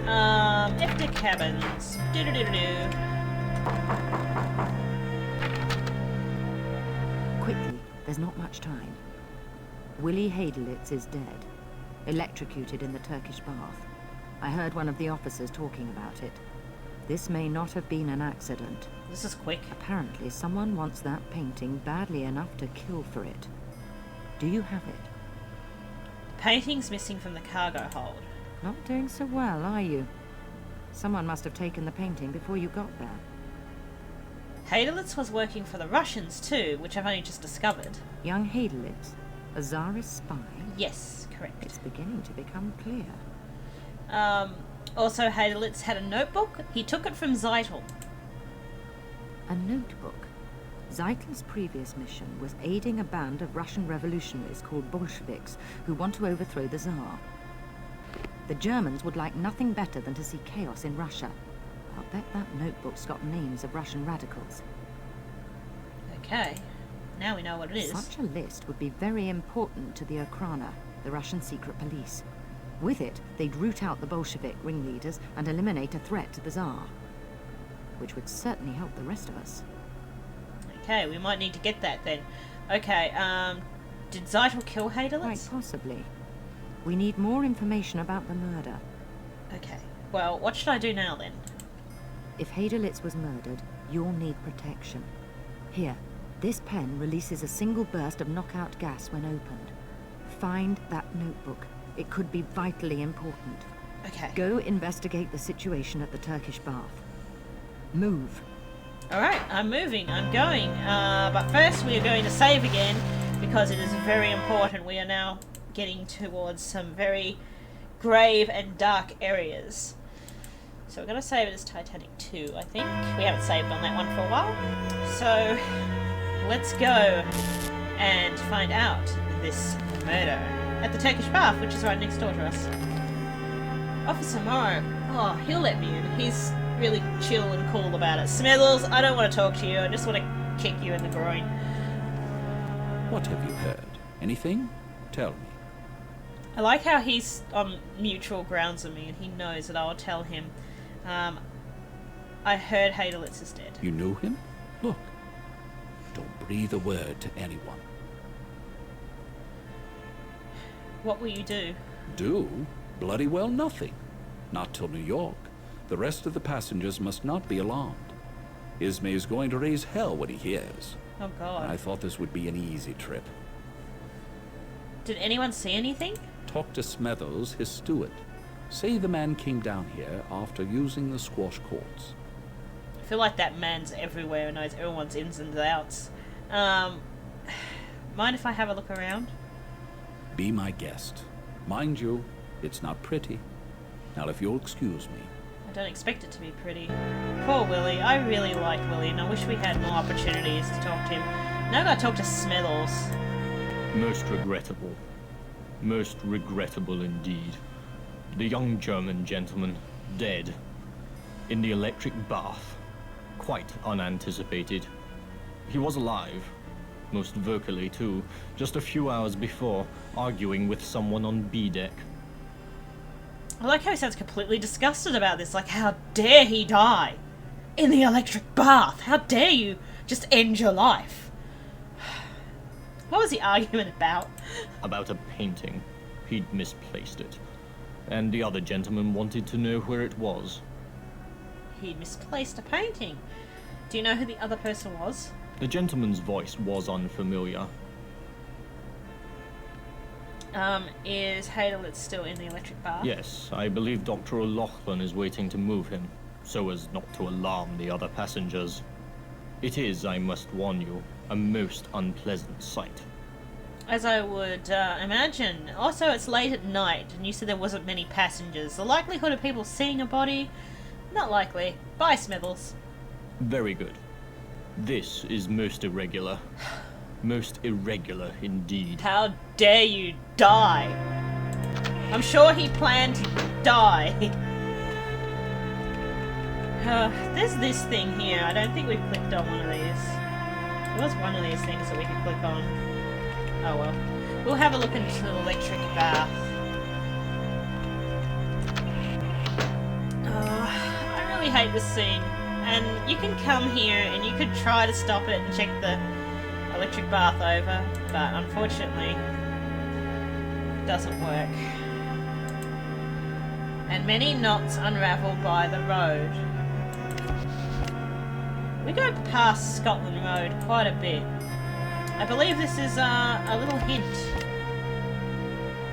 F deck cabins, Quickly, there's not much time. Willie Hadelitz is dead, electrocuted in the Turkish bath. I heard one of the officers talking about it. This may not have been an accident. This is quick. Apparently, someone wants that painting badly enough to kill for it. Do you have it? The painting's missing from the cargo hold. Not doing so well, are you? Someone must have taken the painting before you got there. Hadelitz was working for the Russians too, which I've only just discovered. Young Hadelitz, a Tsarist spy? Yes, correct. It's beginning to become clear. Also, Hadelitz had a notebook. He took it from Zeitel. A notebook? Zeitel's previous mission was aiding a band of Russian revolutionaries called Bolsheviks who want to overthrow the Tsar. The Germans would like nothing better than to see chaos in Russia. I'll bet that notebook's got names of Russian radicals. Okay, now we know what it is. Such a list would be very important to the Okhrana, the Russian secret police. With it, they'd root out the Bolshevik ringleaders and eliminate a threat to the Tsar. Which would certainly help the rest of us. Okay, we might need to get that then. Okay, did Zeitel kill Hadelitz? Quite possibly. We need more information about the murder. Okay, well, what should I do now then? If Hadelitz was murdered, you'll need protection. Here, this pen releases a single burst of knockout gas when opened. Find that notebook. It could be vitally important. Okay. Go investigate the situation at the Turkish bath. Move. Alright, I'm moving. I'm going. But first we are going to save again, because it is very important. We are now getting towards some very grave and dark areas. So we're going to save it as Titanic 2, I think. We haven't saved on that one for a while. So, let's go and find out this murder at the Turkish bath, which is right next door to us. Officer Morrow. Oh, he'll let me in. He's really chill and cool about it. Smithers, I don't want to talk to you. I just want to kick you in the groin. What have you heard? Anything? Tell me. I like how he's on mutual grounds with me and he knows that I'll tell him. I heard Hadelitz is dead. You knew him? Look. Don't breathe a word to anyone. What will you do? Do? Bloody well nothing. Not till New York. The rest of the passengers must not be alarmed. Ismay is going to raise hell when he hears. Oh God. I thought this would be an easy trip. Did anyone see anything? Talk to Smethers, his steward. Say the man came down here after using the squash courts. I feel like that man's everywhere and knows everyone's ins and outs. Mind if I have a look around? Be my guest. Mind you, it's not pretty. Now if you'll excuse me. I don't expect it to be pretty. Poor Willie. I really like Willie and I wish we had more opportunities to talk to him. Now I've got to talk to Smethers. Most regrettable. Most regrettable indeed. The young German gentleman, dead. In the electric bath. Quite unanticipated. He was alive. Most vocally too. Just a few hours before, arguing with someone on B deck. I like how he sounds completely disgusted about this. Like, how dare he die? In the electric bath. How dare you just end your life? What was the argument about? About a painting. He'd misplaced it. And the other gentleman wanted to know where it was. He'd misplaced a painting. Do you know who the other person was? The gentleman's voice was unfamiliar. Is Hadelitz still in the electric bath? Yes, I believe Dr. O'Loughlin is waiting to move him, so as not to alarm the other passengers. It is, I must warn you, a most unpleasant sight. As I would imagine. Also, it's late at night, and you said there wasn't many passengers. The likelihood of people seeing a body? Not likely. Bye, Smithers. Very good. This is most irregular. Most irregular indeed. How dare you die? I'm sure he planned to die. There's this thing here. I don't think we've clicked on one of these. There was one of these things that we could click on. Oh well. We'll have a look into the electric bath. I really hate this scene. And you can come here and you could try to stop it and check the electric bath over, but unfortunately it doesn't work. And many knots unravel by the road. We go past Scotland Road quite a bit. I believe this is a little hint.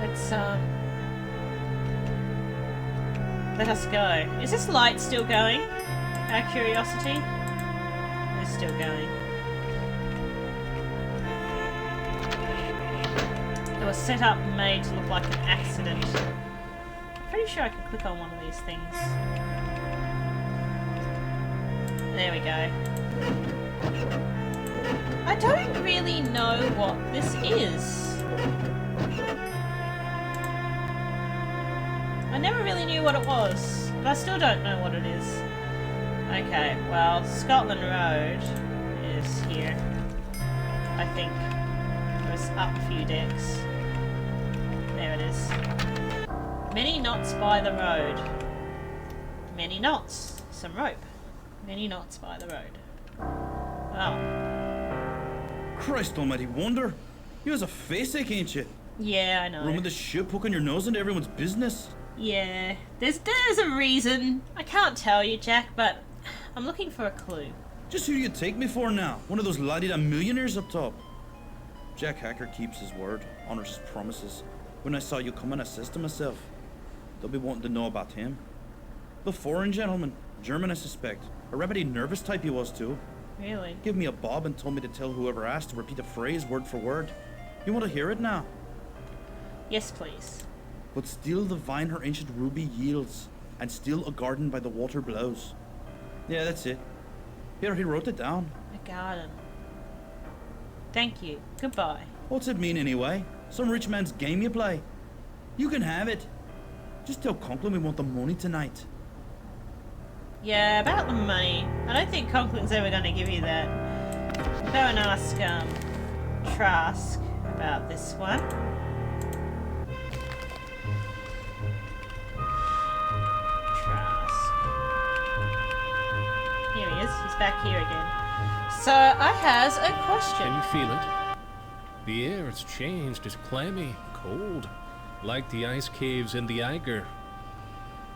Let's let us go. Is this light still going? Our curiosity? It's still going. It was set up and made to look like an accident. Pretty sure I can click on one of these things. There we go. I don't really know what this is. I never really knew what it was, but I still don't know what it is. Okay, well, Scotland Road is here. I think. It was up a few decks. There it is. Many knots by the road. Many knots. Some rope. Many knots by the road. Oh. Christ almighty wonder! You has a face ache, ain't you? Yeah, I know. Running the ship, poking your nose into everyone's business. Yeah, there's a reason. I can't tell you, Jack, but I'm looking for a clue. Just who do you take me for now? One of those laddie-da millionaires up top? Jack Hacker keeps his word, honors his promises. When I saw you coming, I says to myself, they'll be wanting to know about him. The foreign gentleman, German I suspect. A rabbidy nervous type he was too. Really? Give me a bob and told me to tell whoever asked to repeat a phrase word for word. You want to hear it now? Yes, please. But still the vine her ancient ruby yields, and still a garden by the water blows. Yeah, that's it. Here, he wrote it down. A garden. Thank you. Goodbye. What's it mean anyway? Some rich man's game you play? You can have it. Just tell Conklin we want the money tonight. Yeah, about the money. I don't think Conklin's ever going to give you that. Go and ask, Trask about this one. Trask. Here he is. He's back here again. So I has a question. Can you feel it? The air has changed. It's clammy, cold, like the ice caves in the Eiger.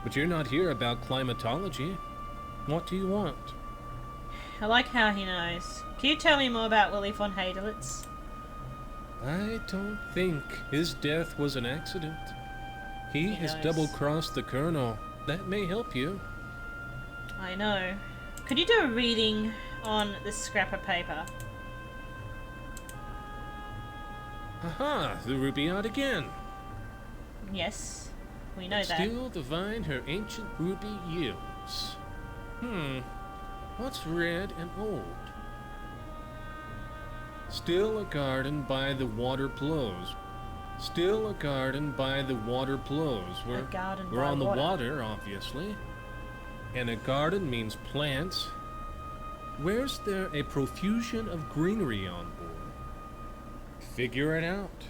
But you're not here about climatology. What do you want? I like how he knows. Can you tell me more about Willie von Hadelitz? I don't think his death was an accident. He has double-crossed the Colonel. That may help you. I know. Could you do a reading on this scrap of paper? Aha! The rubayat again. Yes, we know that. Still the vine her ancient ruby yields. What's red and old? Still a garden by the water blows. Still a garden by the water blows. We're on the water, obviously. And a garden means plants. Where's there a profusion of greenery on board? Figure it out.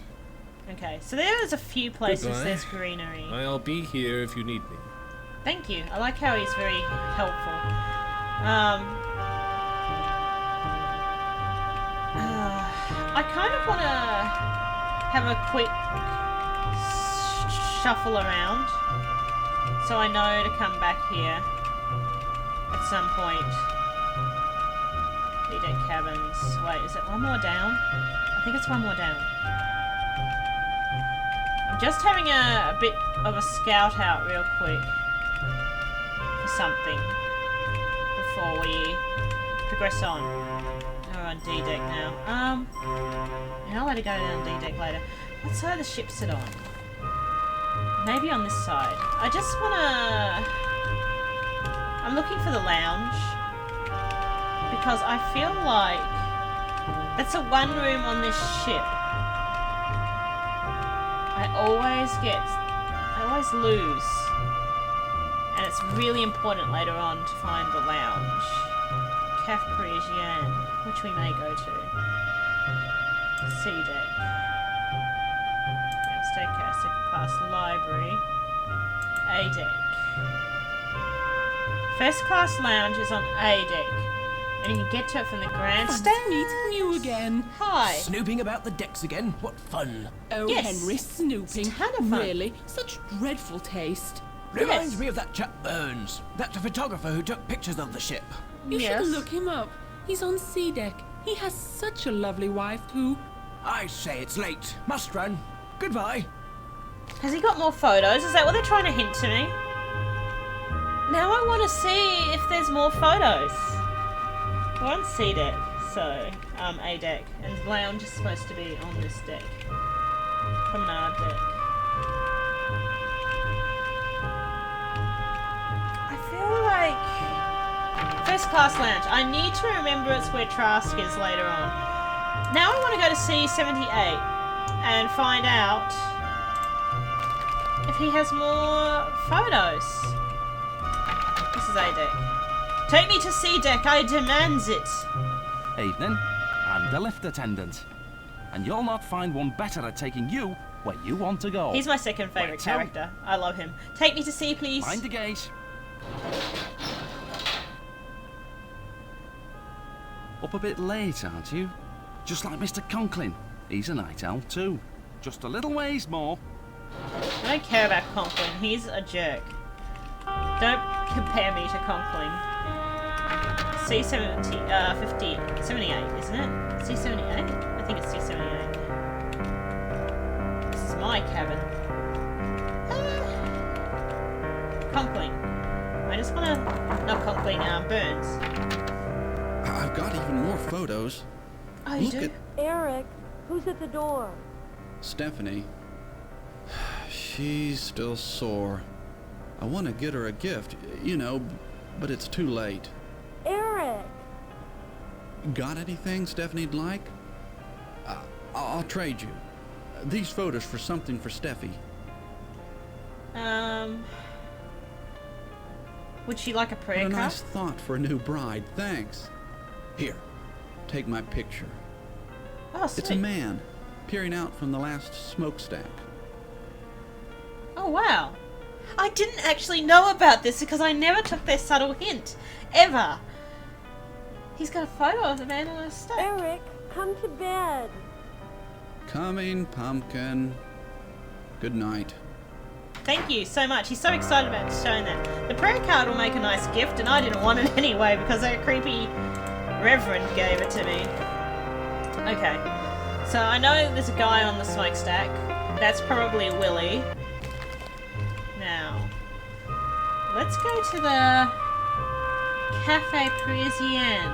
Okay, so there's a few places Goodbye. there's greenery. I'll be here if you need me. Thank you. I like how he's very helpful. I kind of want to have a quick shuffle around so I know to come back here at some point. D-Deck cabins. Wait, is it one more down? I think it's one more down. I'm just having a bit of a scout out real quick for something before we progress on. We're on D-Deck now. And I'll let it go down D-Deck later. What side of the ship sit on? Maybe on this side. I just wanna... I'm looking for the lounge because I feel like that's a one room on this ship. I always lose. And it's really important later on to find the lounge. Caf Parisienne, which we may go to. C deck. Staircase, second class library. A deck. First class lounge is on A deck. And you can get to it from the grandstand. Meeting you again. Hi. Snooping about the decks again? What fun. Oh, Yes. Henry, snooping. It's a ton of fun. Really? Such dreadful taste. Reminds me of that chap Burns, that photographer who took pictures of the ship. You should look him up. He's on C deck. He has such a lovely wife, too. I say it's late. Must run. Goodbye. Has he got more photos? Is that what they're trying to hint to me? Now I want to see if there's more photos. We're on C deck, so A deck, and lounge is supposed to be on this deck. Promenade deck. I feel like first class lounge. I need to remember it's where Trask is later on. Now I want to go to C78 and find out if he has more photos. This is A deck. Take me to C deck, I demands it. Evening. I'm the lift attendant. And you'll not find one better at taking you where you want to go. He's my second favourite character. I love him. Take me to C, please. Mind the gate. Up a bit late, aren't you? Just like Mr. Conklin. He's a night owl too. Just a little ways more. I don't care about Conklin. He's a jerk. Don't compare me to Conklin. C78, isn't it? C78? I think it's C78. This is my cabin. Conklin. I just want to... Not Conklin, Burns. I've got even more photos. Oh, you do? Eric, who's at the door? Stephanie. She's still sore. I want to get her a gift, you know, but it's too late. Eric! Got anything Stephanie'd like? I'll trade you. These photos for something for Steffi. Would she like a prayer What a card? nice thought for a new bride, thanks. Here, take my picture. Oh, sweet. It's a man peering out from the last smokestack. Oh, wow. I didn't actually know about this because I never took their subtle hint. Ever. He's got a photo of the man on a stack. Eric, come to bed. Coming, Pumpkin. Good night. Thank you so much. He's so excited about showing that. The prayer card will make a nice gift, and I didn't want it anyway because that creepy reverend gave it to me. Okay. So I know there's a guy on the smokestack. That's probably Willie. Now, let's go to the Cafe Parisien.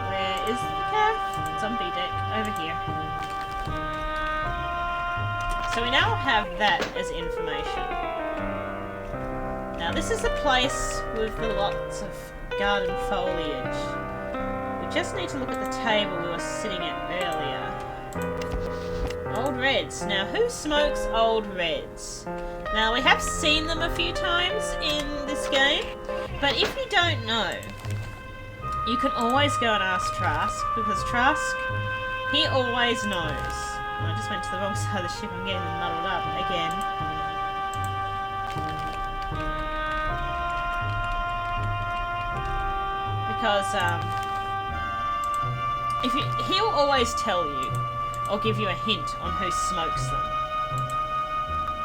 Where is the cafe? Zombie deck. Over here. So we now have that as information. Now this is a place with lots of garden foliage. We just need to look at the table we were sitting at earlier. Old Reds. Now who smokes Old Reds? Now we have seen them a few times in this game, but if you don't know, you can always go and ask Trask, because Trask, he always knows. I just went to the wrong side of the ship. I'm getting them muddled up again. Because, he'll always tell you, or give you a hint on who smokes them.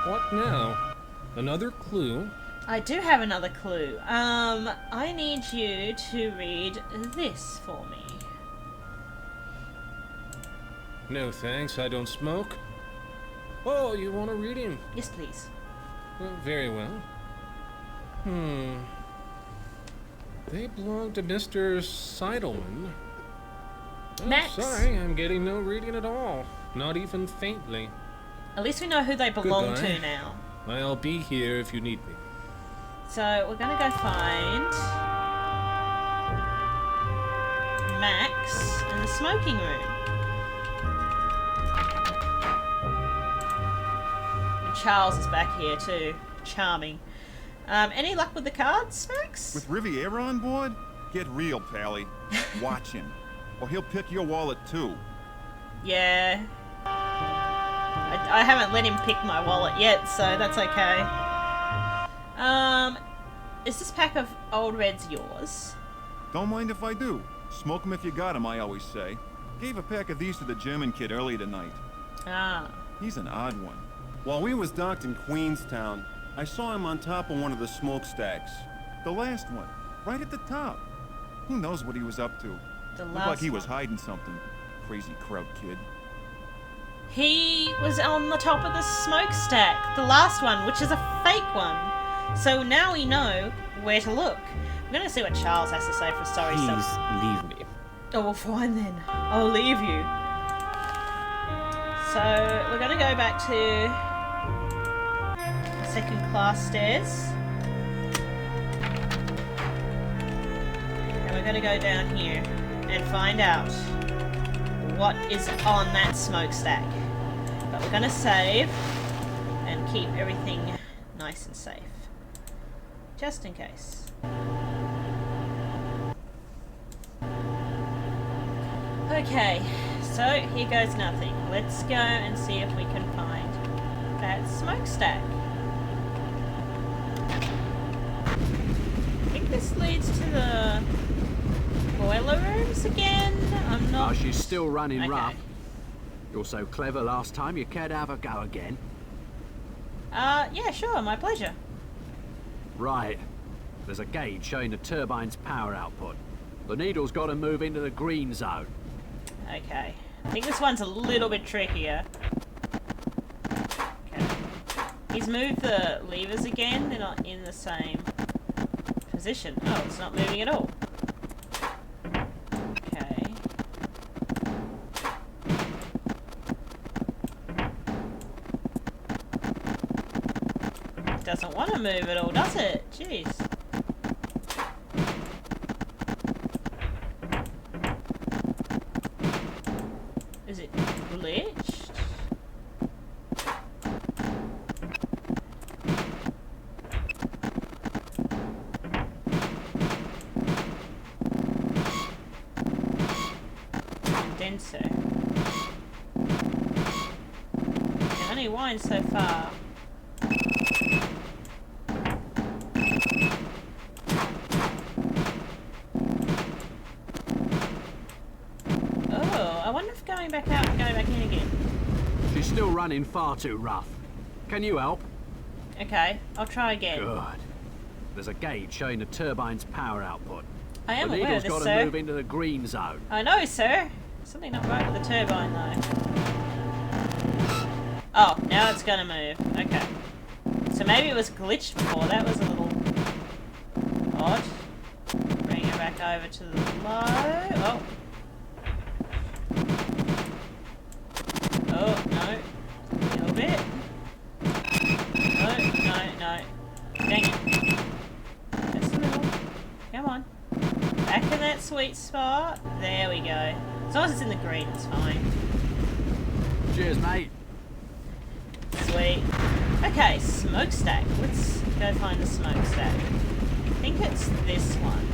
What now? Another clue? I do have another clue. I need you to read this for me. No thanks, I don't smoke. Oh, you want to read him? Yes, please. Well, very well. They belong to Mr. Seidelman. Oh, Max. Sorry, I'm getting no reading at all. Not even faintly. At least we know who they belong Goodbye. to now. I'll be here if you need me. So we're gonna go find Max in the smoking room. And Charles is back here too. Charming. Any luck with the cards, Max? With Riviera on board? Get real, Pally. Watch him. Or he'll pick your wallet too. Yeah. I haven't let him pick my wallet yet, so that's okay. Is this pack of Old Reds yours? Don't mind if I do. Smoke 'em if you got 'em, I always say. Gave a pack of these to the German kid earlier tonight. Ah. He's an odd one. While we was docked in Queenstown, I saw him on top of one of the smokestacks. The last one. Right at the top. Who knows what he was up to? The Looked like he last was hiding something. Crazy Kraut kid. He was on the top of the smokestack, the last one, which is a fake one. So now we know where to look. I'm gonna see what Charles has to say for sorry Please stuff. leave me. Oh, well, fine then. I'll leave you. So we're gonna go back to second class stairs. And we're gonna go down here and find out what is on that smokestack. But we're gonna save and keep everything nice and safe. Just in case. Okay, so here goes nothing. Let's go and see if we can find that smokestack. I think this leads to the boiler rooms again. I'm not... Oh, she's still running Okay. rough. You're so clever last time, you cared to have a go again. Yeah, sure, my pleasure. Right. There's a gauge showing the turbine's power output. The needle's got to move into the green zone. Okay. I think this one's a little bit trickier. Okay. He's moved the levers again. They're not in the same position. Oh, it's not moving at all. Okay. It doesn't want to move at all, does it? Jeez. Is it glitched? whine, sir. You can only whine so far. Oh, I wonder if going back out and going back in again. She's still running far too rough. Can you help? Okay, I'll try again. Good. There's a gauge showing the turbine's power output. I am the aware of needle's this, got to sir. move into the green zone. I know, sir. Something not right with the turbine, though. Oh, now it's gonna move. Okay. So maybe it was glitched before. That was a little odd. Bring it back over to the low. Oh. Oh, no. A little bit. No, no, no. Dang it. Just a little. Come on. Back in that sweet spot. There we go. As long as it's in the green, it's fine. Cheers, mate. Sweet. Okay, smokestack. Let's go find the smokestack. I think it's this one.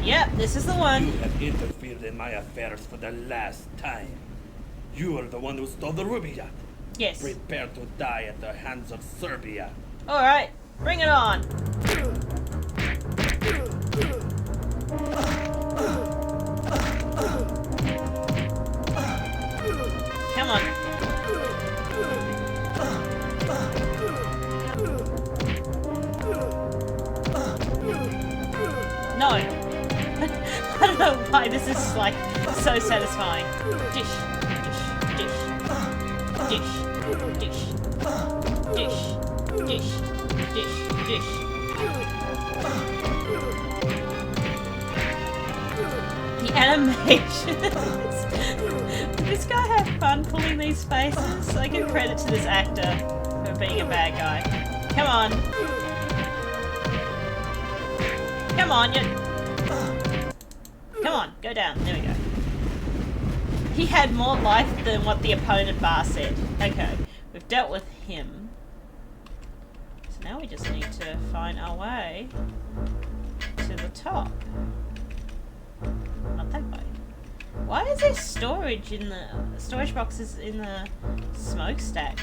Yep, this is the one. You have interfered in my affairs for the last time. You are the one who stole the rubayat. Yes. Prepare to die at the hands of Serbia. Alright, bring it on. Come on. No. I don't know why this is like so satisfying. Dish, dish, dish, dish, dish, dish, dish, dish, dish. The animations. Did this guy have fun pulling these faces? I give credit to this actor for being a bad guy. Come on. Come on, you... Come on, go down. There we go. He had more life than what the opponent bar said. Okay, we've dealt with him. So now we just need to find our way to the top. Not that way. Why is there storage in the... storage boxes in the smokestack?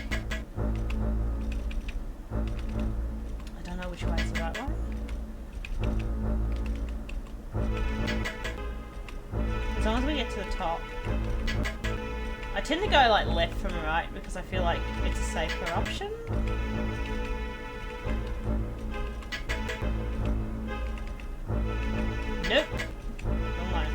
I don't know which way is the right way. As long as we get to the top. I tend to go like left from right because I feel like it's a safer option. Nope. Wrong way.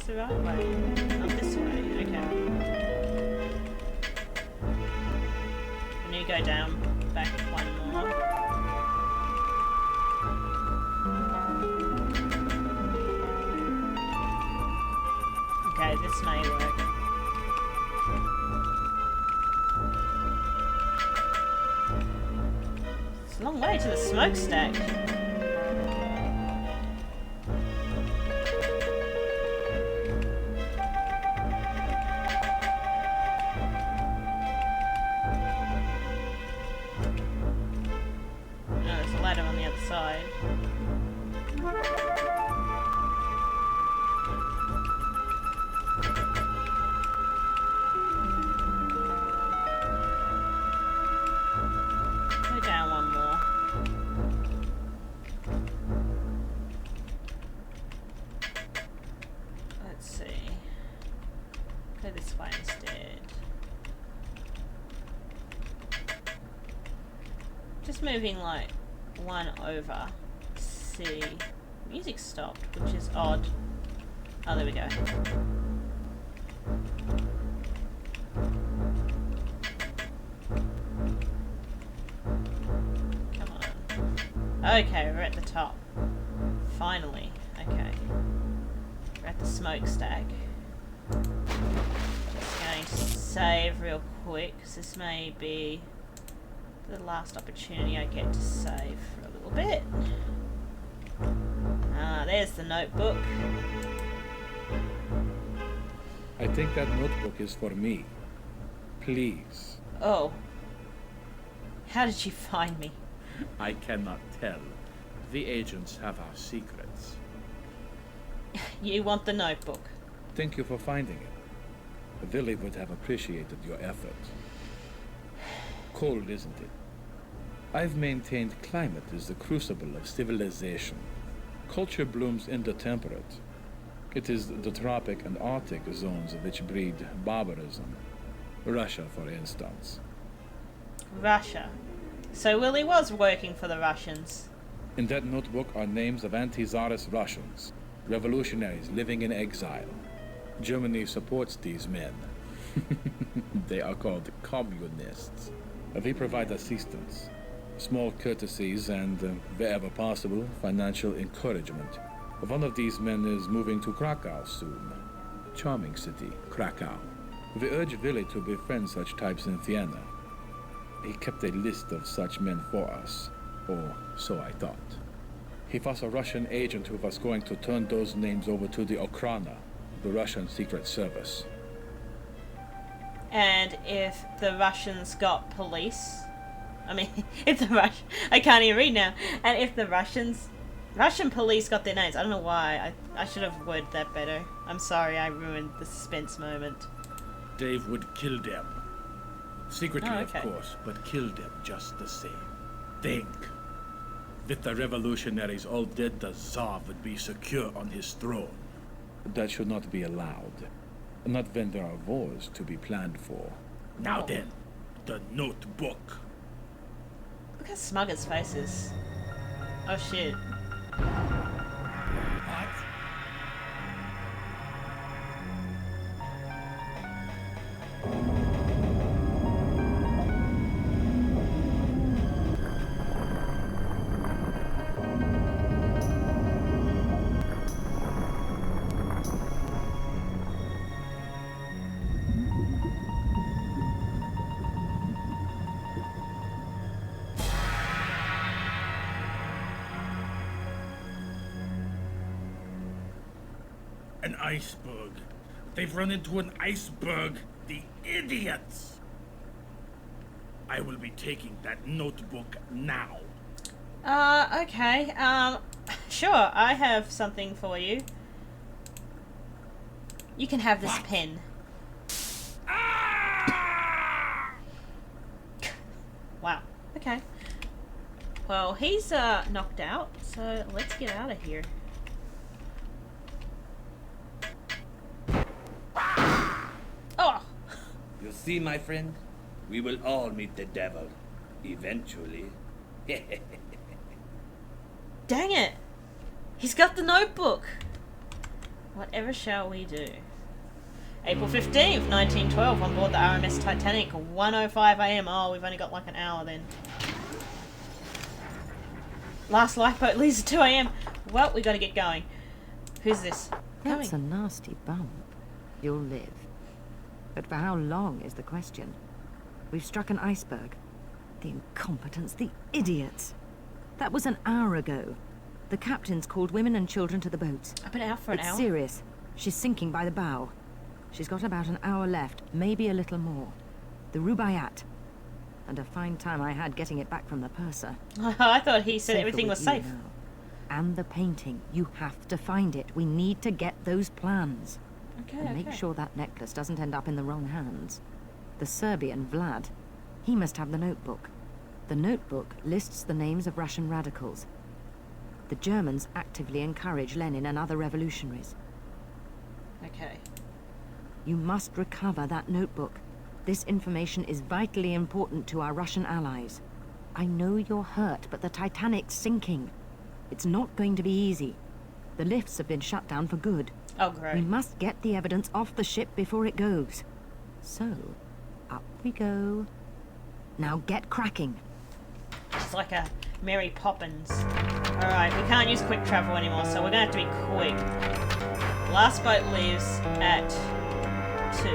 The right way, not this way. Okay. I need to go down, back one more. Okay, this may work. It's a long way to the smokestack. On the other side. Go down one more. Let's see. Go this way instead. Just moving like one over. See, music stopped, which is odd. Oh, there we go. Come on. Okay, we're at the top. Finally. Okay. We're at the smokestack. Just going going to save real quick, because this may be the last opportunity I get to save for a little bit. There's the notebook. I think that notebook is for me. Please. Oh. How did you find me? I cannot tell. The agents have our secrets. You want the notebook? Thank you for finding it. Willie would have appreciated your effort. Cold, isn't it? I've maintained climate is the crucible of civilization. Culture blooms in the temperate. It is the tropic and Arctic zones which breed barbarism. Russia, for instance. Russia. So Willie was working for the Russians. In that notebook are names of anti-Tsarist Russians, revolutionaries living in exile. Germany supports these men. They are called communists. We provide assistance, small courtesies, and, wherever possible, financial encouragement. One of these men is moving to Krakow soon. Charming city, Krakow. We urge Willie to befriend such types in Vienna. He kept a list of such men for us, or so I thought. He was a Russian agent who was going to turn those names over to the Okhrana, the Russian Secret Service. And if the Russians got police, I mean, if the I can't even read now. And if the Russian police got their names, I don't know why. I should have worded that better. I'm sorry, I ruined the suspense moment. Dave would kill them. Secretly, okay. of course, but kill them just the same. Think. With the revolutionaries all dead, the Tsar would be secure on his throne. That should not be allowed. Not when there are wars to be planned for. Now then, the notebook. Look how smug his face is. Oh shit. An iceberg. They've run into an iceberg. The idiots! I will be taking that notebook now. Okay. Sure, I have something for you. You can have this pen. Wow. Okay. Well, he's knocked out, so let's get out of here. Oh! You see, my friend, we will all meet the devil, eventually. Dang it! He's got the notebook! Whatever shall we do? April 15th, 1912, on board the RMS Titanic, 1:05 AM. Oh, we've only got like an hour then. Last lifeboat leaves at 2 AM. Well, we gotta get going. Who's this? That's a nasty bump. You'll live. But for how long is the question? We've struck an iceberg. The incompetence, the idiots. That was an hour ago. The captain's called women and children to the boats. I've been out for an hour. It's serious. She's sinking by the bow. She's got about an hour left, maybe a little more. The rubayat. And a fine time I had getting it back from the purser. I thought he said everything was safe. Now. And the painting. You have to find it. We need to get those plans. Okay, and make sure that necklace doesn't end up in the wrong hands. The Serbian, Vlad. He must have the notebook. The notebook lists the names of Russian radicals. The Germans actively encourage Lenin and other revolutionaries. Okay. You must recover that notebook. This information is vitally important to our Russian allies. I know you're hurt, but the Titanic's sinking. It's not going to be easy. The lifts have been shut down for good. Oh, great. We must get the evidence off the ship before it goes. So, up we go. Now get cracking. It's like a Mary Poppins. Alright, we can't use quick travel anymore, so we're gonna have to be quick. Last boat leaves at 2.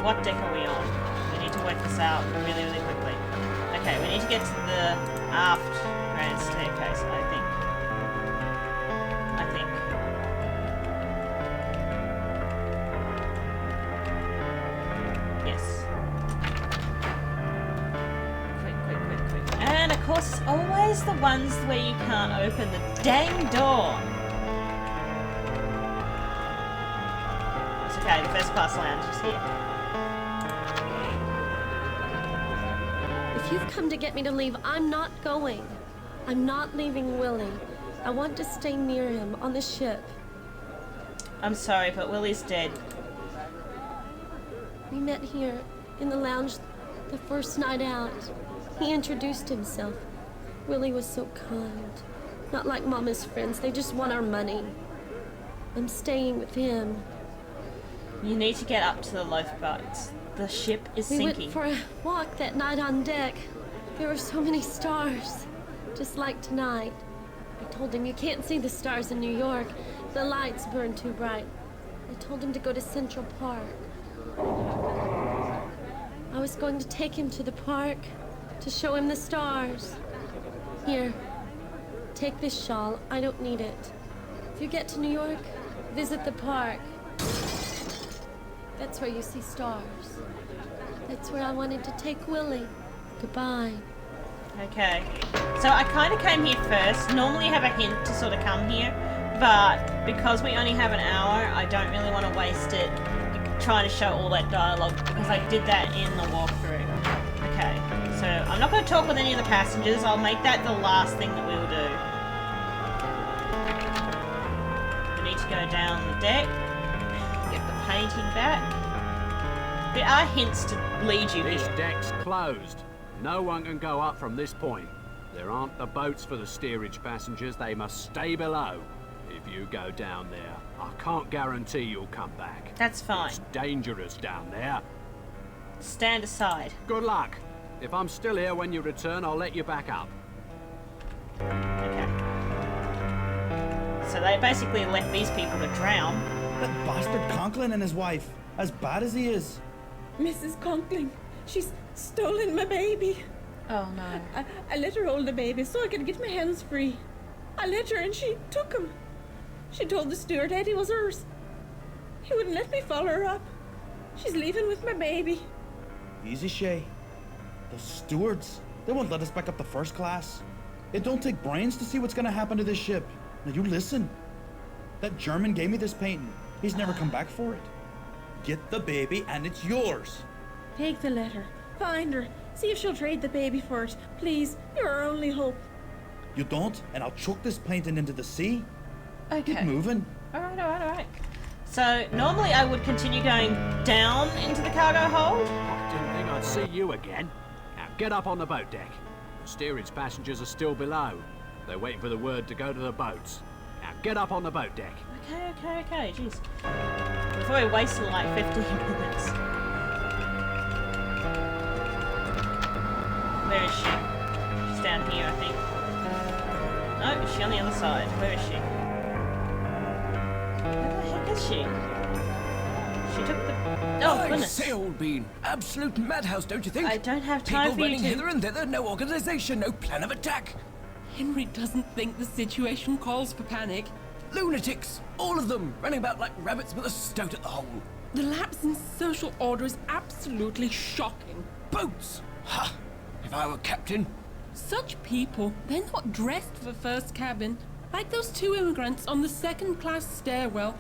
what deck are we on? We need to work this out really, really quickly. Okay, we need to get to the aft grand staircase, I think. Yes. Quick. And of course, it's always the ones where you can't open the dang door. It's okay, the first class lounge is here. If you've come to get me to leave, I'm not going. I'm not leaving Willie. I want to stay near him on the ship. I'm sorry, but Willie's dead. We met here in the lounge the first night out. He introduced himself. Willie was so kind. Not like Mama's friends, they just want our money. I'm staying with him. You need to get up to the loaf boats. The ship is We sinking. went for a walk that night on deck. There were so many stars, just like tonight. I told him you can't see the stars in New York. The lights burn too bright. I told him to go to Central Park. I was going to take him to the park to show him the stars. Here, take this shawl. I don't need it. If you get to New York, visit the park. That's where you see stars. That's where I wanted to take Willie. Goodbye. Okay. So I kind of came here first. Normally I have a hint to sort of come here, but because we only have an hour, I don't really want to waste it trying to show all that dialogue because I did that in the walkthrough. Okay. So I'm not going to talk with any of the passengers. I'll make that the last thing that we will do. We need to go down the deck. Get the painting back. There are hints to lead you This here. deck's closed. No one can go up from this point. There aren't the boats for the steerage passengers. They must stay below. If you go down there, I can't guarantee you'll come back. That's fine. It's dangerous down there. Stand aside. Good luck. If I'm still here when you return, I'll let you back up. Okay. So they basically left these people to drown. That bastard Conklin and his wife, as bad as he is. Mrs. Conkling, she's stolen my baby. Oh no. I let her hold the baby so I could get my hands free. I let her and she took him. She told the steward Eddie was hers. He wouldn't let me follow her up. She's leaving with my baby. Easy, Shay. Those stewards, they won't let us back up to first class. It don't take brains to see what's gonna happen to this ship. Now you listen. That German gave me this painting. He's never come back for it. Get the baby and it's yours. Take the letter. Find her. See if she'll trade the baby for it. Please, you're our only hope. You don't, and I'll chuck this painting into the sea. Okay. Get moving. Alright. So, normally I would continue going down into the cargo hold. I didn't think I'd see you again. Now get up on the boat deck. The steerage passengers are still below. They're waiting for the word to go to the boats. Now get up on the boat deck. Okay, jeez. We've already wasted like 15 minutes. Where is she? She's down here, I think. No, is she on the other side? Where is she? Where the heck is she? She took the... Oh, I goodness. say, old bean. Absolute madhouse, don't you think? I don't have time People for you running to... hither and thither, no organization, no plan of attack. Henry doesn't think the situation calls for panic. Lunatics, all of them, running about like rabbits with a stoat at the hole. The lapse in social order is absolutely shocking. Boats! Ha! If I were captain. Such people, they're not dressed for first cabin. Like those two immigrants on the second-class stairwell.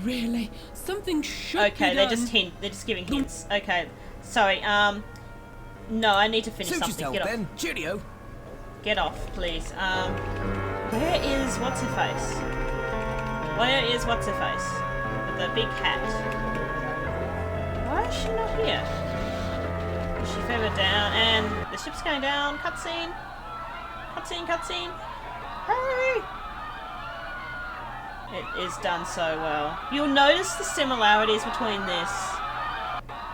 Really, something should be Okay, done. they're just giving hints. Okay, sorry, no, I need to finish Suit something. yourself, Get off. then. Cheerio. Get off, please. Where is what's-her-face? Where is what's-her-face? With the big hat. Why is she not here? Is she further down? And the ship's going down. Cutscene. Cutscene. Hurry! It is done so well. You'll notice the similarities between this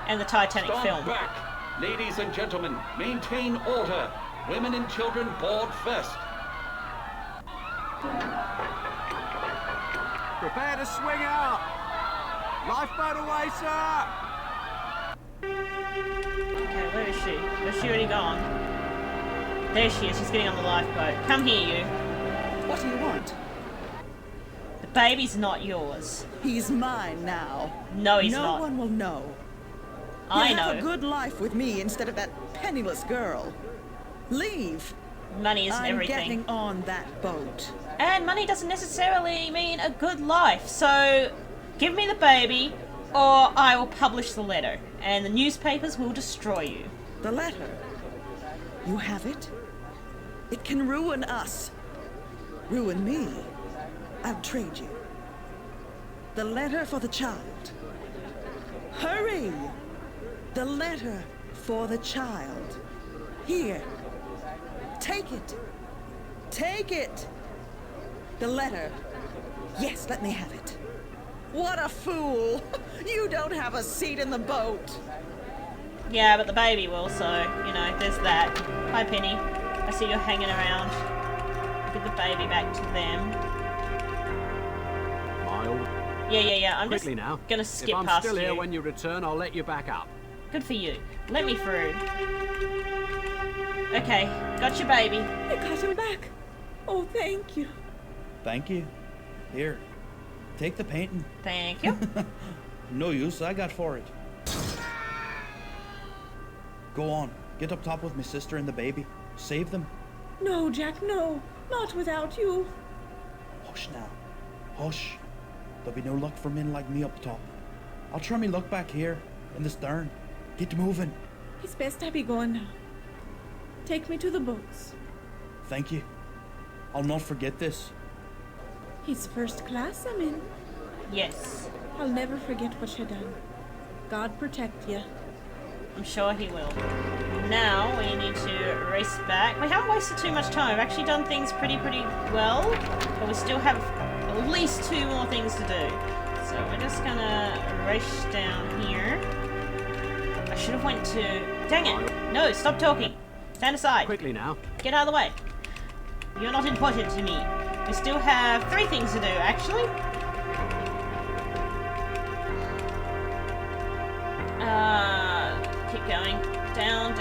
and the Titanic Stand film. back. Ladies and gentlemen, maintain order. Women and children board first. Prepare to swing out. Lifeboat away, sir. Okay, where is she? Has she already gone? There she is. She's getting on the lifeboat. Come here, you. What do you want? The baby's not yours. He's mine now. No, he's not. No one will know. I You'll know. have a good life with me instead of that penniless girl. Leave. Money isn't I'm everything. getting on that boat. And money doesn't necessarily mean a good life. So, give me the baby, or I will publish the letter, and the newspapers will destroy you. The letter? You have it? It can ruin us. Ruin me. I'll trade you. The letter for the child. Hurry! The letter for the child. Here. Take it. Take it. The letter. Yes, let me have it. What a fool! You don't have a seat in the boat. Yeah, but the baby will, so, you know, there's that. Hi, Penny. I see you're hanging around. Give the baby back to them. Mild. Yeah. I'm Quickly just now. gonna skip if I'm past still you. here when you return, I'll let you back up. Good for you. Let me through. Okay, got your baby. I got him back. Oh, thank you. Thank you. Here, take the painting. Thank you. No use I got for it. Go on, get up top with my sister and the baby. Save them. No, Jack, no. Not without you. Hush now. Hush. There'll be no luck for men like me up top. I'll try me luck back here, in the stern. Get moving. It's best I be going now. Take me to the boats. Thank you. I'll not forget this. It's first class I'm in. Yes. I'll never forget what you done. God protect you. I'm sure he will. Now we need to race back. We haven't wasted too much time. We've actually done things pretty well, but we still have at least 2 more things to do. So we're just gonna race down here. I should have went to... Dang it! No, stop talking. Stand aside. Quickly now. Get out of the way. You're not important to me. We still have 3 things to do, actually. Keep going. Down.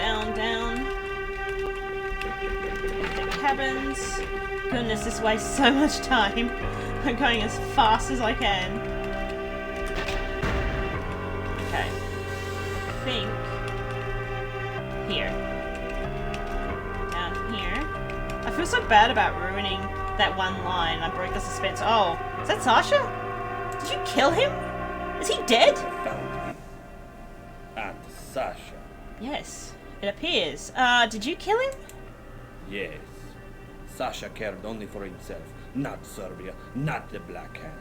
The cabins. Goodness, this wastes so much time. I'm going as fast as I can. Okay. I think... Here. Down here. I feel so bad about ruining that one line. I broke the suspense. Oh, is that Sasha? Did you kill him? Is he dead? Found him. And Sasha. Yes, it appears. Did you kill him? Yes. Sasha cared only for himself, not Serbia, not the Black Hand.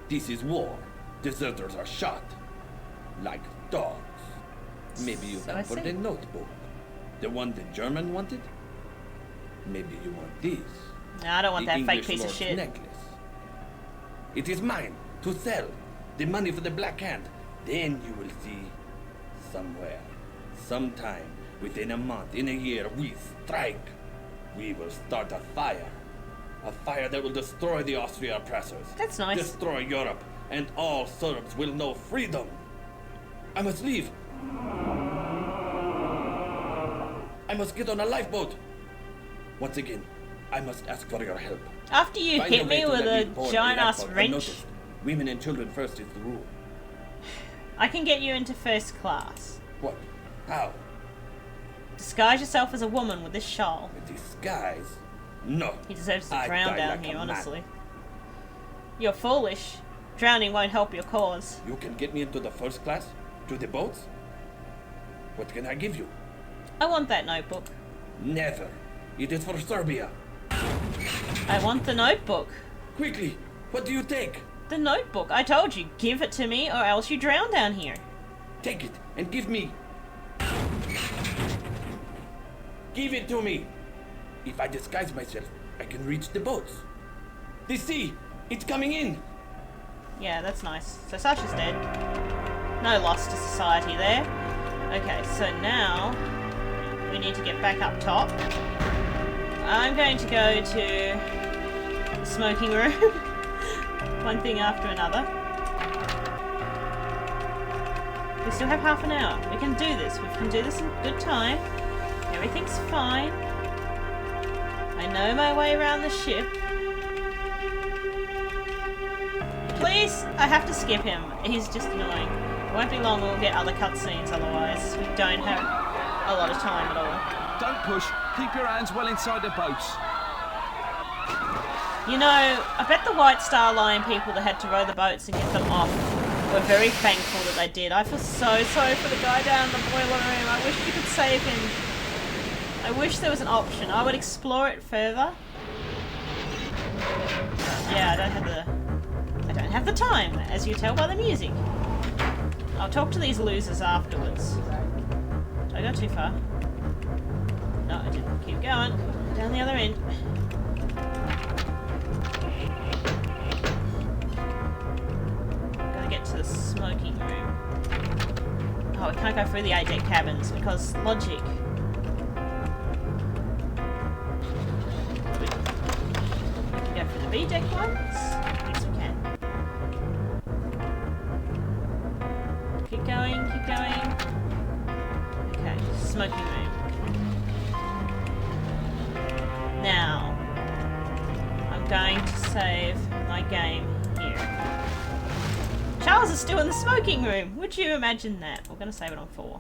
This is war. Deserters are shot. Like dogs. Maybe you So have for I see. the notebook. The one the German wanted? Maybe you want this. No, I don't want The that fake English piece of lord's shit. necklace. It is mine to sell. The money for the Black Hand. Then you will see somewhere, sometime, within a month, in a year, we strike. We will start a fire. A fire that will destroy the Austria oppressors. That's nice. Destroy Europe, and all Serbs will know freedom. I must leave. I must get on a lifeboat. Once again, I must ask for your help. After you Find a hit way me to with let a me board the giant-ass lifeboat wrench, unnoticed. Women and children first is the rule. I can get you into first class. What? How? Disguise yourself as a woman with this shawl. Disguise? No. He deserves to I drown die down like here, a man. honestly. You're foolish. Drowning won't help your cause. You can get me into the first class? To the boats? What can I give you? I want that notebook. Never. It is for Serbia. I want the notebook. Quickly, what do you take? The notebook. I told you, give it to me or else you drown down here. Take it and give me. Give it to me. If I disguise myself, I can reach the boats. The sea, it's coming in. Yeah, that's nice. So Sasha's dead. No loss to society there. Okay, so now we need to get back up top. I'm going to go to the smoking room. One thing after another. We still have half an hour. We can do this. We can do this in good time. Everything's fine. I know my way around the ship. Please! I have to skip him. He's just annoying. It won't be long, we'll get other cutscenes otherwise. We don't have a lot of time at all. Don't push. Keep your hands well inside the boats. You know, I bet the White Star Line people that had to row the boats and get them off were very thankful that they did. I feel so sorry for the guy down in the boiler room. I wish you could save him. I wish there was an option. I would explore it further. Yeah, I don't have the time, as you tell by the music. I'll talk to these losers afterwards. Did I go too far? No, I didn't. Keep going. Down the other end. Gotta get to the smoking room. Oh, we can't go through the 8-deck cabins because logic. We can go through the B-deck ones. Yes, we can. Keep going, keep going. Okay, smoking room. Now, I'm going to save my game here. Charles is still in the smoking room. Would you imagine that? We're going to save it on 4,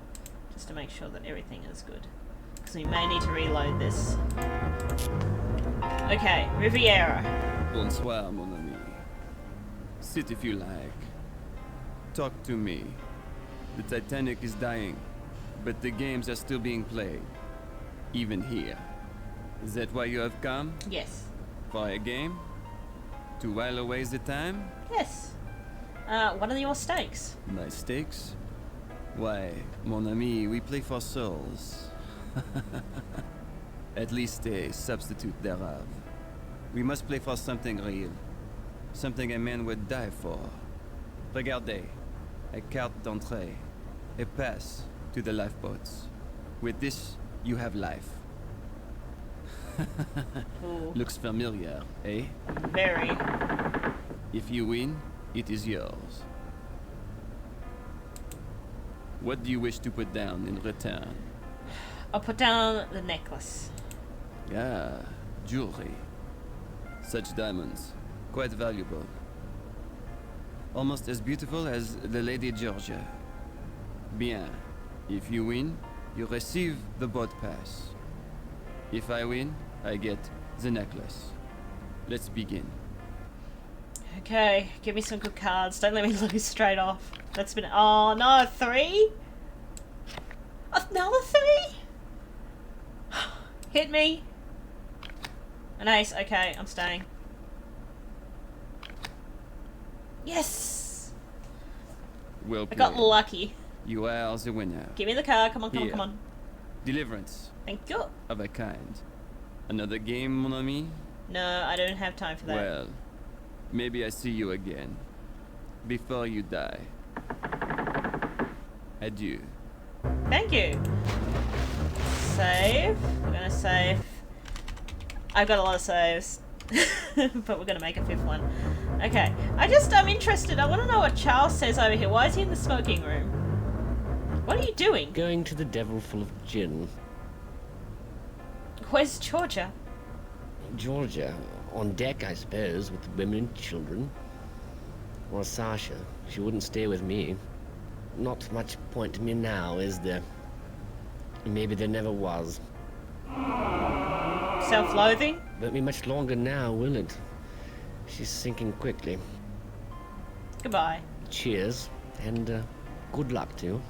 just to make sure that everything is good. Because we may need to reload this. Okay, Riviera. Bonsoir, mon ami. Sit if you like. Talk to me. The Titanic is dying, but the games are still being played. Even here. Is that why you have come? Yes. For a game? To while away the time? Yes. What are your stakes? My stakes? Why, mon ami, we play for souls. At least a substitute thereof. We must play for something real. Something a man would die for. Regardez. A carte d'entrée. A pass to the lifeboats. With this, you have life. Looks familiar, eh? Very. If you win, it is yours. What do you wish to put down in return? I'll put down the necklace. Ah, jewelry. Such diamonds. Quite valuable. Almost as beautiful as the Lady Georgia. Bien. If you win, you receive the boat pass. If I win, I get the necklace. Let's begin. Okay, give me some good cards. Don't let me lose straight off. That's been... Oh, no, 3? Another 3? Hit me. An ace. Okay, I'm staying. Yes! Well I got lucky. You are the winner. Give me the card. Come on, come on, Here. come on. Deliverance. Thank you. Of a kind. Another game, mon ami? No, I don't have time for that. Well, maybe I see you again. Before you die. Adieu. Thank you. Save. We're gonna save. I've got a lot of saves. But we're gonna make a 5th one. Okay. I'm interested. I want to know what Charles says over here. Why is he in the smoking room? What are you doing? Going to the devil full of gin. Where's Georgia? Georgia, on deck, I suppose, with the women and children. Or Sasha. She wouldn't stay with me. Not much point to me now, is there? Maybe there never was. Self-loathing? Won't be much longer now, will it? She's sinking quickly. Goodbye. Cheers, and good luck to you.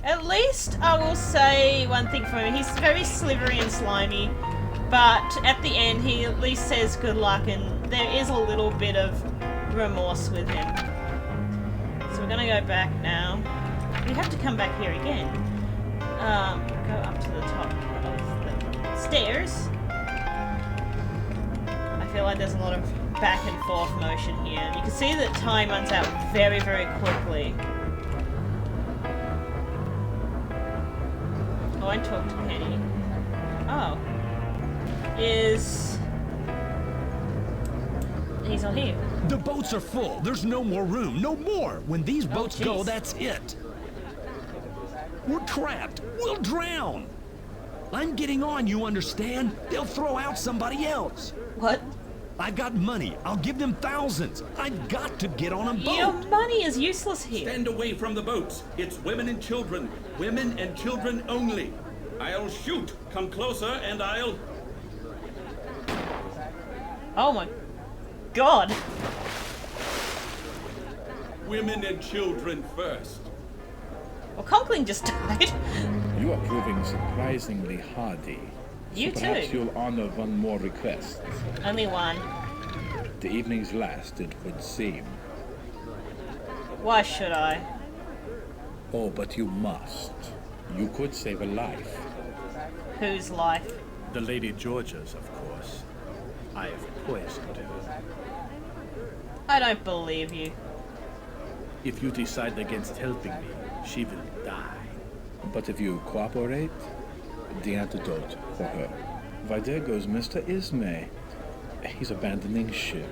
At least I will say one thing for him. He's very slivery and slimy, but at the end he at least says good luck, and there is a little bit of remorse with him. So we're gonna go back now. We have to come back here again. Go up to the top of the stairs. I feel like there's a lot of back and forth motion here. You can see that time runs out very, very quickly. I won't talk to Penny. Oh. He's not here. The boats are full. There's no more room. No more. When these boats go, jeez. that's it. We're trapped. We'll drown. I'm getting on, you understand? They'll throw out somebody else. What? I've got money. I'll give them thousands. I've got to get on a boat. Your money is useless here. Stand away from the boats. It's women and children. Women and children only. I'll shoot. Come closer and I'll... Oh my god. Women and children first. Well, Conkling just died. You are proving surprisingly hardy. You so perhaps too. you'll honor one more request. Only one. The evening's last, it would seem. Why should I? Oh, but you must. You could save a life. Whose life? The Lady Georgia's, of course. I have poisoned her. I don't believe you. If you decide against helping me, she will die. But if you cooperate, the antidote for her. Why, there goes Mr. Ismay. He's abandoning ship.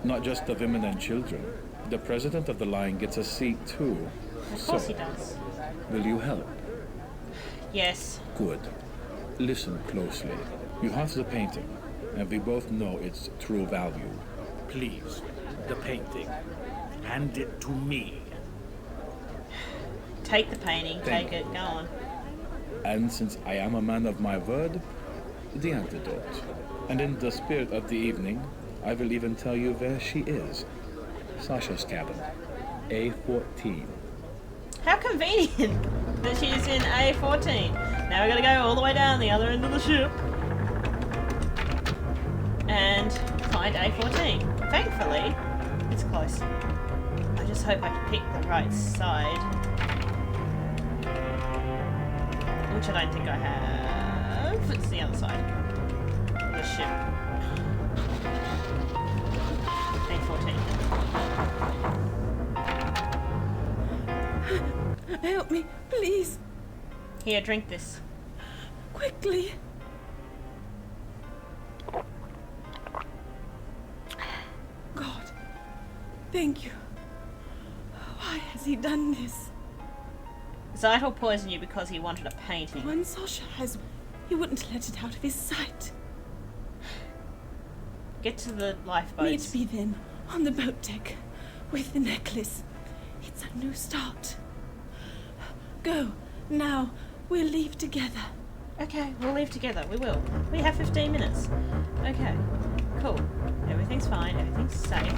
Not just the women and children. The president of the line gets a seat too. Of course he does. Will you help? Yes. Good. Listen closely. You have the painting, and we both know its true value. Please, the painting. Hand it to me. Take the painting, Thank take it, go on. And since I am a man of my word, the antidote. And in the spirit of the evening, I will even tell you where she is. Sasha's cabin. A14. How convenient that she's in A14. Now we gotta go all the way down the other end of the ship. And find A14. Thankfully, it's close. I just hope I can pick the right side. Which I don't think I have. It's the other side of the ship. A14. Help me, please. Here, drink this. Quickly. God, thank you. Why has he done this? Zytel poisoned you because he wanted a painting. When Sasha has, he wouldn't let it out of his sight. Get to the lifeboats. Meet me then, on the boat deck, with the necklace. It's a new start. Go, now, we'll leave together. Okay, we'll leave together, we will. We have 15 minutes. Okay, cool. Everything's fine, everything's safe.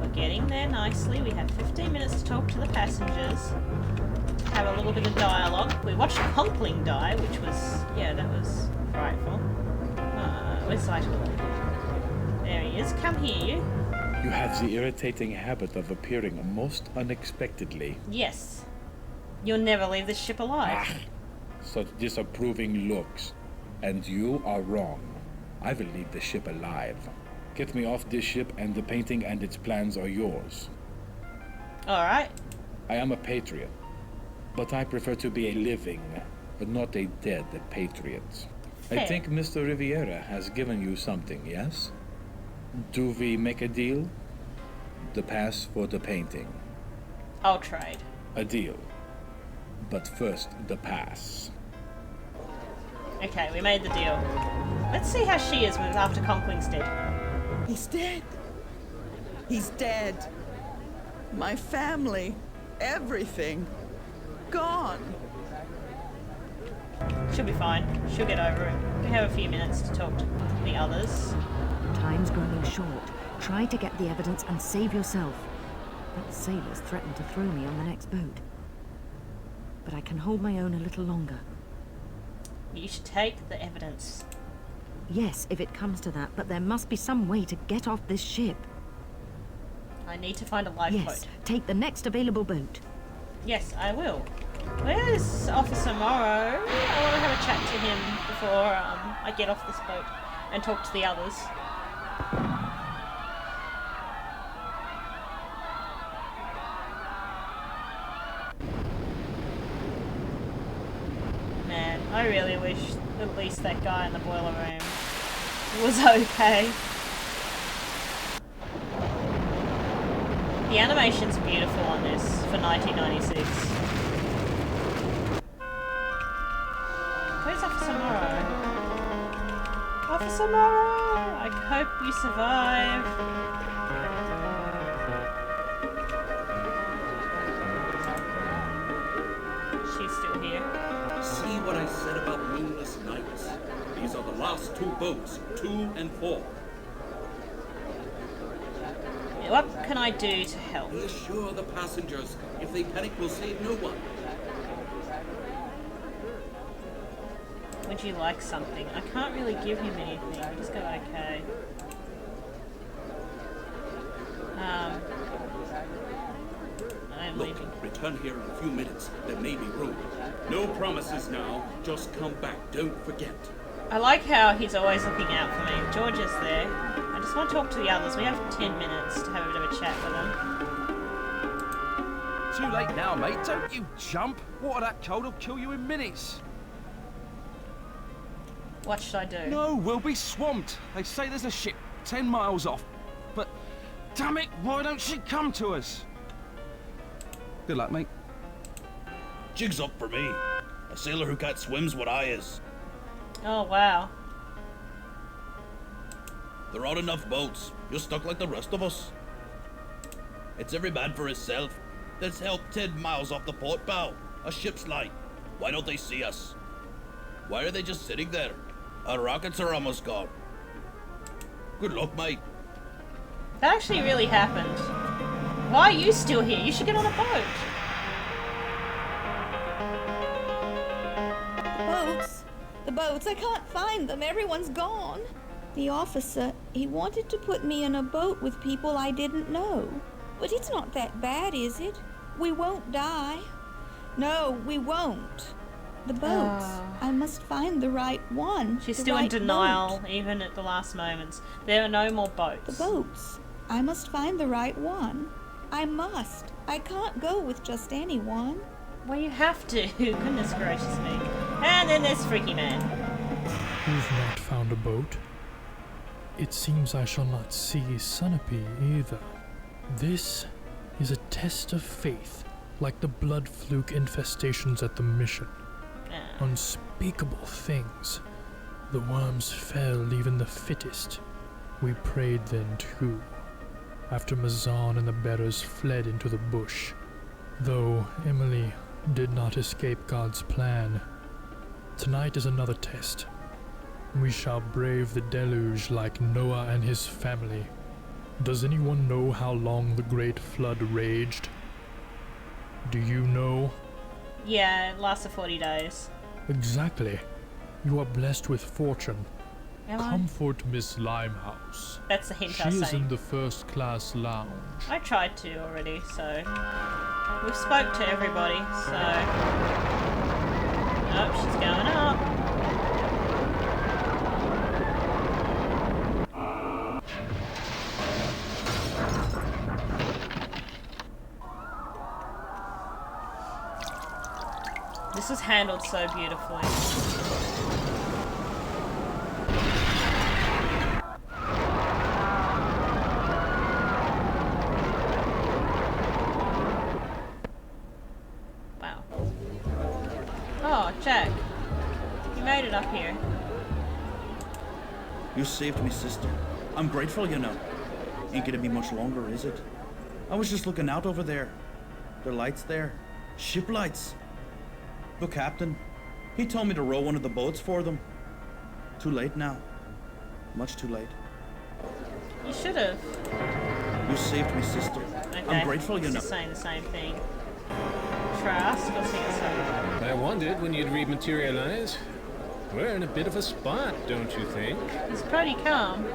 We're getting there nicely. We have 15 minutes to talk to the passengers. Have a little bit of dialogue. We watched Conkling die, which was, yeah, that was frightful. Where's Zytel? There he is. Come here, you. You have the irritating habit of appearing most unexpectedly. Yes. You'll never leave this ship alive. Such disapproving looks. And you are wrong. I will leave the ship alive. Get me off this ship and the painting and its plans are yours. Alright. I am a patriot. But I prefer to be a living, but not a dead patriot. Fair. I think Mr. Riviera has given you something, yes? Do we make a deal? The pass for the painting. I'll trade. A deal. But first, the pass. Okay, we made the deal. Let's see how she is with after Conkling's dead. He's dead. He's dead. My family, everything, gone. She'll be fine. She'll get over it. We have a few minutes to talk to the others. Time's growing short. Try to get the evidence and save yourself. That sailor's threatened to throw me on the next boat. But I can hold my own a little longer. You should take the evidence. Yes, if it comes to that, but there must be some way to get off this ship. I need to find a lifeboat. Yes, take the next available boat. Yes, I will. Where's Officer Morrow? I want to have a chat to him before I get off this boat and talk to the others. Man, I really wish at least that guy in the boiler room was okay. The animation's beautiful on this for 1996. Officer Morrow. Officer Morrow! I hope you survive. She's still here. See what I said about moonless nights? These are the last two boats, 2 and 4. What can I do to help? Reassure the passengers. If they panic, we'll save no one. Would you like something? I can't really give him anything. I just go, okay. I'm Look, leaving. return here in a few minutes. There may be room. No promises now. Just come back. Don't forget. I like how he's always looking out for me. George is there. I just want to talk to the others. We have 10 minutes to have a bit of a chat with them. Too late now, mate. Don't you jump. Water that cold will kill you in minutes. What should I do? No, we'll be swamped. They say there's a ship 10 miles off. But, damn it, why don't she come to us? Good luck, mate. Jig's up for me. A sailor who can't swim's what I is. Oh, wow. There aren't enough boats. You're stuck like the rest of us. It's every man for himself. There's help 10 miles off the port bow. A ship's light. Why don't they see us? Why are they just sitting there? Our rockets are almost gone. Good luck, mate. That actually really happened. Why are you still here? You should get on a boat. The boats, I can't find them. Everyone's gone. The officer, he wanted to put me in a boat with people I didn't know. But it's not that bad, is it? We won't die. No, we won't. The boats. I must find the right one. She's the still in right denial, boat. even at the last moments. There are no more boats. The boats. I must find the right one. I must. I can't go with just anyone. Well, you have to. Goodness gracious me. And then there's Freaky Man. You've not found a boat? It seems I shall not see Sunapee either. This is a test of faith, like the blood fluke infestations at the mission. Unspeakable things. The worms fell, leaving the fittest. We prayed then too, after Mazan and the bearers fled into the bush. Though Emily did not escape God's plan. Tonight is another test. We shall brave the deluge like Noah and his family. Does anyone know how long the great flood raged? Do you know? Yeah, it lasted 40 days. Exactly. You are blessed with fortune. Am I? Comfort Miss Limehouse. That's the hint She I was is saying. in the first class lounge. I tried to already, so... We've spoke to everybody, so... Oh, she's going up. This was handled so beautifully. Wow. Oh, Jack. You made it up here. You saved me, sister. I'm grateful, you know. Ain't gonna be much longer, is it? I was just looking out over there. There are lights there. Ship lights. The captain, he told me to row one of the boats for them. Too late now. Much too late. You should have. You saved me, sister. Okay. I'm grateful, you It's know. just saying the same thing. Trust, or sing a song. I wondered when you'd rematerialize. We're in a bit of a spot, don't you think? It's pretty calm.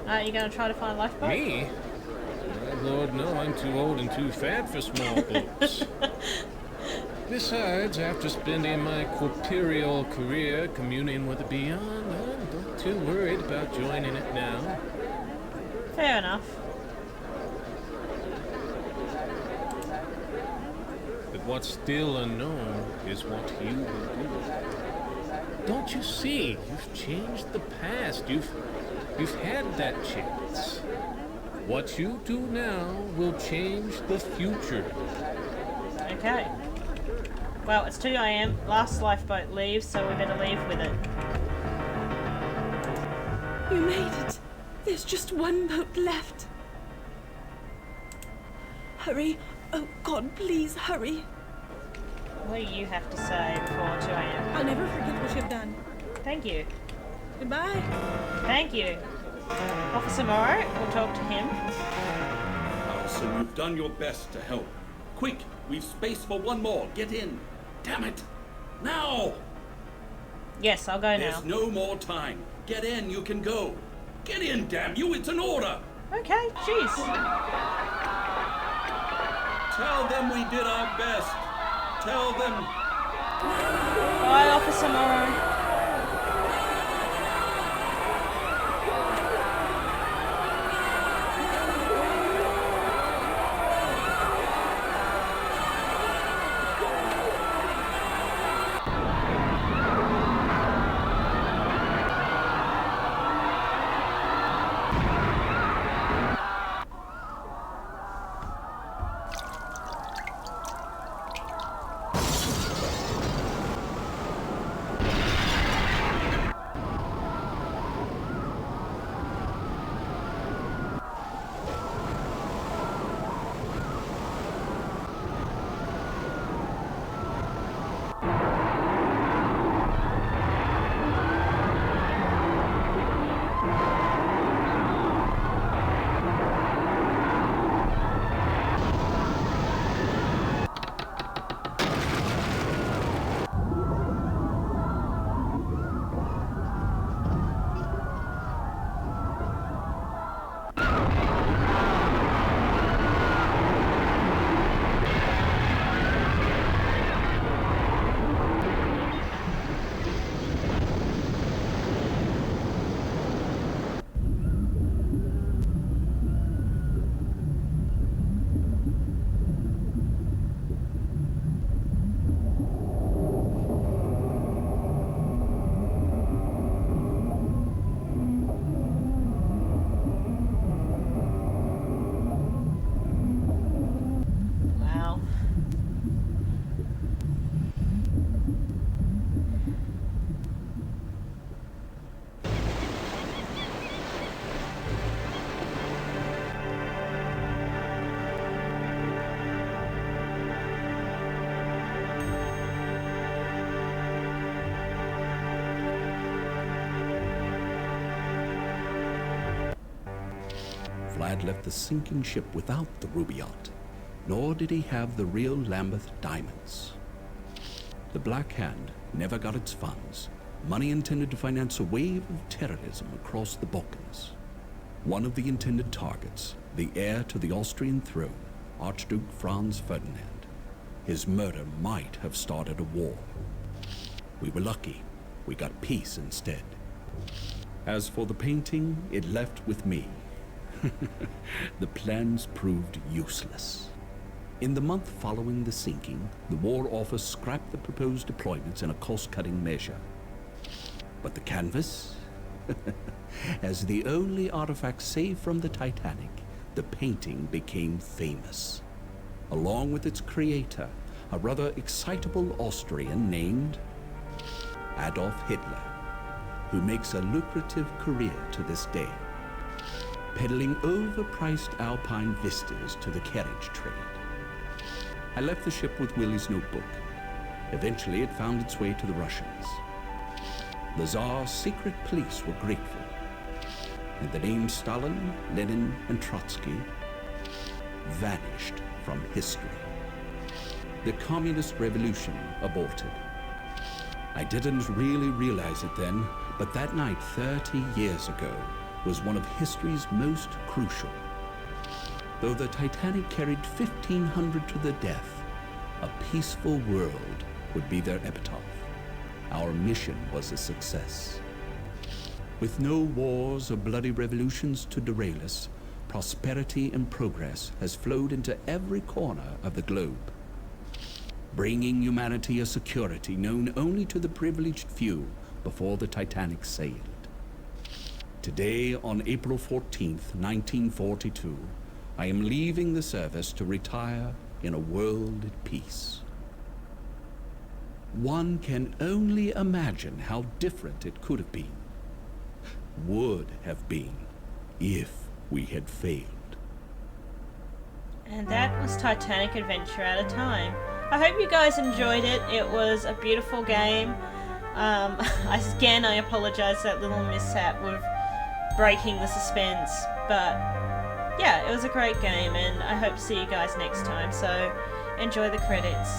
You gonna try to find a lifeboat? Me? Oh, Lord, no, I'm too old and too fat for small boats. Besides, after spending my corporeal career communing with the beyond, I'm not too worried about joining it now. Fair enough. But what's still unknown is what you will do. Don't you see? You've changed the past. You've had that chance. What you do now will change the future. Okay. Well, it's 2 AM. Last lifeboat leaves, so we better leave with it. We made it. There's just one boat left. Hurry. Oh, God, please, hurry. What do you have to say before 2 AM? I'll never forget what you've done. Thank you. Goodbye. Thank you. Officer Morrow, we'll talk to him. Alison, you've done your best to help. Quick, we've space for one more. Get in. Damn it. Now! Yes, I'll go now. There's no more time. Get in, you can go. Get in, damn you, it's an order. Okay, jeez. Tell them we did our best. Tell them. Bye, Officer Morrow. Vlad left the sinking ship without the rubayat, nor did he have the real Lambeth diamonds. The Black Hand never got its funds, money intended to finance a wave of terrorism across the Balkans. One of the intended targets, the heir to the Austrian throne, Archduke Franz Ferdinand. His murder might have started a war. We were lucky. We got peace instead. As for the painting, it left with me. The plans proved useless. In the month following the sinking, the War Office scrapped the proposed deployments in a cost-cutting measure. But the canvas? As the only artifact saved from the Titanic, the painting became famous. Along with its creator, a rather excitable Austrian named Adolf Hitler, who makes a lucrative career to this day, peddling overpriced alpine vistas to the carriage trade. I left the ship with Willie's notebook. Eventually, it found its way to the Russians. The Tsar's secret police were grateful, and the names Stalin, Lenin, and Trotsky vanished from history. The communist revolution aborted. I didn't really realize it then, but that night 30 years ago was one of history's most crucial. Though the Titanic carried 1,500 to the death, a peaceful world would be their epitaph. Our mission was a success. With no wars or bloody revolutions to derail us, prosperity and progress has flowed into every corner of the globe, bringing humanity a security known only to the privileged few before the Titanic sailed. Today, on April 14th, 1942, I am leaving the service to retire in a world at peace. One can only imagine how different it could have been. Would have been if we had failed. And that was Titanic Adventure Out of Time. I hope you guys enjoyed it. It was a beautiful game. Again, I apologise for that little mishap with breaking the suspense, but yeah, it was a great game, and I hope to see you guys next time, so enjoy the credits.